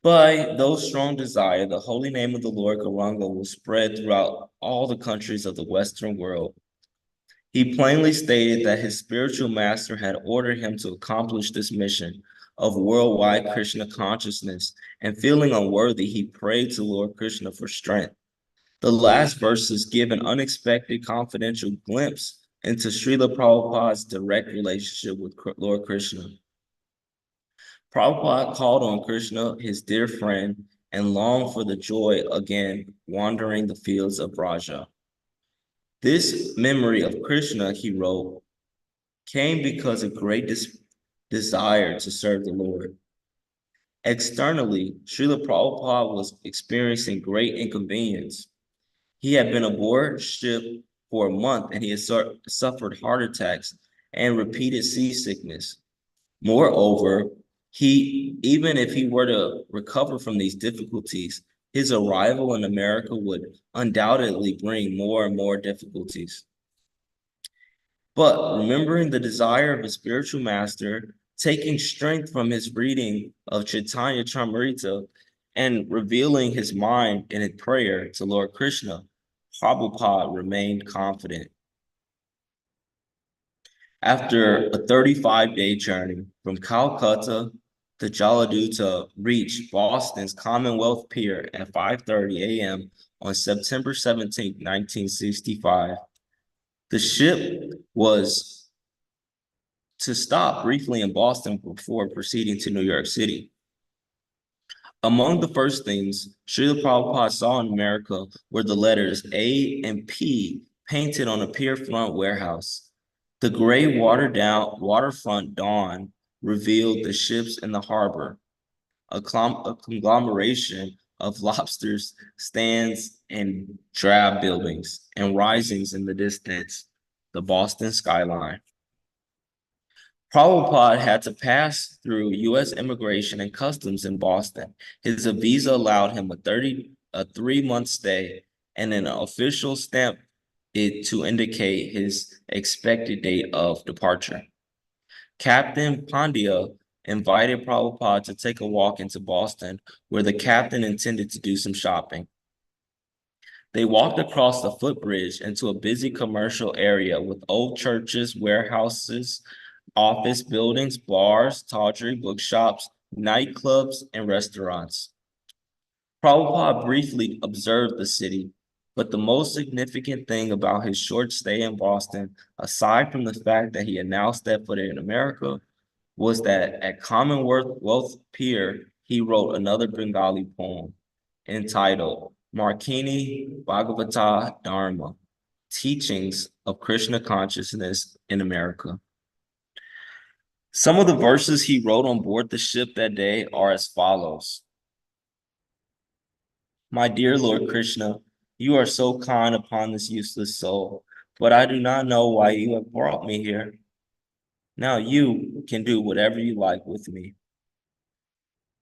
By those strong desire, the holy name of the Lord Gauranga will spread throughout all the countries of the Western world. He plainly stated that his spiritual master had ordered him to accomplish this mission of worldwide Krishna consciousness, and feeling unworthy, he prayed to Lord Krishna for strength. The last verses give an unexpected confidential glimpse into Srila Prabhupada's direct relationship with Lord Krishna. Prabhupada called on Krishna, his dear friend, and longed for the joy again wandering the fields of Braja. This memory of Krishna, he wrote, came because of great desire to serve the Lord. Externally, Srila Prabhupada was experiencing great inconvenience. He had been aboard ship for a month and he had suffered heart attacks and repeated seasickness. Moreover, even if he were to recover from these difficulties, his arrival in America would undoubtedly bring more and more difficulties. But remembering the desire of his spiritual master, taking strength from his reading of Chaitanya Charitamrita, and revealing his mind in a prayer to Lord Krishna, Prabhupada remained confident. After a 35-day journey from Calcutta to Jaladuta reached Boston's Commonwealth Pier at 5:30 a.m. on September 17, 1965. The ship was to stop briefly in Boston before proceeding to New York City. Among the first things Srila Prabhupada saw in America were the letters A and P painted on a pier front warehouse. The gray waterfront dawn revealed the ships in the harbor, a conglomeration of lobsters, stands, and drab buildings, and risings in the distance, the Boston skyline. Prabhupada had to pass through U.S. immigration and customs in Boston. His visa allowed him a 3-month stay and an official stamp it to indicate his expected date of departure. Captain Pandya invited Prabhupada to take a walk into Boston, where the captain intended to do some shopping. They walked across the footbridge into a busy commercial area with old churches, warehouses, office buildings, bars, tawdry bookshops, nightclubs, and restaurants. Prabhupada briefly observed the city, but the most significant thing about his short stay in Boston, aside from the fact that he had now stepped foot in America, was that at Commonwealth Pier, he wrote another Bengali poem entitled Markini Bhagavata Dharma, Teachings of Krishna Consciousness in America. Some of the verses he wrote on board the ship that day are as follows. My dear Lord Krishna, you are so kind upon this useless soul, but I do not know why you have brought me here. Now you can do whatever you like with me.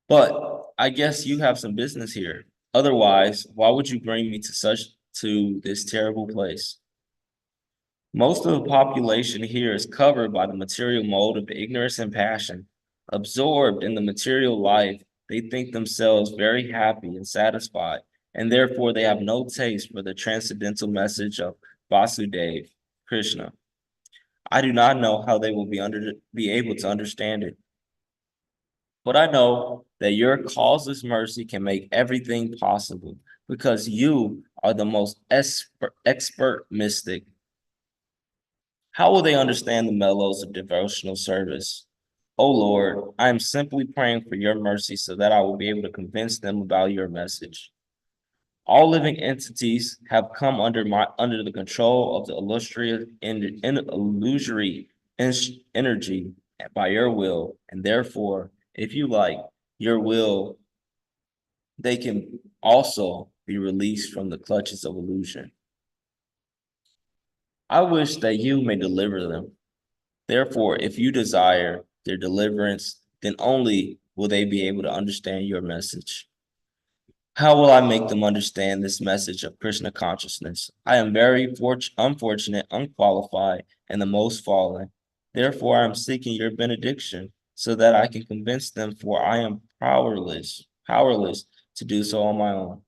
But I guess you have some business here. Otherwise, why would you bring me to this terrible place? Most of the population here is covered by the material mode of ignorance and passion. Absorbed in the material life, they think themselves very happy and satisfied, and therefore they have no taste for the transcendental message of Vasudeva, Krishna. I do not know how they will be able to understand it. But I know that your causeless mercy can make everything possible, because you are the most expert mystic. How will they understand the mellows of devotional service? Oh Lord, I am simply praying for your mercy so that I will be able to convince them about your message. All living entities have come under the control of the illusory energy by your will, and therefore, if you like, your will, they can also be released from the clutches of illusion. I wish that you may deliver them. Therefore, if you desire their deliverance, then only will they be able to understand your message. How will I make them understand this message of Krishna consciousness? I am very unfortunate, unqualified, and the most fallen. Therefore, I am seeking your benediction so that I can convince them, for I am powerless to do so on my own.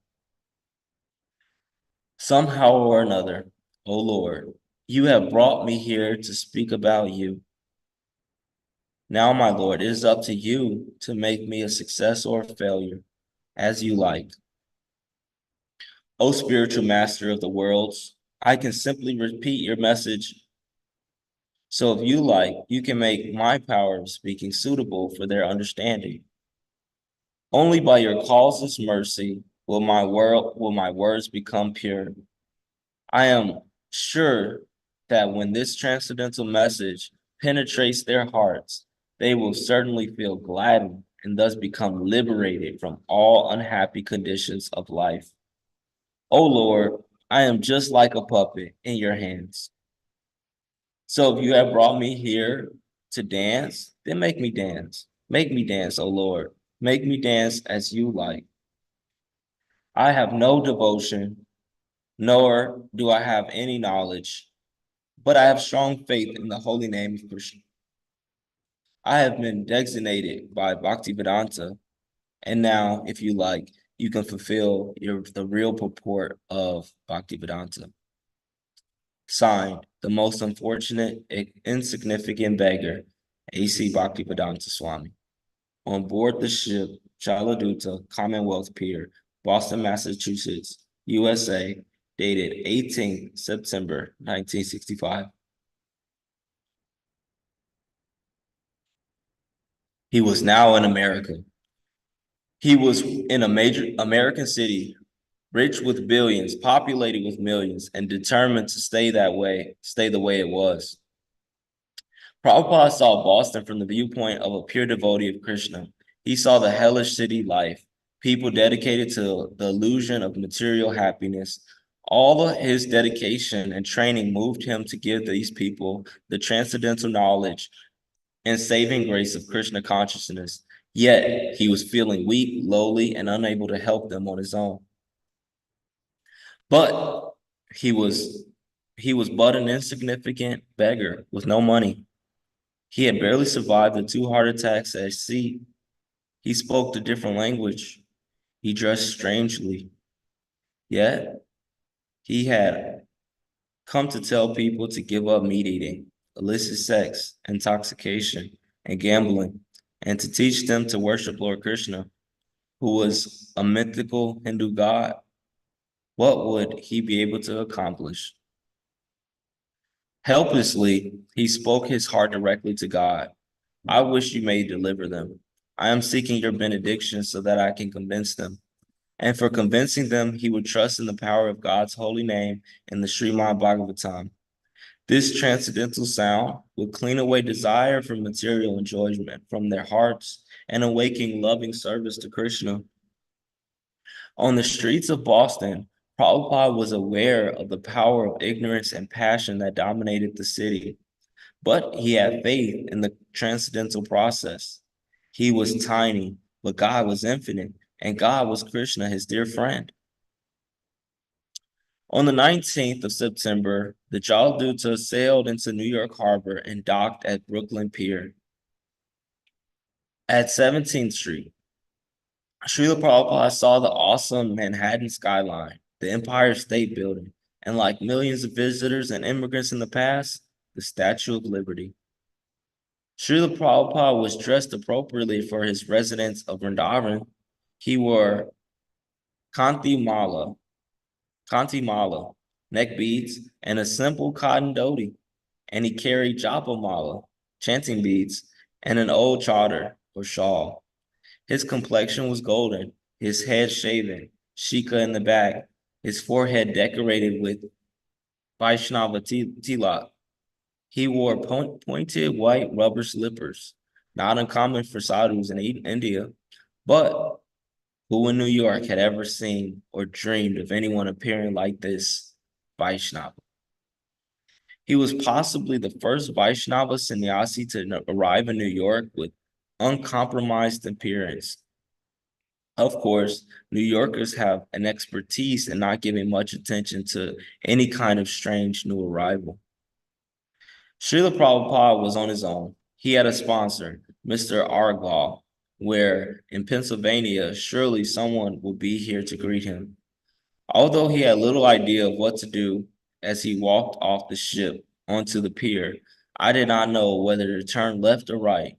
Somehow or another, O Lord, you have brought me here to speak about you. Now, my Lord, it is up to you to make me a success or a failure, as you like. O spiritual master of the worlds, I can simply repeat your message. So if you like, you can make my power of speaking suitable for their understanding. Only by your causeless mercy will my words become pure. I am sure that when this transcendental message penetrates their hearts, they will certainly feel gladdened and thus become liberated from all unhappy conditions of life. Oh Lord, I am just like a puppet in your hands. So if you have brought me here to dance, then make me dance. Make me dance, O Lord. Make me dance as you like. I have no devotion, nor do I have any knowledge, but I have strong faith in the holy name of Krishna. I have been designated by Bhaktivedanta, and now, if you like, you can fulfill the real purport of Bhaktivedanta. Signed, the most unfortunate, insignificant beggar, A.C. Bhaktivedanta Swami. On board the ship Jaladuta, Commonwealth Pier, Boston, Massachusetts, USA, dated 18 September 1965. He was now in America. He was in a major American city, rich with billions, populated with millions, and determined to stay the way it was. Prabhupada saw Boston from the viewpoint of a pure devotee of Krishna. He saw the hellish city life, people dedicated to the illusion of material happiness. All of his dedication and training moved him to give these people the transcendental knowledge and saving grace of Krishna consciousness, yet he was feeling weak, lowly, and unable to help them on his own. But he was but an insignificant beggar with no money. He had barely survived the 2 heart attacks at sea. He spoke a different language. He dressed strangely. Yet he had come to tell people to give up meat eating, illicit sex, intoxication, and gambling, and to teach them to worship Lord Krishna, who was a mythical Hindu god. What would he be able to accomplish? Helplessly, he spoke his heart directly to God. I wish you may deliver them. I am seeking your benediction so that I can convince them. And for convincing them, he would trust in the power of God's holy name in the Srimad Bhagavatam. This transcendental sound would clean away desire for material enjoyment from their hearts and awaken loving service to Krishna. On the streets of Boston, Prabhupada was aware of the power of ignorance and passion that dominated the city, but he had faith in the transcendental process. He was tiny, but God was infinite, and God was Krishna, his dear friend. On the 19th of September, the Jaladuta sailed into New York Harbor and docked at Brooklyn Pier. At 17th Street, Srila Prabhupada saw the awesome Manhattan skyline, the Empire State Building, and like millions of visitors and immigrants in the past, the Statue of Liberty. Srila Prabhupada was dressed appropriately for his residence of Vrindavan. He wore Kanti Mala, neck beads, and a simple cotton dhoti, and he carried japa mala, chanting beads, and an old chadar or shawl. His complexion was golden, his head shaven, shika in the back, his forehead decorated with Vaishnava tilak. He wore pointed white rubber slippers, not uncommon for sadhus in India, but who in New York had ever seen or dreamed of anyone appearing like this Vaishnava? He was possibly the first Vaishnava sannyasi to arrive in New York with uncompromised appearance. Of course, New Yorkers have an expertise in not giving much attention to any kind of strange new arrival. Srila Prabhupada was on his own. He had a sponsor, Mr. Argal, where in Pennsylvania, surely someone would be here to greet him. Although he had little idea of what to do as he walked off the ship onto the pier, I did not know whether to turn left or right.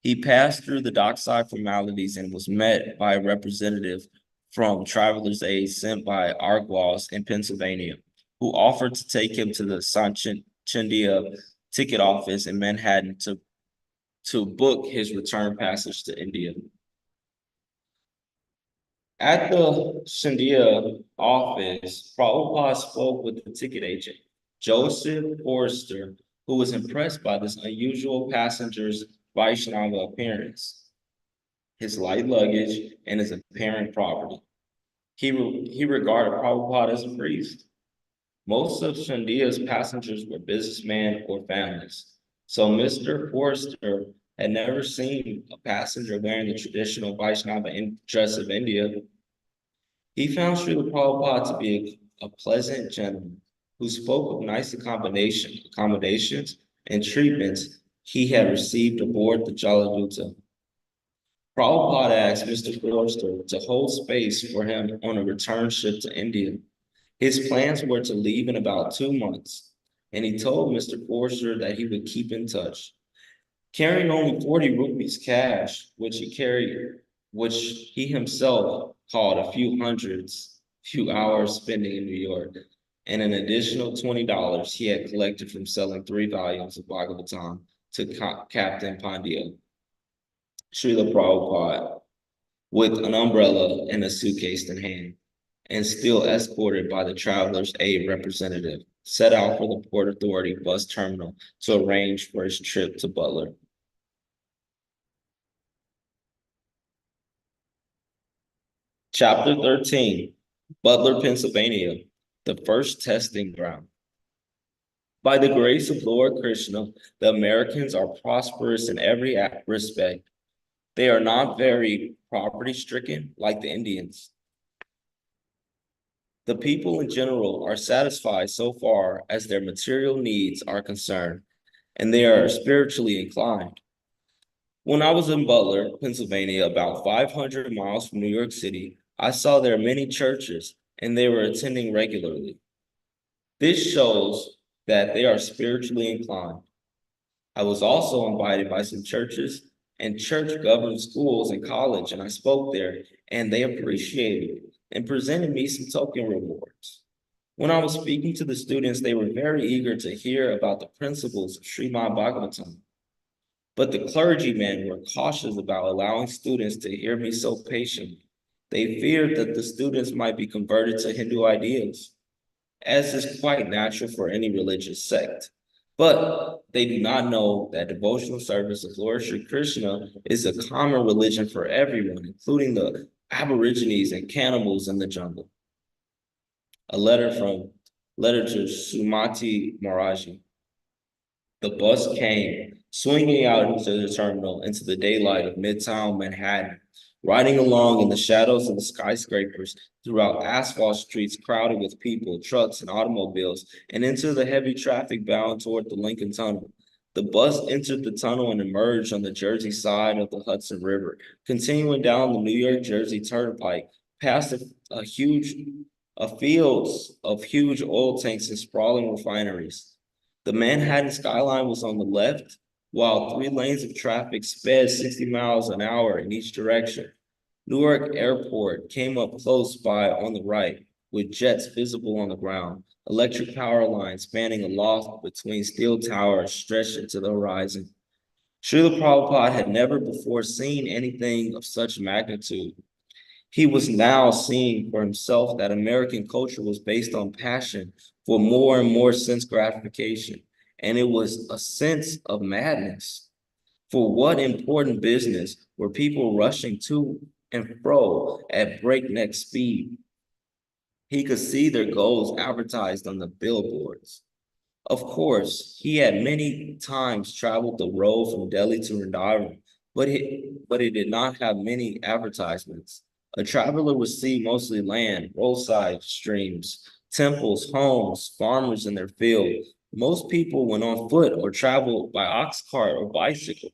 He passed through the dockside formalities and was met by a representative from Traveler's Aid sent by Argwas in Pennsylvania, who offered to take him to the Sanchindia ticket office in Manhattan to book his return passage to India. At the Scindia office, Prabhupada spoke with the ticket agent, Joseph Forrester, who was impressed by this unusual passenger's Vaishnava appearance, his light luggage, and his apparent property. He regarded Prabhupada as a priest. Most of Scindia's passengers were businessmen or families, so Mr. Forrester had never seen a passenger wearing the traditional Vaishnava dress of India. He found Srila Prabhupada to be a pleasant gentleman who spoke of nice accommodations and treatments he had received aboard the Jaladuta. Prabhupada asked Mr. Forrester to hold space for him on a return ship to India. His plans were to leave in about 2 months, and he told Mr. Forrester that he would keep in touch. Carrying only 40 rupees cash, which he himself called a few hours spending in New York, and an additional $20 he had collected from selling 3 volumes of Bhagavatam to Captain Pandya. Srila Prabhupada, with an umbrella and a suitcase in hand, and still escorted by the Traveler's Aid representative, set out for the Port Authority bus terminal to arrange for his trip to Butler. Chapter 13, Butler, Pennsylvania, the first testing ground. By the grace of Lord Krishna, the Americans are prosperous in every respect. They are not very poverty-stricken like the Indians. The people in general are satisfied so far as their material needs are concerned, and they are spiritually inclined. When I was in Butler, Pennsylvania, about 500 miles from New York City, I saw there many churches, and they were attending regularly. This shows that they are spiritually inclined. I was also invited by some churches and church-governed schools and college, and I spoke there, and they appreciated it and presented me some token rewards. When I was speaking to the students, they were very eager to hear about the principles of Srimad Bhagavatam. But the clergymen were cautious about allowing students to hear me so patiently. They feared that the students might be converted to Hindu ideas, as is quite natural for any religious sect. But they do not know that devotional service of Lord Sri Krishna is a common religion for everyone, including the Aborigines and cannibals in the jungle. A letter to Sumati Maharaji. The bus came, swinging out into the terminal, into the daylight of Midtown Manhattan, riding along in the shadows of the skyscrapers throughout asphalt streets crowded with people, trucks, and automobiles, and into the heavy traffic bound toward the Lincoln Tunnel. The bus entered the tunnel and emerged on the Jersey side of the Hudson River, continuing down the New York-Jersey Turnpike, past fields of huge oil tanks and sprawling refineries. The Manhattan skyline was on the left, while 3 lanes of traffic sped 60 miles an hour in each direction. Newark Airport came up close by on the right, with jets visible on the ground, electric power lines spanning aloft between steel towers stretched into the horizon. Srila Prabhupada had never before seen anything of such magnitude. He was now seeing for himself that American culture was based on passion for more and more sense gratification, and it was a sense of madness. For what important business were people rushing to and fro at breakneck speed? He could see their goals advertised on the billboards. Of course, he had many times traveled the road from Delhi to Vrindavan, but he did not have many advertisements. A traveler would see mostly land, roadside streams, temples, homes, farmers in their field. Most people went on foot or traveled by ox cart or bicycle.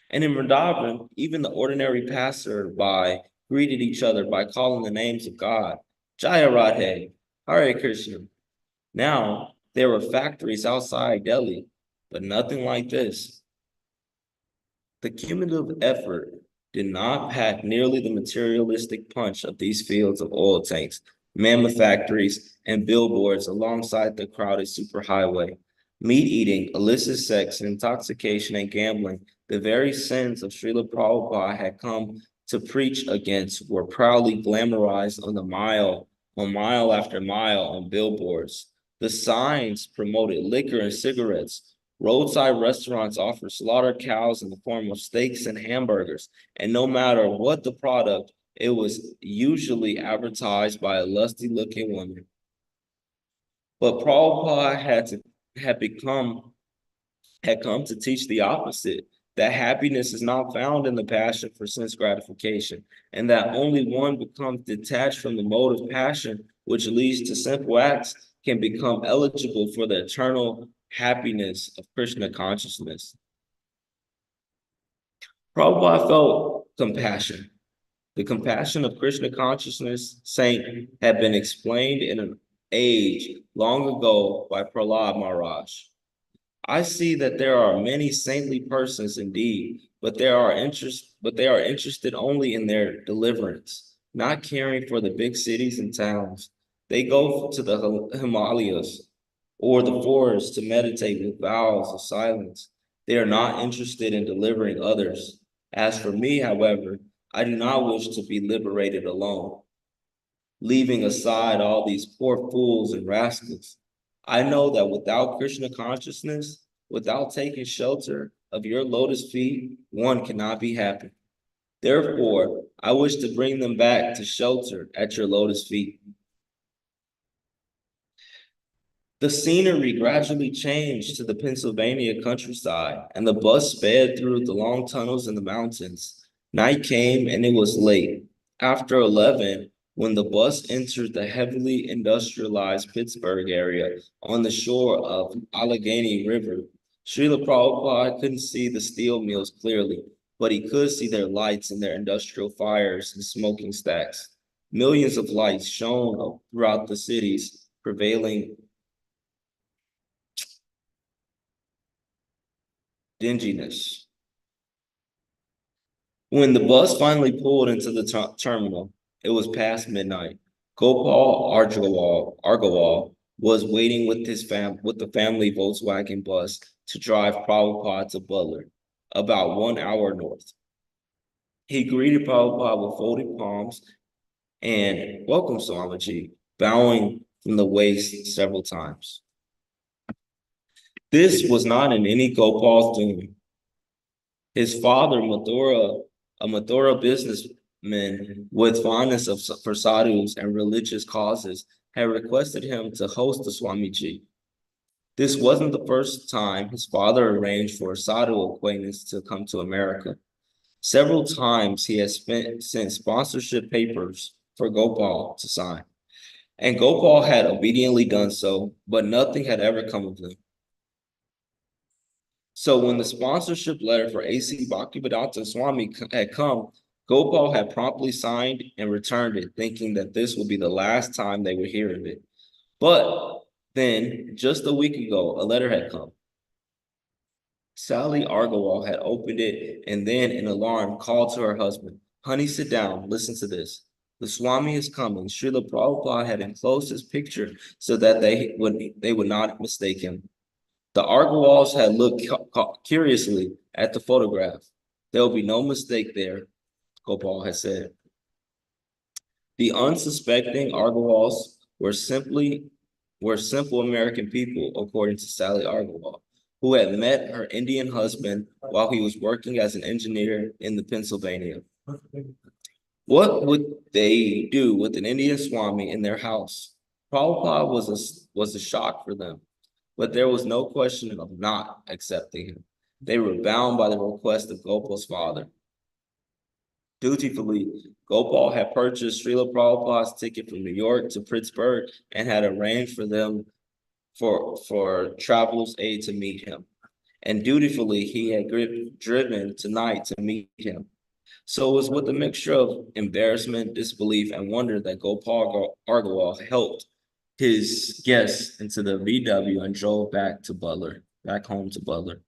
And in Vrindavan, even the ordinary passerby greeted each other by calling the names of God. Jaya Radhe, Hare Krishna. Now, there were factories outside Delhi, but nothing like this. The cumulative effort did not pack nearly the materialistic punch of these fields of oil tanks, mammoth factories, and billboards alongside the crowded superhighway. Meat eating, illicit sex, intoxication, and gambling, the very sins of Srila Prabhupada had come to preach against, were proudly glamorized on mile after mile on billboards. The signs promoted liquor and cigarettes. Roadside restaurants offer slaughtered cows in the form of steaks and hamburgers, and no matter what the product, it was usually advertised by a lusty-looking woman. But Prabhupada had come to teach the opposite, that happiness is not found in the passion for sense gratification, and that only one becomes detached from the mode of passion, which leads to simple acts, can become eligible for the eternal happiness of Krishna consciousness. Prabhupada felt compassion. The compassion of Krishna consciousness saint had been explained in an age long ago by Prahlad Maharaj. I see that there are many saintly persons indeed, but they are interested only in their deliverance, not caring for the big cities and towns. They go to the Himalayas or the forest to meditate with vows of silence. They are not interested in delivering others. As for me, however, I do not wish to be liberated alone, leaving aside all these poor fools and rascals. I know that without Krishna consciousness, without taking shelter of your lotus feet, one cannot be happy. Therefore, I wish to bring them back to shelter at your lotus feet. The scenery gradually changed to the Pennsylvania countryside, and the bus sped through the long tunnels in the mountains. Night came, and it was late. After 11, when the bus entered the heavily industrialized Pittsburgh area on the shore of Allegheny River, Srila Prabhupada couldn't see the steel mills clearly, but he could see their lights and their industrial fires and smoking stacks. Millions of lights shone throughout the city's prevailing dinginess. When the bus finally pulled into the terminal, it was past midnight. Gopal Argawal was waiting with the family Volkswagen bus to drive Prabhupada to Butler, about 1 hour north. He greeted Prabhupada with folded palms and welcome Swamiji, bowing from the waist several times. This was not in any Gopal's doing. His father, a Mathura businessman with fondness for sadhus and religious causes, had requested him to host the Swamiji. This wasn't the first time his father arranged for a sadhu acquaintance to come to America. Several times he had sent sponsorship papers for Gopal to sign, and Gopal had obediently done so, but nothing had ever come of them. So when the sponsorship letter for A.C. Bhaktivedanta Swami had come, Gopal had promptly signed and returned it, thinking that this would be the last time they would hear of it. But then, just a week ago, a letter had come. Sally Argawal had opened it and then, in alarm, called to her husband, "Honey, sit down. Listen to this. The Swami is coming." Srila Prabhupada had enclosed his picture so that they would not mistake him. The Argawals had looked curiously at the photograph. "There will be no mistake there," Gopal had said. The unsuspecting Argawals were simple American people, according to Sally Argawal, who had met her Indian husband while he was working as an engineer in the Pennsylvania. What would they do with an Indian Swami in their house? Prabhupada was a shock for them. But there was no question of not accepting him. They were bound by the request of Gopal's father. Dutifully, Gopal had purchased Srila Prabhupada's ticket from New York to Pittsburgh and had arranged for them for traveler's aid to meet him. And dutifully, he had driven tonight to meet him. So it was with a mixture of embarrassment, disbelief, and wonder that Gopal Argawal helped his guests into the VW and drove back home to Butler.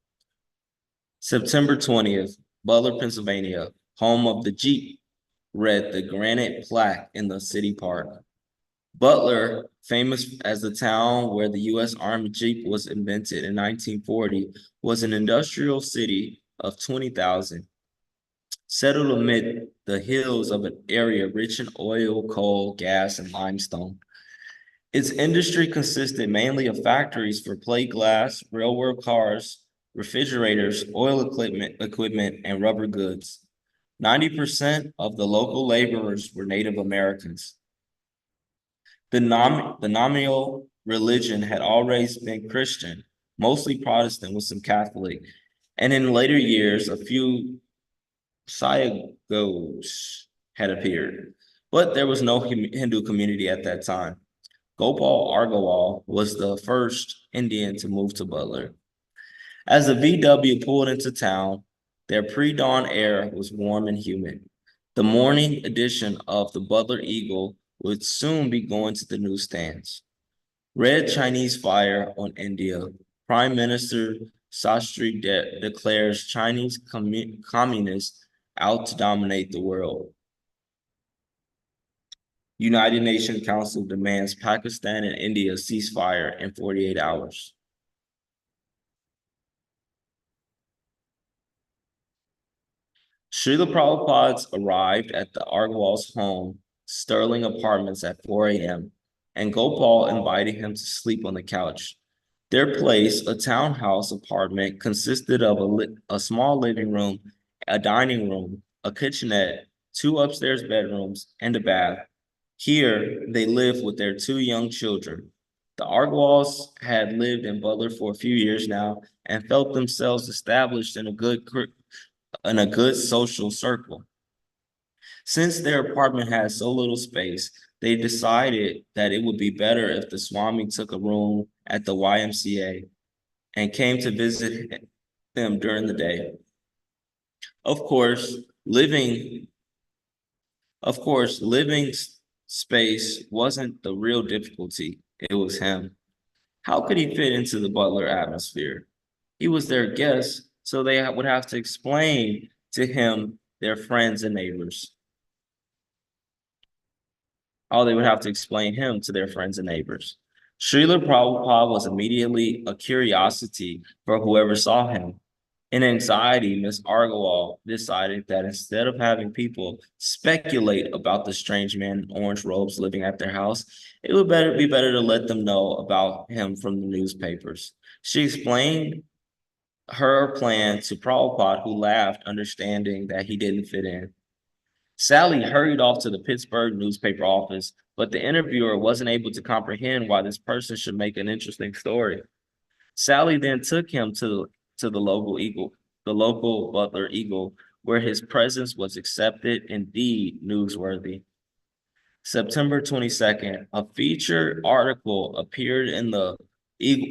September 20th, Butler, Pennsylvania, home of the Jeep, read the granite plaque in the city park. Butler, famous as the town where the U.S. Army Jeep was invented in 1940, was an industrial city of 20,000, settled amid the hills of an area rich in oil, coal, gas, and limestone. Its industry consisted mainly of factories for plate glass, railroad cars, refrigerators, oil equipment, and rubber goods. 90% of the local laborers were Native Americans. The nominal religion had always been Christian, mostly Protestant with some Catholic, and in later years, a few synagogues had appeared, but there was no Hindu community at that time. Gopal Argawal was the first Indian to move to Butler. As the VW pulled into town, their pre-dawn air was warm and humid. The morning edition of the Butler Eagle would soon be going to the newsstands. Red Chinese fire on India. Prime Minister Sastry declares Chinese communists out to dominate the world. United Nations Council demands Pakistan and India ceasefire in 48 hours. Srila Prabhupada arrived at the Argawal's home, Sterling Apartments, at 4 a.m., and Gopal invited him to sleep on the couch. Their place, a townhouse apartment, consisted of a small living room, a dining room, a kitchenette, 2 upstairs bedrooms, and a bath. Here, they lived with their 2 young children. The Argwals had lived in Butler for a few years now and felt themselves established in a good social circle. Since their apartment had so little space, they decided that it would be better if the Swami took a room at the YMCA and came to visit them during the day. Of course, living space wasn't the real difficulty. It was him. How could he fit into the Butler atmosphere? He was their guest, so they would have to explain to him their friends and neighbors. They would have to explain him to their friends and neighbors. Srila Prabhupada was immediately a curiosity for whoever saw him. In anxiety, Miss Argawal decided that instead of having people speculate about the strange man in orange robes living at their house, it would be better to let them know about him from the newspapers. She explained her plan to Prabhupada, who laughed, understanding that he didn't fit in. Sally hurried off to the Pittsburgh newspaper office, but the interviewer wasn't able to comprehend why this person should make an interesting story. Sally then took him to the local Butler Eagle, where his presence was accepted, indeed newsworthy. September 22nd, a featured article appeared in the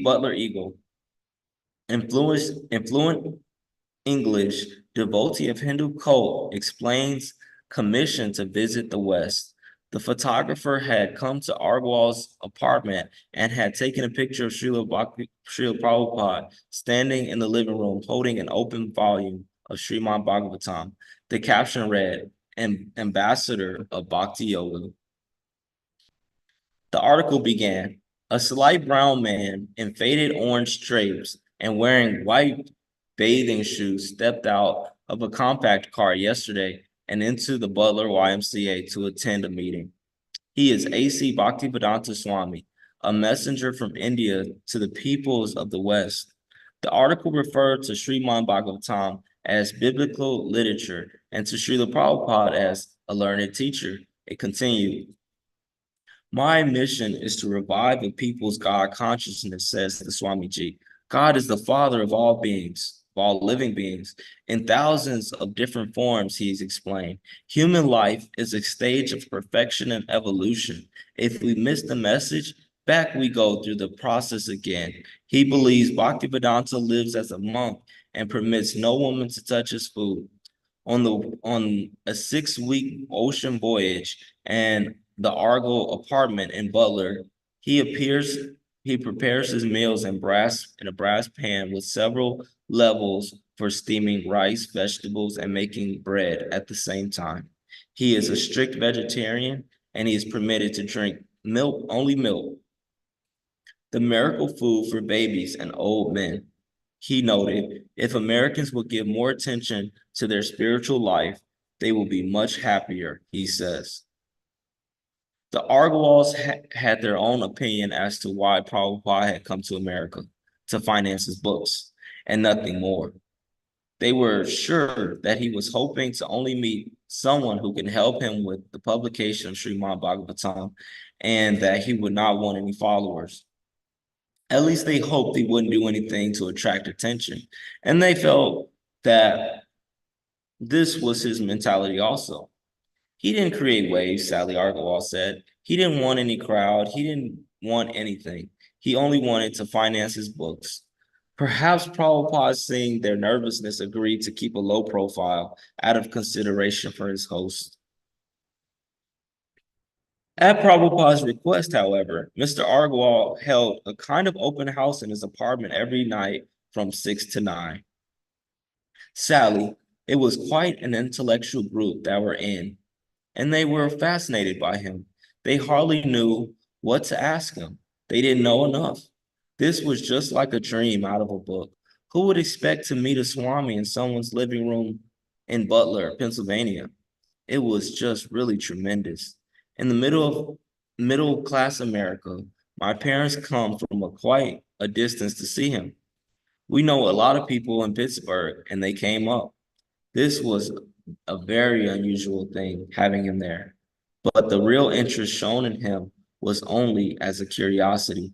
Butler Eagle. Influent English devotee of Hindu cult explains commission to visit the West. The photographer had come to Argwal's apartment and had taken a picture of Srila Prabhupada standing in the living room holding an open volume of Srimad Bhagavatam. The caption read, Ambassador of Bhakti Yoga. The article began, a slight brown man in faded orange drapes and wearing white bathing shoes stepped out of a compact car yesterday and into the Butler YMCA to attend a meeting. He is A.C. Bhaktivedanta Swami, a messenger from India to the peoples of the West. The article referred to Srimad Bhagavatam as biblical literature and to Srila Prabhupada as a learned teacher. It continued, my mission is to revive the people's God consciousness, says the Swamiji. God is the father of all beings, of all living beings, in thousands of different forms, he's explained. Human life is a stage of perfection and evolution. If we miss the message, back we go through the process again. He believes Bhaktivedanta lives as a monk and permits no woman to touch his food. On a 6-week ocean voyage and the Argo apartment in Butler, he prepares his meals in a brass pan with several levels for steaming rice, vegetables, and making bread at the same time. He is a strict vegetarian and he is permitted to drink only milk. The miracle food for babies and old men. He noted, if Americans would give more attention to their spiritual life, they will be much happier, he says. The Argawals had their own opinion as to why Prabhupada had come to America to finance his books and nothing more. They were sure that he was hoping to only meet someone who can help him with the publication of Srimad Bhagavatam and that he would not want any followers. At least they hoped he wouldn't do anything to attract attention. And they felt that this was his mentality also. He didn't create waves, Sally Argawal said. He didn't want any crowd. He didn't want anything. He only wanted to finance his books. Perhaps Prabhupada, seeing their nervousness, agreed to keep a low profile out of consideration for his host. At Prabhupada's request, however, Mr. Argawal held a kind of open house in his apartment every night from 6 to 9. Sally, it was quite an intellectual group that were in, and they were fascinated by him. They hardly knew what to ask him. They didn't know enough. This was just like a dream out of a book. Who would expect to meet a Swami in someone's living room in Butler, Pennsylvania? It was just really tremendous. In the middle class America, my parents come from quite a distance to see him. We know a lot of people in Pittsburgh, and they came up. This was a very unusual thing, having him there. But the real interest shown in him was only as a curiosity.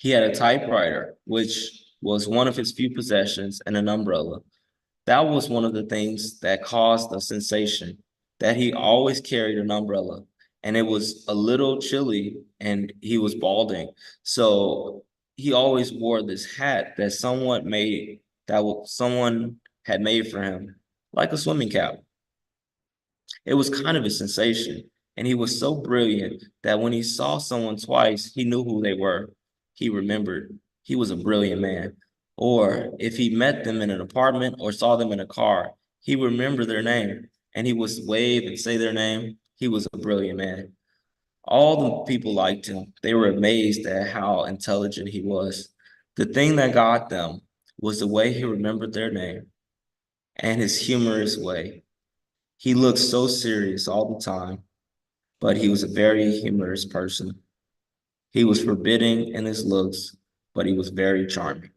He had a typewriter, which was one of his few possessions, and an umbrella. That was one of the things that caused the sensation, that he always carried an umbrella, and it was a little chilly, and he was balding. So he always wore this hat that someone had made for him, like a swimming cap. It was kind of a sensation, and he was so brilliant that when he saw someone twice, he knew who they were. He remembered. He was a brilliant man. Or if he met them in an apartment or saw them in a car, he would remember their name, and he would wave and say their name. He was a brilliant man. All the people liked him. They were amazed at how intelligent he was. The thing that got them was the way he remembered their name and his humorous way. He looked so serious all the time, but he was a very humorous person. He was forbidding in his looks, but he was very charming.